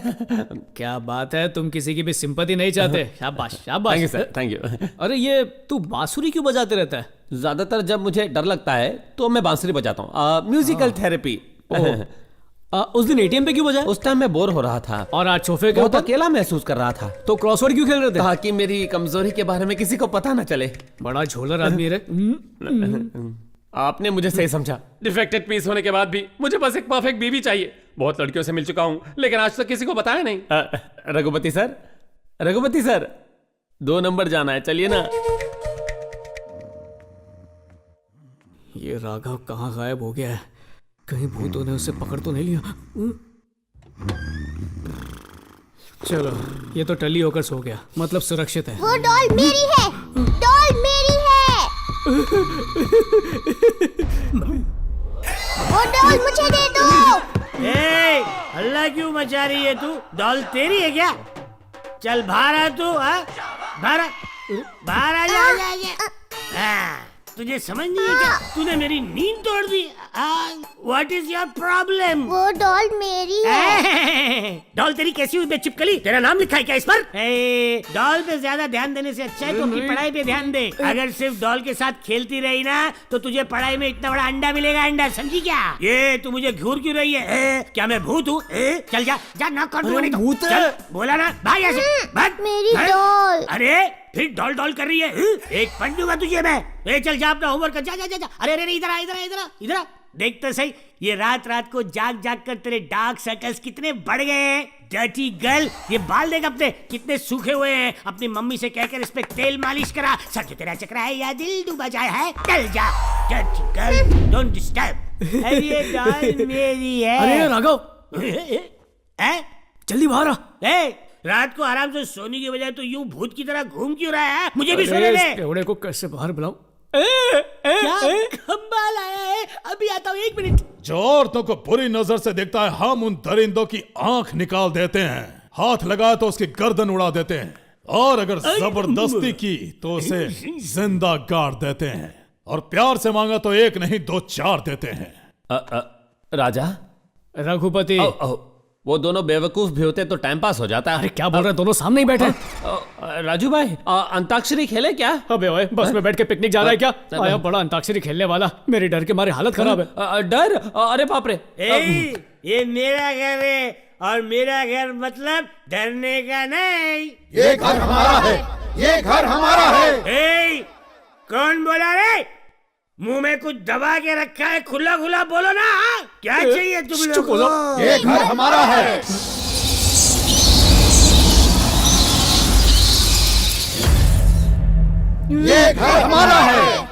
B: क्या बात है, तुम किसी की भी सिंपैथी नहीं चाहते। शाबाश शाबाश।
J: Thank you sir, thank you.
B: अरे ये तू बांसुरी क्यों बजाते रहता है?
J: ज्यादातर जब मुझे डर लगता है तो मैं बांसुरी बजाता हूँ, म्यूजिकल थेरेपी।
B: उस दिन एटीएम पे क्यों बजाया?
J: उस टाइम मैं बोर हो रहा था
B: और आज सोफे के
J: बहुत अकेला महसूस कर रहा था।
B: तो क्रॉसवर्ड क्यों खेल रहे थे?
J: ताकि मेरी कमजोरी के बारे में किसी को पता न चले।
B: बड़ा झोलर आदमी है।
J: आपने मुझे सही समझा। डिफेक्टेड पीस होने के बाद भी मुझे बस एक परफेक्ट बीवी चाहिए। बहुत लड़कियों से मिल चुका हूं, लेकिन आज तक किसी को बताया नहीं। रघुपति सर 2 नंबर जाना है, चलिए ना।
B: ये राघव कहाँ गायब हो गया है? कहीं भूतों ने उसे पकड़ तो नहीं लिया? चलो ये तो टली होकर सो गया, मतलब सुरक्षित है।
K: वो डॉल मेरी है, डॉल मेरी है। वो डॉल मुझे दे दो।
O: ए, हल्ला क्यों मचा रही है तू? डॉल तेरी है क्या? चल बाहर आ तू, बाहर आ जा। तुझे समझ नहीं है क्या? तूने मेरी नींद तोड़ दी। What is your problem?
K: वो डॉल मेरी है।
O: डॉल तेरी कैसी हुई बेचिपकली? तेरा नाम लिखा है क्या इस पर? डॉल पे ज्यादा ध्यान देने से अच्छा है तो अपनी पढ़ाई पे ध्यान दे। अगर सिर्फ डॉल के साथ खेलती रही ना तो तुझे पढ़ाई में इतना बड़ा अंडा मिलेगा, अंडा, समझी क्या? ये तू मुझे घूर क्यों रही है? क्या मैं भूत हूँ? चल जा ना कर दूंगा। भूत चल, बोला ना, भाग यहाँ से, भाग।
K: मेरी डॉल।
O: अरे फिर डॉल कर रही है। एक पंच दूंगा तुझे मैं। चल जा अपना होमवर्क कर, जा। अरे इधर आ। देख तो सही, ये रात को जाग कर तेरे डार्क सर्कल्स कितने बढ़ गए हैं। डर्टी गर्ल, ये बाल देख अपने कितने सूखे हुए हैं। अपनी मम्मी से कहकर इस पे तेल मालिश करा। सच तेरा चकरा है या दिल डूबा जाए है? चल जा डर्टी गर्ल, डोंट डिस्टर्ब। अरे डॉल मेरी है।
B: अरे राघव, जल्दी बाहर आ।
O: रात को आराम से सोने की बजाय तो यूं भूत की तरह घूम क्यों रहा है? मुझे भी सोने दे।
B: पेवड़े को कैसे बाहर बुलाऊं?
O: क्या खंबा लाया है? अभी आता हूँ, 1 मिनट।
U: जो औरतों को बुरी नजर से देखता है, हम उन दरिंदों की आंख निकाल देते हैं। हाथ लगाए तो उसकी गर्दन उड़ा देते हैं, और अगर जबरदस्ती की तो उसे जिंदा गाड़ देते हैं, और प्यार से मांगा तो 1 नहीं 2 4 देते हैं।
J: राजा,
B: रघुपति,
J: वो दोनों बेवकूफ भी होते तो टाइम पास हो जाता है।
B: अरे क्या बोल रहे हैं, दोनों सामने ही बैठे।
J: राजू भाई, अंताक्षरी खेले क्या?
B: अबे ओए, बस में बैठ के पिकनिक जा रहा है क्या? आया बड़ा अंताक्षरी खेलने वाला, मेरे डर के मारे हालत खराब है।
J: डर? अरे बाप रे।
O: ये मेरा घर है, और मेरा घर मतलब डरने का नहीं।
U: ये घर हमारा है, ये घर हमारा है।
O: कौन बोला रे? मुंह में कुछ दबा के रखा है, खुला खुला बोलो ना। क्या चाहिए तुम लोग को?
U: ये घर हमारा है। ये घर हमारा है।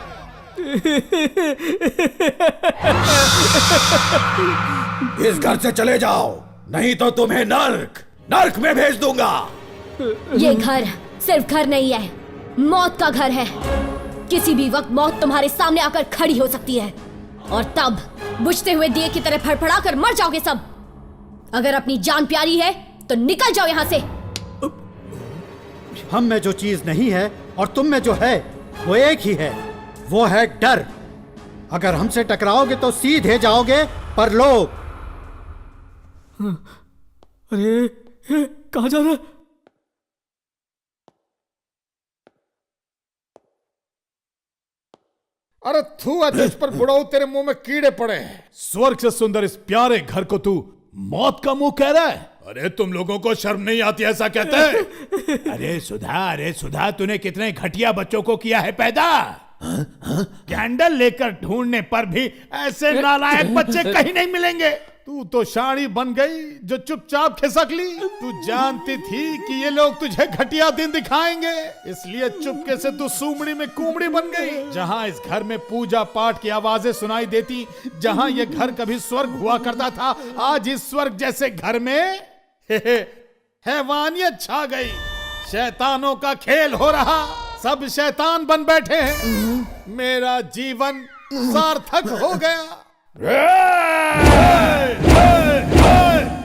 U: इस घर से चले जाओ, नहीं तो तुम्हें नर्क में भेज दूंगा।
H: ये घर सिर्फ घर नहीं है, मौत का घर है। किसी भी वक्त मौत तुम्हारे सामने आकर खड़ी हो सकती है, और तब बुझते हुए दिए की तरह फड़फड़ा कर मर जाओगे सब। अगर अपनी जान प्यारी है तो निकल जाओ यहाँ से।
I: हम में जो चीज नहीं है और तुम में जो है वो एक ही है, वो है डर। अगर हमसे टकराओगे तो सीधे जाओगे परलोक।
B: अरे कहाँ जा रहा है?
U: अरे थू, तुझ पर बुढ़ाऊ, तेरे मुंह में कीड़े पड़े हैं। स्वर्ग से सुंदर इस प्यारे घर को तू मौत का मुंह कह रहा है? अरे तुम लोगों को शर्म नहीं आती ऐसा कहते हैं? अरे सुधा, तूने कितने घटिया बच्चों को किया है पैदा। कैंडल लेकर ढूंढने पर भी ऐसे नालायक बच्चे कहीं नहीं मिलेंगे। तू तो शाड़ी बन गई जो चुपचाप खिसक ली। तू जानती थी कि ये लोग तुझे घटिया दिन दिखाएंगे, इसलिए चुपके से तू सूमड़ी में कुमड़ी बन गई। जहां इस घर में पूजा पाठ की आवाजें सुनाई देती, जहां ये घर कभी स्वर्ग हुआ करता था, आज इस स्वर्ग जैसे घर में हैवानियत छा गई। शैतानों का खेल हो रहा, सब शैतान बन बैठे हैं। मेरा जीवन सार्थक हो गया।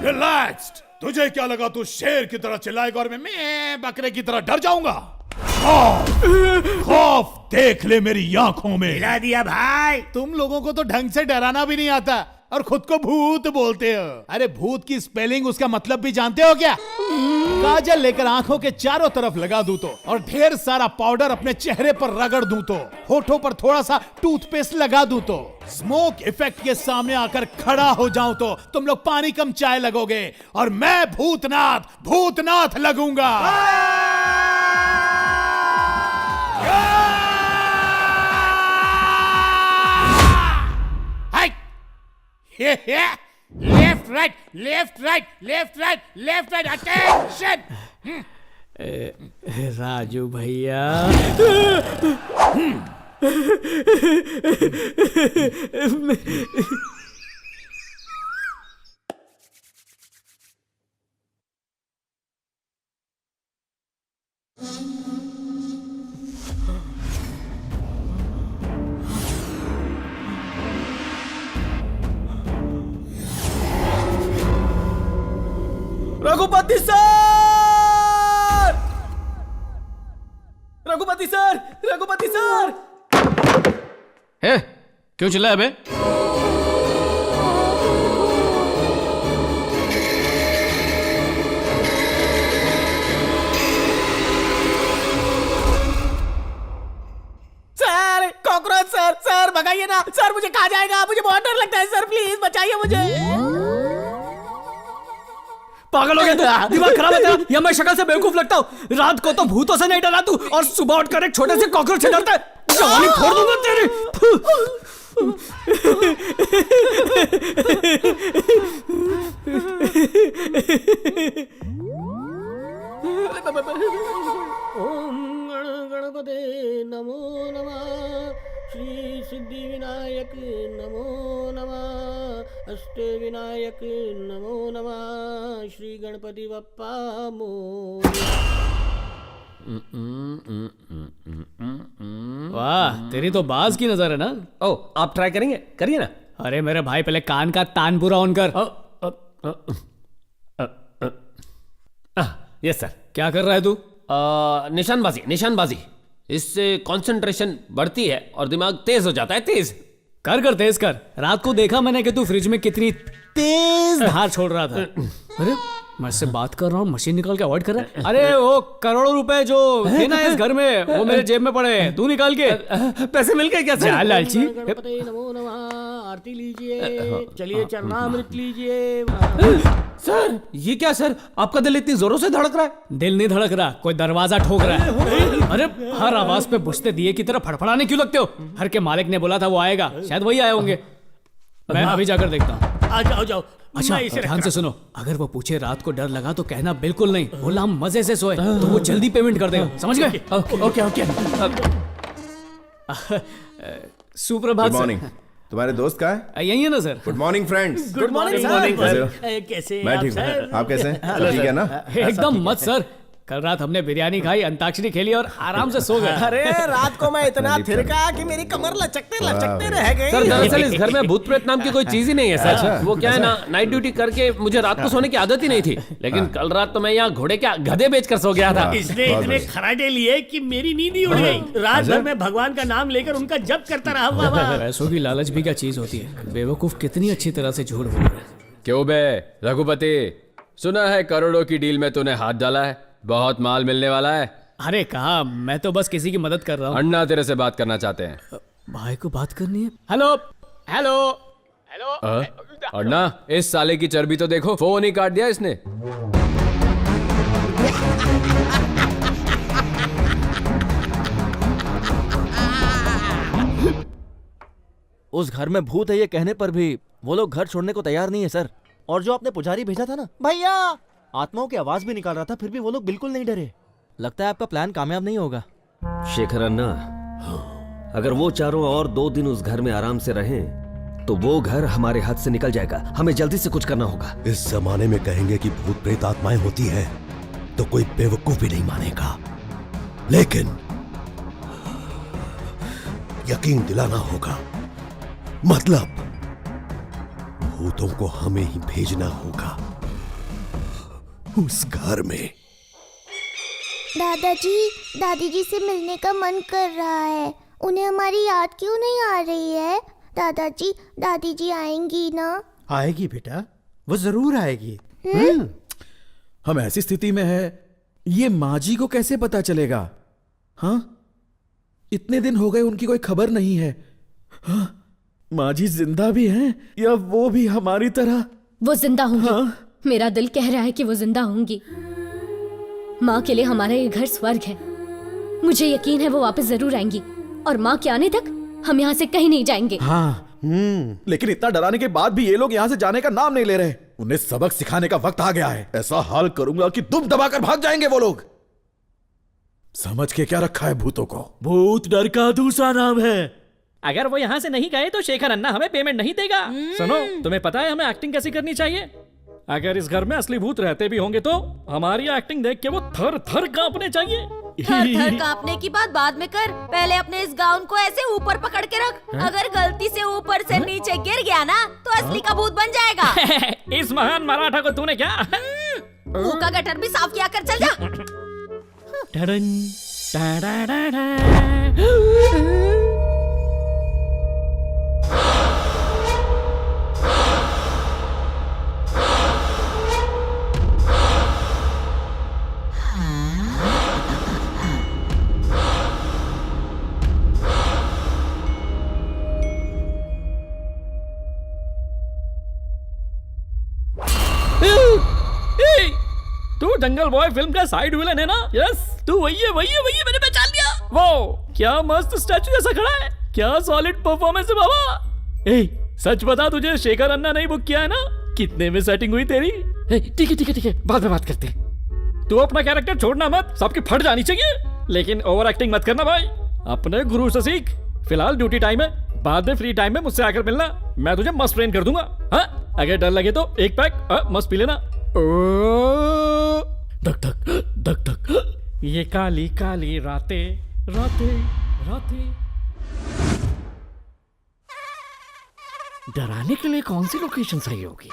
U: रिलैक्स्ड। तुझे क्या लगा तू शेर की तरह चिल्लाएगा और मैं बकरे की तरह डर जाऊंगा? खौफ देख ले मेरी आंखों में।
O: हिला दिया भाई।
U: तुम लोगों को तो ढंग से डराना भी नहीं आता और खुद को भूत बोलते हो। अरे भूत की स्पेलिंग, उसका मतलब भी जानते हो क्या? काजल लेकर आंखों के चारों तरफ लगा दूं तो, और ढेर सारा पाउडर अपने चेहरे पर रगड़ दूं तो, होठों पर थोड़ा सा टूथपेस्ट लगा दूं तो, स्मोक इफेक्ट के सामने आकर खड़ा हो जाऊं तो तुम लोग पानी कम चाय लगोगे, और मैं भूतनाथ लगूंगा। Left right attention.
B: राजू भैया,
P: Raghupati sir, Raghupati sir, Raghupati sir.
J: है क्यों चिल्लाया बे?
P: सर कॉकरोच सर, सर भगाइए ना सर, मुझे कहा जाएगा, मुझे बहुत डर लगता है सर, प्लीज बचाइए मुझे।
B: पागल हो गया तू? दिमाग खराब है तेरा? या मैं शक्ल से बेवकूफ लगता हूँ? रात को तो भूतों से नहीं डरा तू, और सुबह उठकर एक छोटे से कॉकरोच से डरता है? जवानी फोड़ दूंगा तेरी।
O: ओम गणपते नमो नमः, श्री सिद्धि विनायक नमो नमः। नमो नमः श्री गणपति बप्पा मोरया।
B: वाह, तेरी तो बाज की नजर है ना।
J: ओ, आप ट्राई करेंगे? करिए ना।
B: अरे मेरे भाई, पहले कान का तान पूरा ऑन कर।
J: Yes sir.
B: क्या कर रहा है तू?
J: निशानबाजी, निशानबाजी। इससे कंसंट्रेशन बढ़ती है और दिमाग तेज हो जाता है। तेज
B: कर तेज कर। रात को देखा मैंने कि तू फ्रिज में कितनी तेज धार छोड़ रहा था। अरे मैं इससे बात कर रहा हूँ, मशीन निकाल के अवॉइड कर रहा है। अरे वो करोड़ों रुपए जो थे ना इस घर में, वो मेरे जेब में पड़े हैं, तू निकाल के।
J: पैसे मिल गए क्या सर?
B: जा लालची।
O: गणपति नमो नमः, आरती लीजिए, चलिए चरणामृत लीजिए।
J: सर ये क्या सर, आपका दिल इतनी जोरों से धड़क रहा है?
B: दिल नहीं धड़क रहा, कोई दरवाजा ठोक रहा है। अरे हर आवाज पे बुझते दिए की तरह फड़फड़ाने क्यों लगते हो? घर के मालिक ने बोला था वो आएगा, शायद वही आए होंगे। मैं अभी जाकर देखता हूँ।
O: आ जाओ जाओ।
B: अच्छा ध्यान से सुनो, अगर वो पूछे रात को डर लगा तो कहना बिल्कुल नहीं, बोला हम मजे से सोए, तो वो जल्दी पेमेंट कर देगा। समझ गए?
J: Okay okay.
B: सुप्रभात।
D: Good morning. तुम्हारे दोस्त कहाँ है?
B: यही है ना सर।
D: Good morning friends.
O: Good morning sir. कैसे
D: मैं ठीक हूँ, आप कैसे हैं? सब ठीक है ना?
B: एकदम मत सर, कल रात हमने बिरयानी खाई, अंताक्षरी खेली और आराम से सो गए।
P: अरे रात को मैं इतना थिरका कि मेरी कमर लचकते रह गई।
J: सर दरअसल इस घर में भूत प्रेत नाम की कोई चीज ही नहीं है सर। वो क्या है ना, नाइट ड्यूटी करके मुझे रात को सोने की आदत ही नहीं थी, लेकिन कल रात तो मैं यहाँ घोड़े क्या गधे बेचकर सो गया था।
O: इसने इतने खराटे लिए कि मेरी नींद ही उड़ गई। रात भर में भगवान का नाम लेकर उनका जप करता रहा। बाबा
B: पैसों की लालच भी क्या चीज होती है, बेवकूफ कितनी अच्छी तरह से झूठ बोल रहे हैं।
S: क्यों बे रघुपति, सुना है करोड़ों की डील में तूने हाथ डाला है, बहुत माल मिलने वाला है।
B: अरे कहा, मैं तो बस किसी की मदद कर रहा हूँ।
S: अन्ना तेरे से बात करना चाहते हैं।
B: भाई को बात करनी है। Hello hello hello.
S: अन्ना इस साले की चर्बी तो देखो, फोन ही काट दिया इसने।
P: उस घर में भूत है ये कहने पर भी वो लोग घर छोड़ने को तैयार नहीं है सर। और जो आपने पुजारी भेजा था ना भैया, आत्माओं की आवाज भी निकाल रहा था, फिर भी वो लोग बिल्कुल नहीं डरे। लगता है आपका प्लान कामयाब नहीं होगा।
E: शेखर अन्ना, अगर वो चारों और 2 दिन उस घर में आराम से रहें तो वो घर हमारे हाथ से निकल जाएगा। हमें जल्दी से कुछ करना होगा।
C: इस जमाने में कहेंगे कि भूत प्रेत आत्माएं होती हैं तो कोई बेवकूफ भी नहीं मानेगा, लेकिन यकीन दिलाना होगा। मतलब भूतों को हमें ही भेजना होगा उस घर में।
K: दादी जी से मिलने का मन कर रहा है। उन्हें हमारी याद क्यों नहीं आ रही है? दादी जी आएंगी ना?
I: आएगी बेटा, वो जरूर आएगी।
V: हम ऐसी स्थिति में है, ये माँ जी को कैसे पता चलेगा? हाँ, इतने दिन हो गए उनकी कोई खबर नहीं है। हाँ? माँ जी जिंदा भी हैं या वो भी हमारी तरह?
H: वो जिंदा होंगी। हाँ? मेरा दिल कह रहा है कि वो जिंदा होंगी। माँ के लिए हमारा ये घर स्वर्ग है। मुझे यकीन है वो वापस जरूर आएंगी, और माँ के आने तक हम यहाँ से कहीं नहीं जाएंगे।
V: हाँ, लेकिन इतना डराने के बाद भी ये लोग यहाँ से जाने का नाम नहीं ले रहे। उन्हें सबक सिखाने का वक्त आ गया है। ऐसा हाल करूंगा कि दुम दबाकर भाग जाएंगे वो लोग। समझ के क्या रखा है भूतों को?
N: भूत डर का दूसरा नाम है। अगर वो यहाँ से नहीं गए तो शेखर अन्ना हमें पेमेंट नहीं देगा। सुनो, तुम्हें पता है हमें एक्टिंग कैसी करनी चाहिए? अगर इस घर में असली भूत रहते भी होंगे तो हमारी एक्टिंग देख के वो थर थर कांपने चाहिए।
M: थर थर कांपने की बात बाद में कर, पहले अपने इस गाउन को ऐसे ऊपर पकड़ के रख। अगर गलती से ऊपर से नीचे गिर गया ना तो असली का भूत बन जाएगा।
N: इस महान मराठा को तूने क्या
M: मुंह का गटर भी साफ किया कर, चल जा।
N: तू जंगल बॉय फिल्म का साइड विलन है ना? यस, तू वही है मैंने पहचान लिया। वो क्या मस्त स्टैचू जैसा खड़ा है, क्या सॉलिड परफॉर्मेंस है बाबा। ए, सच बता, तुझे शेखर अन्ना नहीं बुक किया है ना? कितने में सेटिंग हुई तेरी? ठीक है, बाद में बात करते हैं। तू अपना कैरेक्टर छोड़ना मत, सबकी फट जानी चाहिए, लेकिन ओवर एक्टिंग मत करना भाई। अपने गुरु से सीख। फिलहाल ड्यूटी टाइम है, बाद में फ्री टाइम में मुझसे आकर मिलना, मैं तुझे मस्त ट्रेन कर दूंगा। हाँ?
B: अगर डर लगे तो एक पैक मस्त पी लेना। धक धक धक धक। ये काली काली रातें रातें रातें। डराने के लिए कौन सी लोकेशन सही होगी?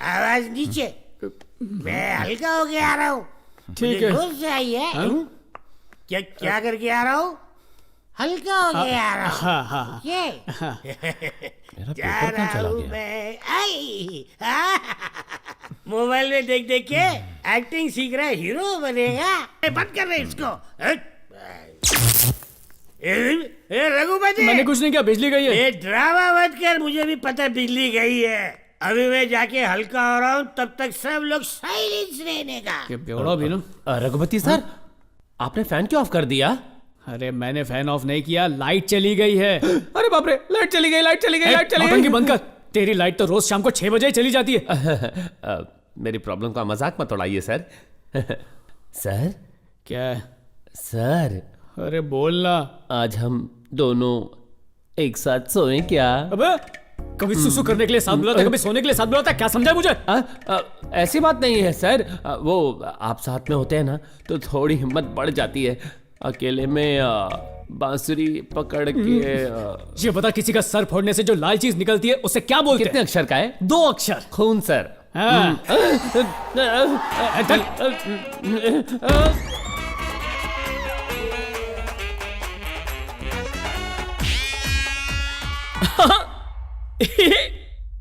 O: आवाज नीचे, मैं हल्का होके आ रहा हूँ।
B: ठीक है।
O: जोर से आई है। क्या क्या करके आ रहा हूँ? हल्का होके आ रहा हूँ।
B: हाँ।
O: जा रहा हूँ मैं। आई मोबाइल में देख देख के एक्टिंग सीख रहा है, हीरो बनेगा। बंद कर रहे इसको। रघुपति,
B: मैंने कुछ नहीं किया, बिजली गई है।
O: ये ड्रामा मत कर, मुझे भी पता बिजली गई है। अभी मैं जाके हल्का हो रहा हूँ, तब तक सब लोग साइलेंस रहने का।
J: रघुपति सर, आपने फैन क्यों ऑफ कर दिया?
B: अरे मैंने फैन ऑफ नहीं किया, लाइट चली गई है।
J: अरे बाप रे, लाइट चली गई, लाइट चली गई, लाइट चली
B: नौटंकी
J: गई।
B: बंद कर। तेरी लाइट तो रोज शाम को 6 बजे ही चली जाती है।
J: मेरी प्रॉब्लम का मजाक मत उड़ाइए सर। सर
B: क्या
J: सर?
B: अरे बोलना।
J: आज हम दोनों एक साथ सोएं क्या?
B: अबे कभी सुसु करने के लिए साथ बुलाता, कभी सोने के लिए साथ बुलाता, क्या समझा मुझे?
J: ऐसी बात नहीं है सर, वो आप साथ में होते हैं ना तो थोड़ी हिम्मत बढ़ जाती है। अकेले में बांसुरी पकड़ के
B: ये बता, किसी का सर फोड़ने से जो लाल चीज निकलती है उसे क्या बोलते हैं?
J: कितने अक्षर का है?
B: 2 अक्षर।
J: खून सर।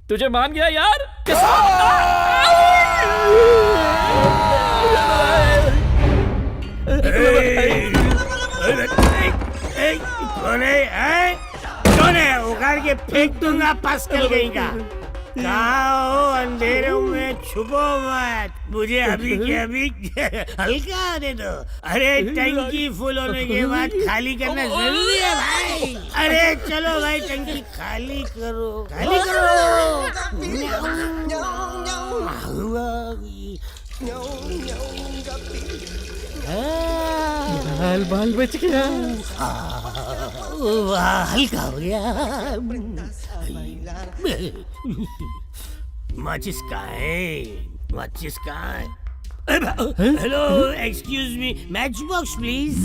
B: तुझे मान गया यार।
O: कौन है? उखाड़ के फेंक दूंगा, पास कर गई का। कहाँ हो? अंधेरे में छुपो मत, मुझे अभी के अभी हल्का होने दो। अरे टंकी फुल होने के बाद खाली करना जरूरी है भाई। अरे चलो भाई, टंकी खाली करो, खाली करो।
B: बाल बाल बच गया।
O: हल्का हो गया। माचिस कहाँ है? माचिस कहाँ है? Hello, excuse me, match box please.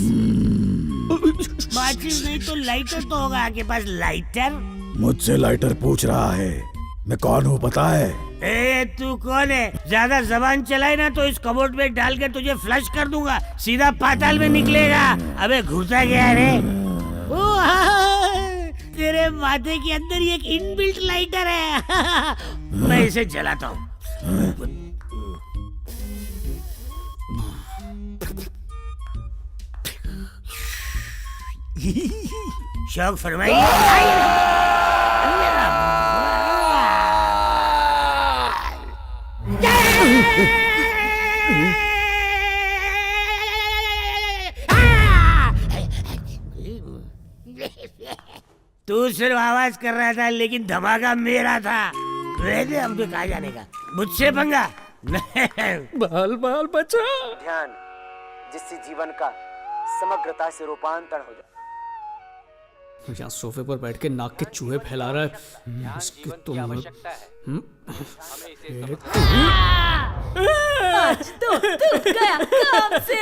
O: माचिस नहीं तो लाइटर तो होगा आपके पास? लाइटर?
C: मुझसे लाइटर पूछ रहा है, मैं कौन हूँ पता है?
O: ए तू कौन है? ज्यादा जबान चलाए ना तो इस कबोर्ड में डाल के तुझे फ्लश कर दूंगा, सीधा पाताल में निकलेगा। अबे घुसा गया रे। तेरे माथे के अंदर एक इनबिल्ट लाइटर है। मैं इसे जलाता हूँ। शौक फरमाइए। तू सिर्फ आवाज कर रहा था, लेकिन धमाका मेरा था। वैसे अब तो कहाँ जाने का? मुझसे पंगा?
B: बाल बाल बचा।
G: ध्यान, जिससे जीवन का समग्रता से रूपांतरण हो जाए।
B: यहाँ सोफे पर बैठ के नाक के चूहे फैला रहा है। इसकी तो
G: आवश्यकता है।
M: आज तो तू गया काम से।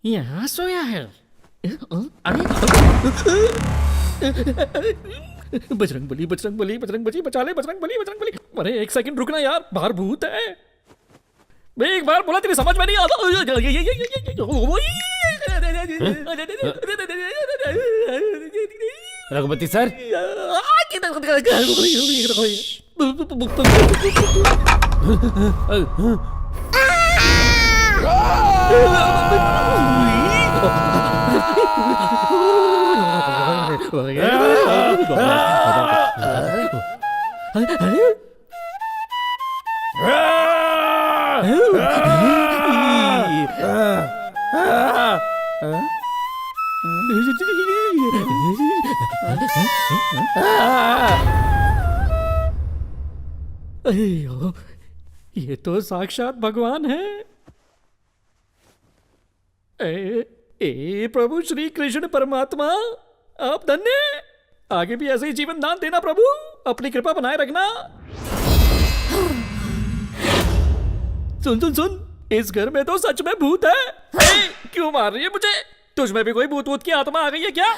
N: यहाँ सोया है। अरे बजरंग बली, बजरंग बली, बजरंग बली, बचा ले बजरंग बली, बजरंग बली। अरे एक सेकंड रुकना यार, बाहर भूत है। मैं एक बार बोला तेरी समझ में नहीं आता।
J: रघुपति सर,
N: अयो, ये तो साक्षात भगवान है। ए प्रभु श्री कृष्ण परमात्मा, आप धन्य। आगे भी ऐसे ही जीवन दान देना प्रभु, अपनी कृपा बनाए रखना। सुन सुन सुन, इस घर में तो सच में भूत है। क्यों मार रही है मुझे? तुझ में भी कोई भूत भूत की आत्मा आ गई है क्या?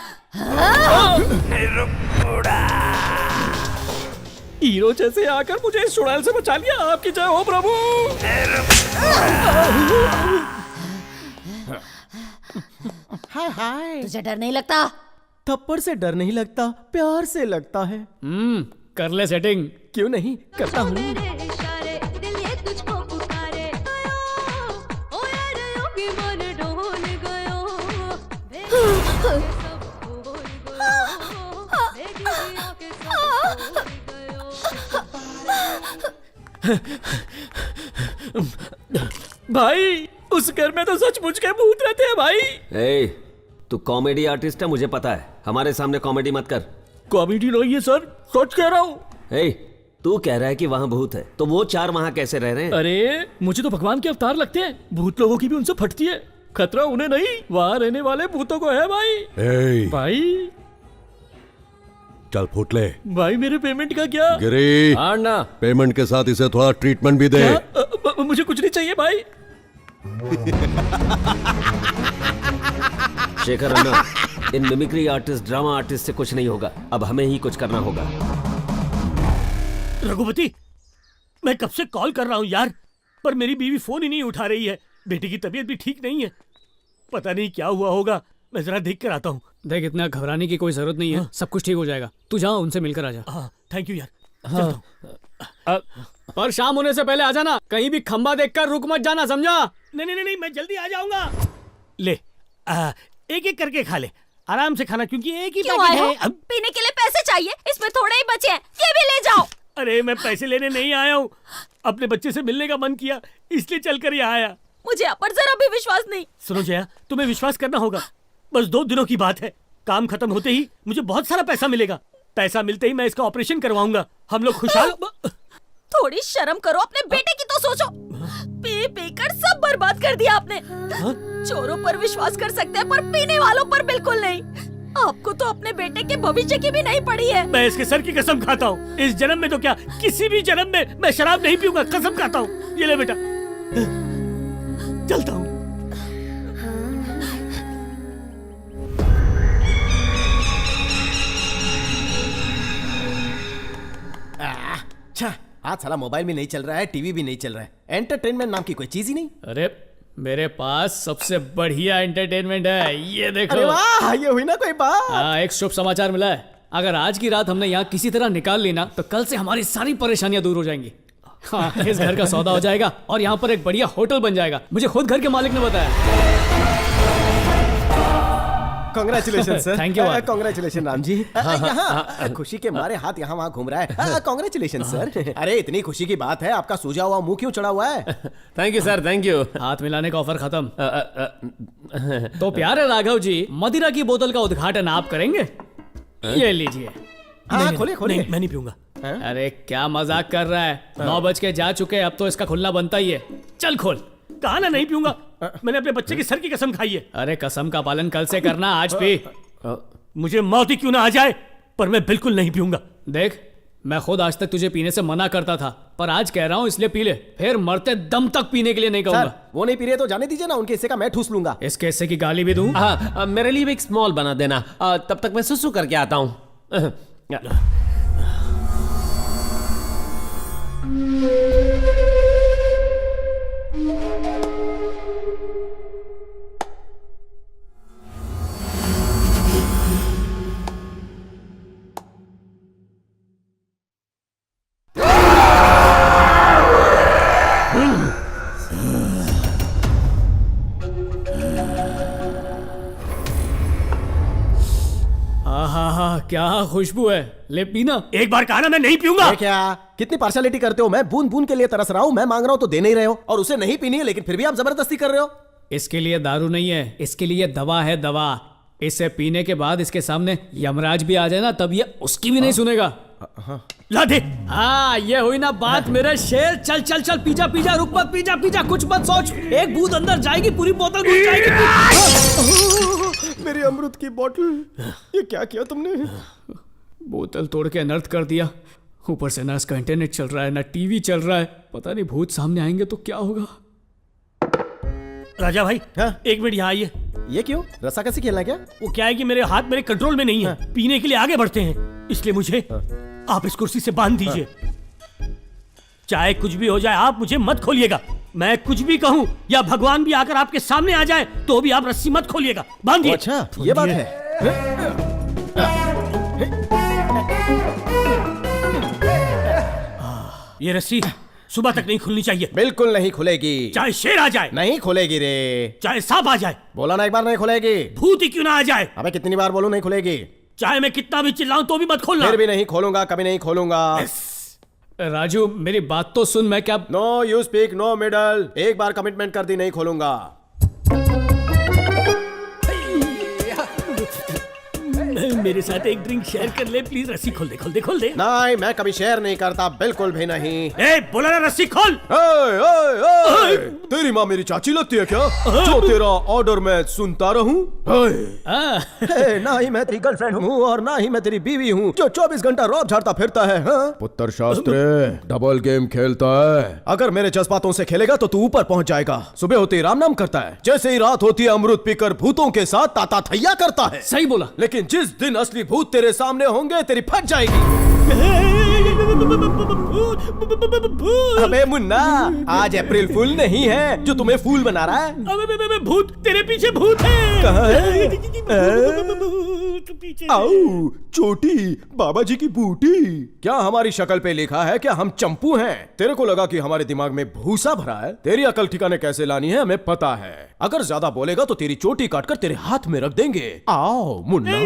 N: हीरो जैसे आकर मुझे इस चुड़ैल से बचा लिया। आपकी जय हो प्रभु।
P: हाय हाय।
M: तुझे डर नहीं लगता?
P: थप्पड़ से डर नहीं लगता, प्यार से लगता है।
B: कर ले सेटिंग।
P: क्यों नहीं, करता हूँ।
N: भाई, उस घर में तो सचमुच के भूत रहते हैं भाई।
E: ए, तू कॉमेडी आर्टिस्ट है, मुझे पता है। हमारे सामने कॉमेडी मत कर।
N: कॉमेडी नहीं है सर, सच कह रहा हूँ।
E: ए, तू कह रहा है कि वहाँ भूत है, तो वो चार वहाँ कैसे रह रहे हैं?
N: अरे मुझे तो भगवान के अवतार लगते हैं। भूत लोगों की भी उनसे फटती है। खतरा उन्हें नहीं, वहाँ रहने वाले भूतों को है भाई। भाई
C: चल फूट ले।
N: भाई मेरे पेमेंट का क्या?
C: गिरी,
J: हाँ ना,
C: पेमेंट के साथ इसे थोड़ा ट्रीटमेंट भी दे।
N: मुझे कुछ नहीं चाहिए भाई।
E: शेखर अन्ना, इन मिमिक्री आर्टिस्ट, ड्रामा आर्टिस्ट से कुछ नहीं होगा। अब हमें ही कुछ करना होगा।
N: रघुपति, मैं कब से कॉल कर रहा हूँ यार, पर मेरी बीवी फोन ही नहीं उठा रही है। बेटी की तबीयत भी ठीक नहीं है, पता नहीं क्या हुआ होगा। मैं जरा देख कर आता हूँ।
B: देख, इतना घबराने की कोई जरूरत नहीं है। सब कुछ ठीक हो जाएगा। तू जा, उनसे मिलकर आ जा।
N: हाँ, थैंक यू यार।
B: पर शाम होने से पहले आ जाना। कहीं भी खंबा देखकर रुक मत जाना, समझा?
N: नहीं, मैं जल्दी आ जाऊंगा। ले, एक एक करके खा ले, आराम से खाना, क्योंकि एक ही पैकेट है।
M: अब पीने के लिए पैसे चाहिए, इसमें थोड़े ही बचे हैं, ये भी ले जाओ।
N: अरे मैं पैसे लेने नहीं आया हूँ, अपने बच्चे से मिलने का मन किया, इसलिए चलकर यहाँ आया।
M: मुझे आप पर जरा भी विश्वास नहीं।
N: सुनो जया, तुम्हें विश्वास करना होगा। बस 2 दिनों की बात है, काम खत्म होते ही मुझे बहुत सारा पैसा मिलेगा। पैसा मिलते ही मैं इसका ऑपरेशन करवाऊंगा। हम लोग खुशहाल।
M: थोड़ी शर्म करो, अपने बेटे की तो सोचो। पी पी कर सब बर्बाद कर दिया आपने। चोरों पर विश्वास कर सकते हैं, पर पीने वालों पर बिल्कुल नहीं। आपको तो अपने बेटे के भविष्य की भी नहीं पड़ी है।
N: मैं इसके सर की कसम खाता हूँ, इस जन्म में तो क्या, किसी भी जन्म में मैं शराब नहीं पीऊंगा, कसम खाता हूँ। ये ले बेटा, चलता हूँ।
P: अच्छा, आज साला मोबाइल भी नहीं चल रहा है, टीवी भी नहीं चल रहा है, एंटरटेनमेंट नाम की कोई चीज ही नहीं।
B: अरे मेरे पास सबसे बढ़िया एंटरटेनमेंट है, ये देखो।
P: अरे वाह, ये हुई ना कोई बात।
B: हाँ, एक शुभ समाचार मिला है। अगर आज की रात हमने यहाँ किसी तरह निकाल ली ना, तो कल से हमारी सारी परेशानियां दूर हो जाएंगी। हाँ, इस घर का सौदा हो जाएगा और यहाँ पर एक बढ़िया होटल बन जाएगा। मुझे खुद घर के मालिक ने बताया।
P: Congratulation sir.
B: Thank you.
P: Congratulation Ram ji. यहाँ खुशी के मारे हाथ यहाँ वहाँ घूम रहा है। Congratulation sir. अरे इतनी खुशी की बात है, आपका सूजा हुआ मुंह क्यों चढ़ा हुआ है?
J: Thank you sir, thank you.
B: हाथ मिलाने का ऑफर खत्म। तो प्यारे राघव जी, मदिरा की बोतल का उद्घाटन आप करेंगे? ये लीजिए।
P: हाँ, खोलिए खोलिए।
N: मैं नहीं पीऊंगा।
B: अरे क्या मजाक कर रहा है? 9 बज के जा चुके, अब तो इसका खुलना बनता ही है। चल खोल।
N: कहा ना नहीं पीऊंगा, मैंने अपने बच्चे की सर की कसम खाई है।
B: अरे कसम का पालन कल से करना, आज पी।
N: मुझे मौत ही क्यों ना आ जाए, पर मैं बिल्कुल नहीं पीऊंगा।
B: देख, मैं खुद आज तक तुझे पीने से मना करता था, पर आज कह रहा हूँ इसलिए पी ले, फिर मरते दम तक पीने के लिए नहीं कहूंगा।
P: वो नहीं पी रहे तो जाने दीजिए ना, उनके हिस्से का मैं ठूस लूंगा।
B: इसके हिस्से की गाली भी दूं?
J: हाँ, मेरे लिए भी एक स्मॉल बना देना। तब तक मैं सुसु करके आता हूँ।
B: क्या खुशबू है, ले पीना।
P: एक बार कहा ना मैं नहीं पीऊंगा। क्या कितनी पार्शलिटी करते हो? मैं बूंद बूंद के लिए तरस रहा हूँ, मैं मांग रहा हूँ तो दे नहीं रहे हो, और उसे नहीं पीनी है लेकिन फिर भी आप जबरदस्ती कर रहे हो।
B: इसके लिए दारू नहीं है, इसके लिए दवा है, दवा। इसे पीने के बाद इसके सामने यमराज भी आ जाए ना, तब ये उसकी भी नहीं सुनेगा।
P: ला दे।
B: हाँ, ये हुई ना बात मेरे शेर। चल चल चल, पीजा पीजा, रुक मत, पीजा पीजा, कुछ मत सोच। एक बूंद अंदर जाएगी, पूरी बोतल घुस जाएगी।
P: मेरी अमृत की बोतल, ये क्या किया तुमने?
B: बोतल तोड़ के अनर्थ कर दिया। ऊपर से ना इसका इंटरनेट चल रहा है, ना टीवी चल रहा है। पता नहीं भूत सामने आएंगे तो क्या होगा।
O: राजा भाई, एक मिनट यहाँ आइए।
P: ये क्यों? रस्सा कैसे खेलना क्या?
O: वो क्या है कि मेरे हाथ मेरे कंट्रोल में नहीं है, पीने के लिए आगे बढ़ते हैं, इसलिए मुझे आप इस कुर्सी से बांध दीजिए। चाहे कुछ भी हो जाए, आप मुझे मत खोलिएगा। मैं कुछ भी कहूँ या भगवान भी आकर आपके सामने आ जाए तो भी आप रस्सी मत खोलिएगा, बांधिए।
P: अच्छा, ये बात है।
O: ये रस्सी सुबह तक नहीं खुलनी चाहिए।
P: बिल्कुल नहीं खुलेगी।
O: चाहे शेर आ जाए
P: नहीं खुलेगी रे।
O: चाहे सांप आ जाए।
P: बोला ना एक बार नहीं खुलेगी।
O: भूत ही क्यों ना आ जाए।
P: अबे कितनी बार बोलूं नहीं खुलेगी।
O: चाहे मैं कितना भी चिल्लाऊं तो भी मत खोलना।
P: फिर भी नहीं खोलूंगा, कभी नहीं खोलूंगा।
B: राजू मेरी बात तो सुन। मैं क्या
P: no you speak no middle. एक बार कमिटमेंट कर दी, नहीं खोलूंगा।
O: मेरे साथ एक ड्रिंक शेयर कर ले प्लीज। रस्सी खोल दे, खोल दे, खोल दे।
P: नहीं, मैं कभी शेयर नहीं करता, बिल्कुल भी नहीं।
O: ए, बोला ना रस्सी खोल।
P: तेरी माँ मेरी चाची लगती है क्या, जो तेरा ऑर्डर मैं सुनता रहूं? ना ही मैं तेरी गर्लफ्रेंड हूँ और ना ही मैं तेरी बीवी हूँ जो 24 घंटा रौब झाड़ता फिरता है। पुत्र शास्त्री डबल गेम खेलता है। अगर मेरे जज्बातों से खेलेगा तो तू ऊपर पहुँच जाएगा। सुबह होते ही राम नाम करता है, जैसे ही रात होती है अमृत पीकर भूतों के साथ ताता थैया करता है।
B: सही बोला।
P: लेकिन जिस दिन असली भूत तेरे सामने होंगे तेरी फट जाएगी। अबे मुन्ना, आज अप्रैल फूल नहीं है जो तुम्हें फूल बना रहा है।
O: अबे भूत, तेरे पीछे भूत है।
P: कहाँ है? आओ, चोटी बाबा जी की बूटी। क्या हमारी शक्ल पे लिखा है क्या हम चंपू हैं? तेरे को लगा कि हमारे दिमाग में भूसा भरा है? तेरी अकल ठिकाने कैसे लानी है हमें पता है। अगर ज्यादा बोलेगा तो तेरी चोटी काटकर तेरे हाथ में रख देंगे। आओ मुन्ना।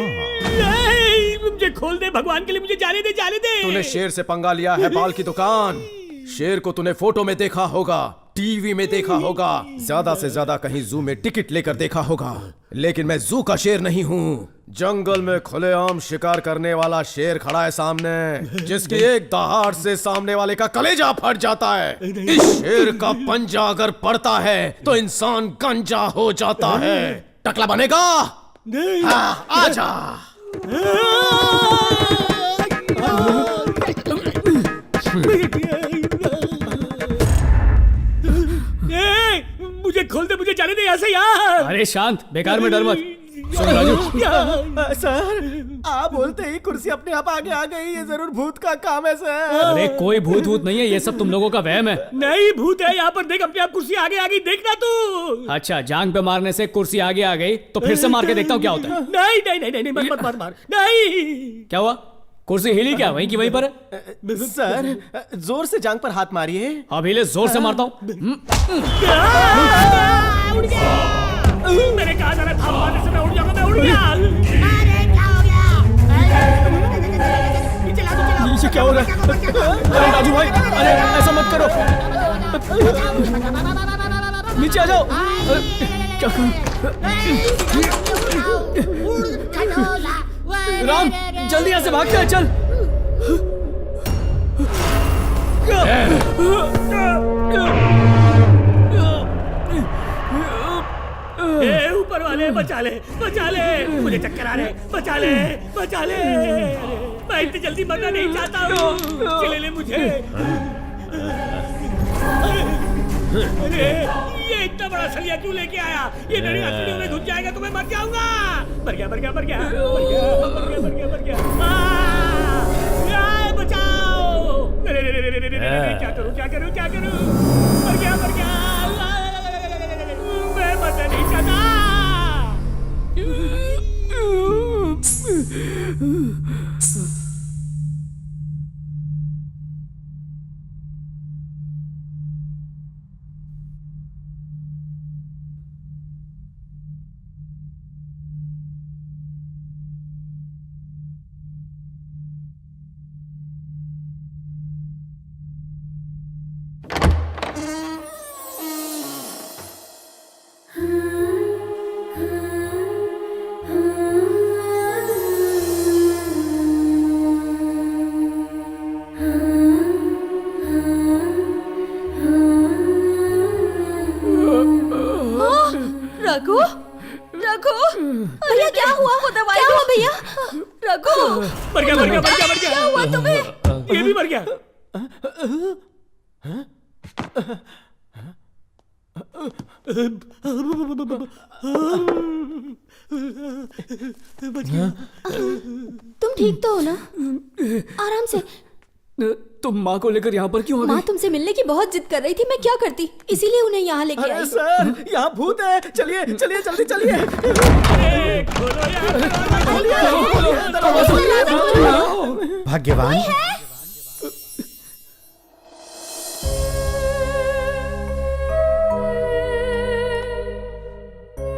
O: मुझे खोल दे, भगवान के लिए मुझे जाने दे, जाने दे।
P: तूने शेर से पंगा लिया है, बाल की दुकान। शेर को तूने फोटो में देखा होगा, टीवी में देखा होगा, ज्यादा से ज्यादा कहीं जू में टिकट लेकर देखा होगा, लेकिन मैं जू का शेर नहीं हूँ। जंगल में खुलेआम शिकार करने वाला शेर खड़ा है सामने, जिसकी एक दहाड़ से सामने वाले का कलेजा फट जाता है। इस शेर का पंजा अगर पड़ता है तो इंसान गंजा हो जाता है। टकला बनेगा? हाँ, आजा।
O: मुझे खोल दे, मुझे जाने दे यहाँ से यार।
B: अरे शांत, बेकार में डर मत। सुन राजू।
P: सर, आप बोलते ही कुर्सी अपने आप आगे आ गई। ये जरूर भूत का काम है सर।
B: अरे कोई भूत भूत नहीं है, ये सब तुम लोगों का वहम है।
O: नहीं भूत है, यहाँ पर देख, अपने आप कुर्सी आगे आ गई, देखना तू।
B: अच्छा, जांग पे मारने से कुर्सी आगे आ गई तो फिर से मार के देखता हूँ क्या होता है।
O: नहीं नहीं नहीं नहीं, मत मार मार। नहीं।
B: क्या हुआ? कुर्सी हिली क्या? वहीं की वहीं पर है।
P: सर, जोर से जांग पर हाथ मारिए।
B: अभी ले जोर से मारता हूँ।
O: मैंने कहा था ना, था मारने से मैं उड़ जाऊंगा, मैं उड़ गया।
B: नीचे क्या हो रहा है? अरे राजू भाई, अरे ऐसा मत करो, नीचे आ जाओ। क्या करूं? राम, जल्दी यहाँ से भाग के चल।
O: ऊपर
N: ले, बचा ले, बचा ले, मुझे चक्कर आ रहे, बचा ले, बचा ले। मैं इतनी जल्दी मरना नहीं चाहता हूँ, चले ले मुझे। अरे ये इतना बड़ा सलिया क्यों लेके आया? ये मेरी हथेलियों में घुस जाएगा तो मैं मर जाऊंगा। मर गया, मर गया, मर गया, मर गया, मर गया, मर गया, मर गया। बचाओ! क्या करूं, क्या करूं, क्या करूं? मर गया, मर गया। मैं मरना नहीं चाहता।
M: रघु, रघु, भैया क्या हुआ? वो दवाई क्या हुआ भैया? रघु,
N: मर गया, मर गया, मर गया, मर गया।
M: क्या हुआ तुम्हें?
N: ये भी मर गया।
H: तुम ठीक तो हो ना? आराम से।
B: तुम माँ को लेकर यहाँ पर क्यों आ गई?
H: माँ तुमसे मिलने की बहुत जिद कर रही थी, मैं क्या करती, इसीलिए उन्हें यहाँ लेके आई।
P: सर, यहाँ भूत है। चलिए, चलिए, जल्दी चलिए।
I: भाग्यवान।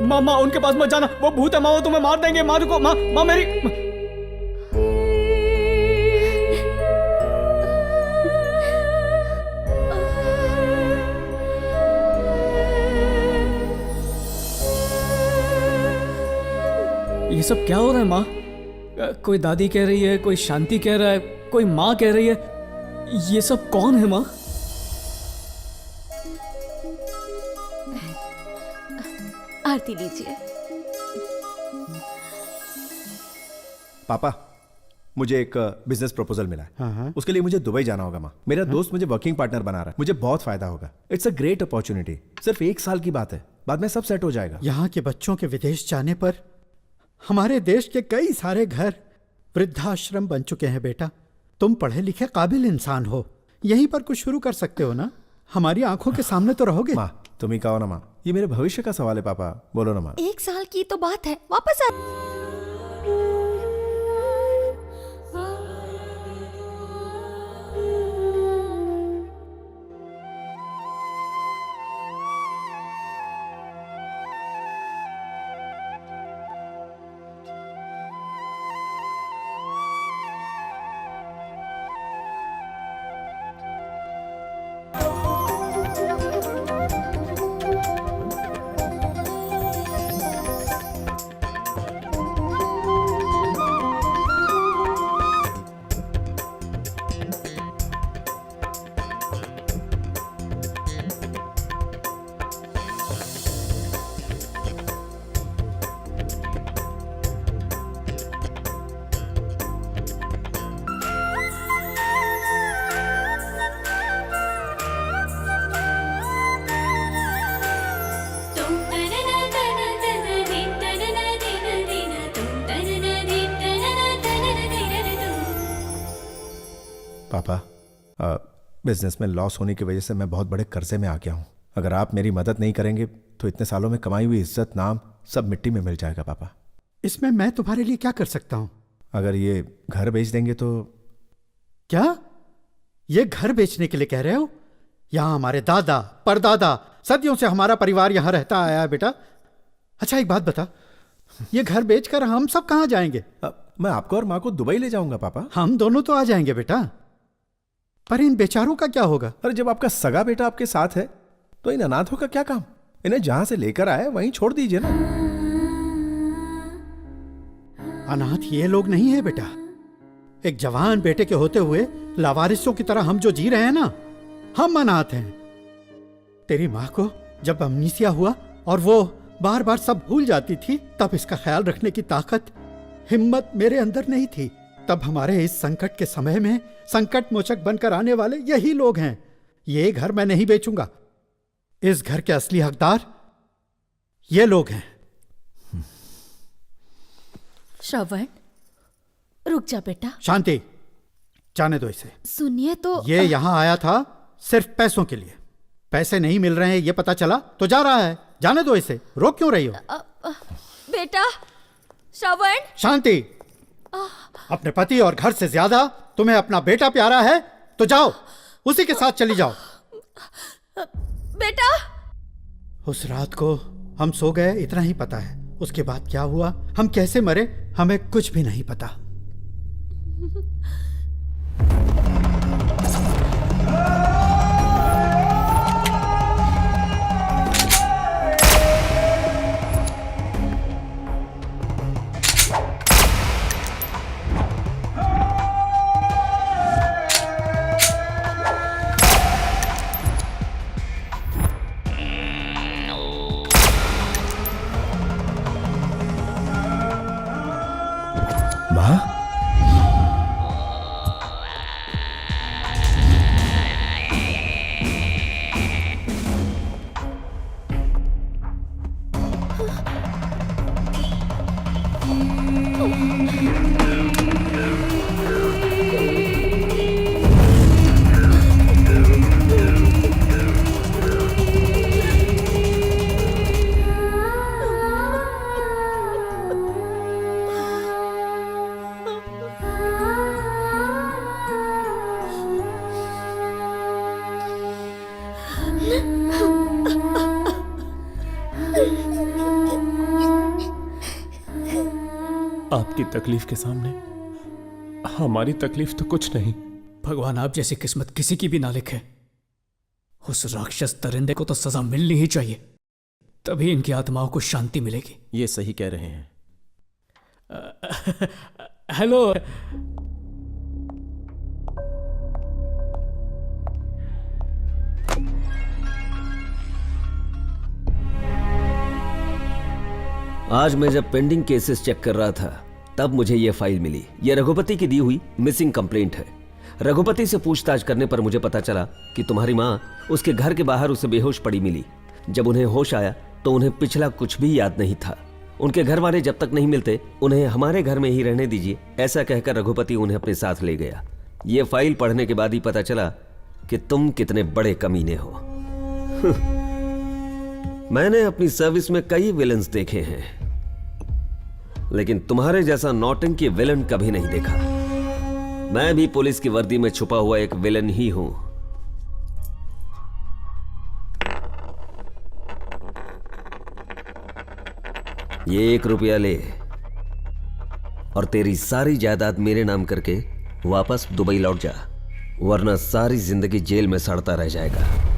B: माँ, माँ उनके पास मत जाना, वो भूत है माँ, वो तुम्हें मार देंगे। माँ रुको, माँ, माँ मेरी। ये सब क्या हो रहा है माँ? कोई दादी कह रही है, कोई शांति कह रहा है, कोई माँ कह रही है। ये सब कौन है माँ?
M: आरती लीजिए।
D: पापा, मुझे एक बिजनेस प्रपोजल मिला है। उसके लिए मुझे दुबई जाना होगा माँ। मेरा दोस्त मुझे वर्किंग पार्टनर बना रहा है, मुझे बहुत फायदा होगा। It's a great opportunity. सिर्फ 1 साल की बात है, बाद में सब सेट हो जाएगा।
I: यहाँ के बच्चों के विदेश जाने पर हमारे देश के कई सारे घर वृद्धाश्रम बन चुके हैं। बेटा, तुम पढ़े लिखे काबिल इंसान हो, यहीं पर कुछ शुरू कर सकते हो ना? हमारी आंखों के सामने तो रहोगे।
D: माँ, तुम ही कहो ना माँ, ये मेरे भविष्य का सवाल है। पापा बोलो ना माँ।
M: 1 साल की तो बात है, वापस आ।
D: पापा, बिजनेस में लॉस होने की वजह से मैं बहुत बड़े कर्जे में आ गया हूँ। अगर आप मेरी मदद नहीं करेंगे तो इतने सालों में कमाई हुई इज्जत, नाम सब मिट्टी में मिल जाएगा। पापा,
I: इसमें मैं तुम्हारे लिए क्या कर सकता हूँ?
D: अगर ये घर बेच देंगे तो।
I: क्या ये घर बेचने के लिए कह रहे हो? यहाँ हमारे दादा परदादा सदियों से हमारा परिवार यहाँ रहता आया है बेटा। अच्छा एक बात बता, ये घर बेचकर हम सब कहाँ जाएंगे?
D: मैं आपको और माँ को दुबई ले जाऊंगा पापा।
I: हम दोनों तो आ जाएंगे बेटा, पर इन बेचारों का क्या होगा?
D: अरे जब आपका सगा बेटा आपके साथ है तो इन अनाथों का क्या काम? इन्हें जहां से लेकर आए वहीं छोड़ दीजिए ना।
I: अनाथ ये लोग नहीं है बेटा। एक जवान बेटे के होते हुए लावारिसों की तरह हम जो जी रहे हैं ना, हम अनाथ हैं। तेरी माँ को जब अमनीसिया हुआ और वो बार बार सब भूल जाती थी, तब इसका ख्याल रखने की ताकत, हिम्मत मेरे अंदर नहीं थी। तब हमारे इस संकट के समय में संकट मोचक बनकर आने वाले यही लोग हैं। ये घर मैं नहीं बेचूंगा। इस घर के असली हकदार ये लोग हैं।
M: श्रवण, रुक जा बेटा।
I: शांति, जाने दो इसे।
M: सुनिए तो
I: ये यहाँ आया था सिर्फ पैसों के लिए। पैसे नहीं मिल रहे हैं ये पता चला तो जा रहा है। जाने दो इसे, रोक क्यों रही हो?
M: बेटा श्रवण।
I: शांति, अपने पति और घर से ज्यादा तुम्हें अपना बेटा प्यारा है तो जाओ, उसी के साथ चली जाओ।
M: बेटा,
I: उस रात को हम सो गए इतना ही पता है। उसके बाद क्या हुआ, हम कैसे मरे, हमें कुछ भी नहीं पता।
S: आपकी तकलीफ के सामने हमारी तकलीफ तो कुछ नहीं।
B: भगवान आप जैसी किस्मत किसी की भी ना लिखे। उस राक्षस दरिंदे को तो सजा मिलनी ही चाहिए, तभी इनकी आत्माओं को शांति मिलेगी।
V: ये सही कह रहे हैं।
B: हेलो।
E: आज मैं जब पेंडिंग केसेस चेक कर रहा था तब मुझे यह फाइल मिली। यह रघुपति की दी हुई मिसिंग कंप्लेंट है। रघुपति से पूछताछ करने पर मुझे पता चला कि तुम्हारी माँ उसके घर के बाहर उसे बेहोश पड़ी मिली। जब उन्हें होश आया तो उन्हें पिछला कुछ भी याद नहीं था। उनके घर वाले जब तक नहीं मिलते उन्हें हमारे घर में ही रहने दीजिए, ऐसा कहकर रघुपति उन्हें अपने साथ ले गया। यह फाइल पढ़ने के बाद ही पता चला कि तुम कितने बड़े कमीने हो। मैंने अपनी सर्विस में कई विलन्स देखे हैं, लेकिन तुम्हारे जैसा नौटंकी विलन कभी नहीं देखा। मैं भी पुलिस की वर्दी में छुपा हुआ एक विलन ही हूं। ये 1 रुपया ले और तेरी सारी जायदाद मेरे नाम करके वापस दुबई लौट जा, वरना सारी जिंदगी जेल में सड़ता रह जाएगा।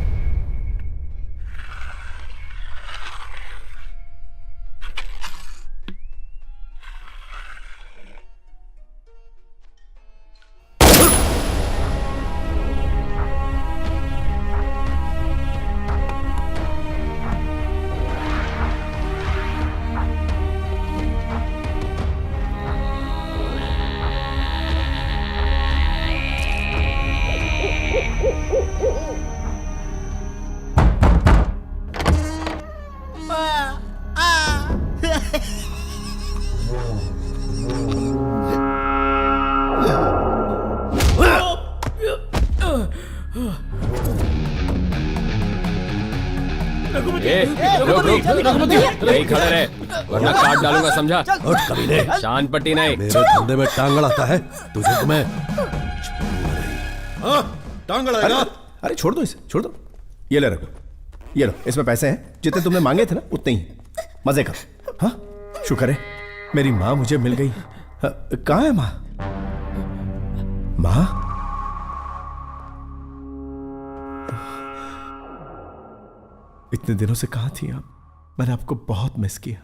S: नहीं खड़े रहे वरना काट डालूंगा, समझा? शान पट्टी नहीं।
C: मेरे धंधे में टांग अड़ाता है तुझे तो मैं
D: टांग अड़ाएगा। अरे छोड़ दो इसे, छोड़ दो। ये ले रखो, ये लो, इसमें पैसे हैं जितने तुमने मांगे थे ना उतने ही। मजे करो। हाँ, शुक्र है मेरी माँ मुझे मिल गई। कहाँ है माँ? माँ इतने दिनों से कहाँ थी आप? मैंने आपको बहुत मिस किया।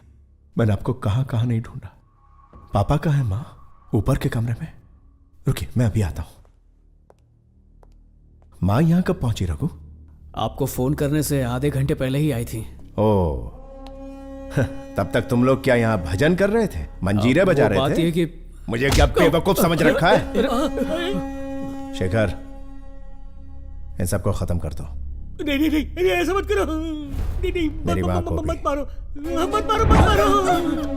D: मैंने आपको कहाँ कहाँ नहीं ढूंढा। पापा कहाँ है माँ? ऊपर के कमरे में। रुकिए मैं अभी आता हूं। माँ यहां कब पहुंची रघु?
B: आपको फोन करने से आधे घंटे पहले ही आई थी।
D: ओह, तब तक तुम लोग क्या यहाँ भजन कर रहे थे, मंजीरे बजा
B: वो बात
D: रहे थे?
B: ये कि
D: मुझे क्या बेवकूफ समझ रखा है? शेखर, इन सबको खत्म कर दो।
N: नहीं नहीं नहीं, ऐसा मत करो। नहीं नहीं,
D: मेरी बात को
N: मत मारो, मत मारो, मत मारो,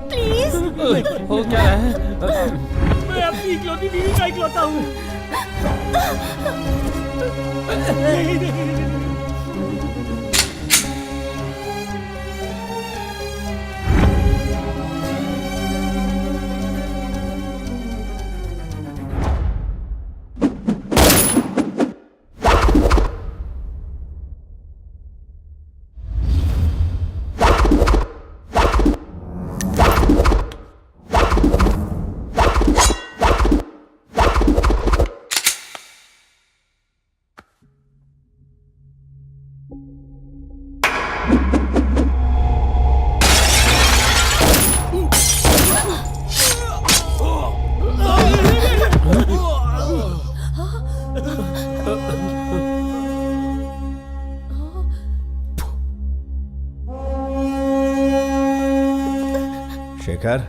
N: प्लीज।
J: हो क्या है?
N: मैं अपनी इकलौती बीवी का इकलौता हूँ। नहीं, नहीं।
D: शेखर,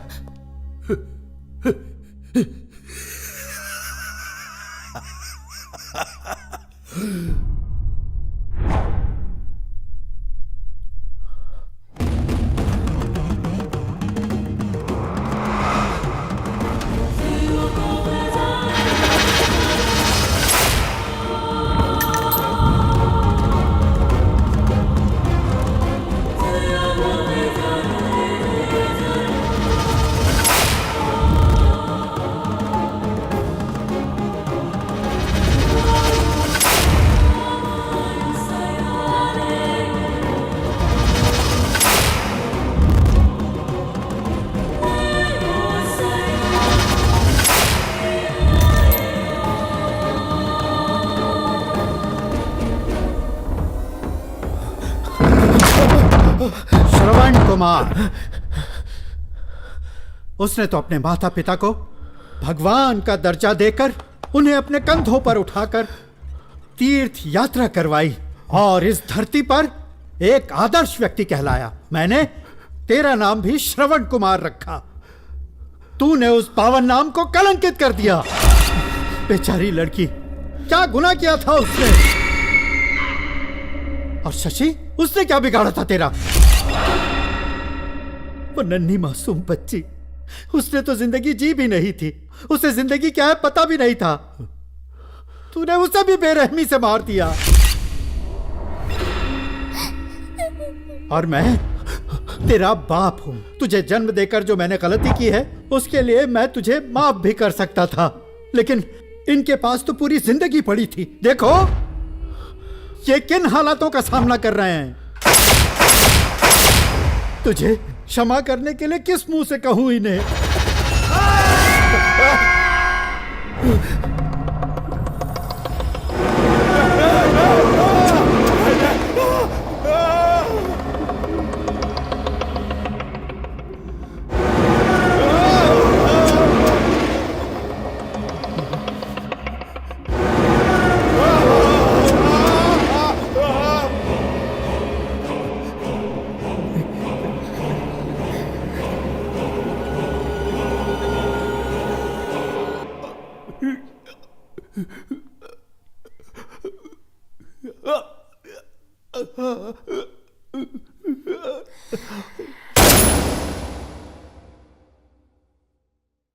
I: श्रवण कुमार, उसने तो अपने माता पिता को भगवान का दर्जा देकर उन्हें अपने कंधों पर उठाकर तीर्थ यात्रा करवाई और इस धरती पर एक आदर्श व्यक्ति कहलाया। मैंने तेरा नाम भी श्रवण कुमार रखा, तूने उस पावन नाम को कलंकित कर दिया। बेचारी लड़की, क्या गुनाह किया था उसने? और शशि, उसने क्या बिगाड़ा था तेरा? वो नन्ही मासूम बच्ची, उसने तो जिंदगी जी भी नहीं थी, उसे जिंदगी क्या है पता भी नहीं था। तूने उसे भी बेरहमी से मार दिया। और मैं तेरा बाप हूं, तुझे जन्म देकर जो मैंने गलती की है उसके लिए मैं तुझे माफ भी कर सकता था, लेकिन इनके पास तो पूरी जिंदगी पड़ी थी। देखो ये किन हालातों का सामना कर रहे हैं। तुझे क्षमा करने के लिए किस मुंह से कहूं इन्हें?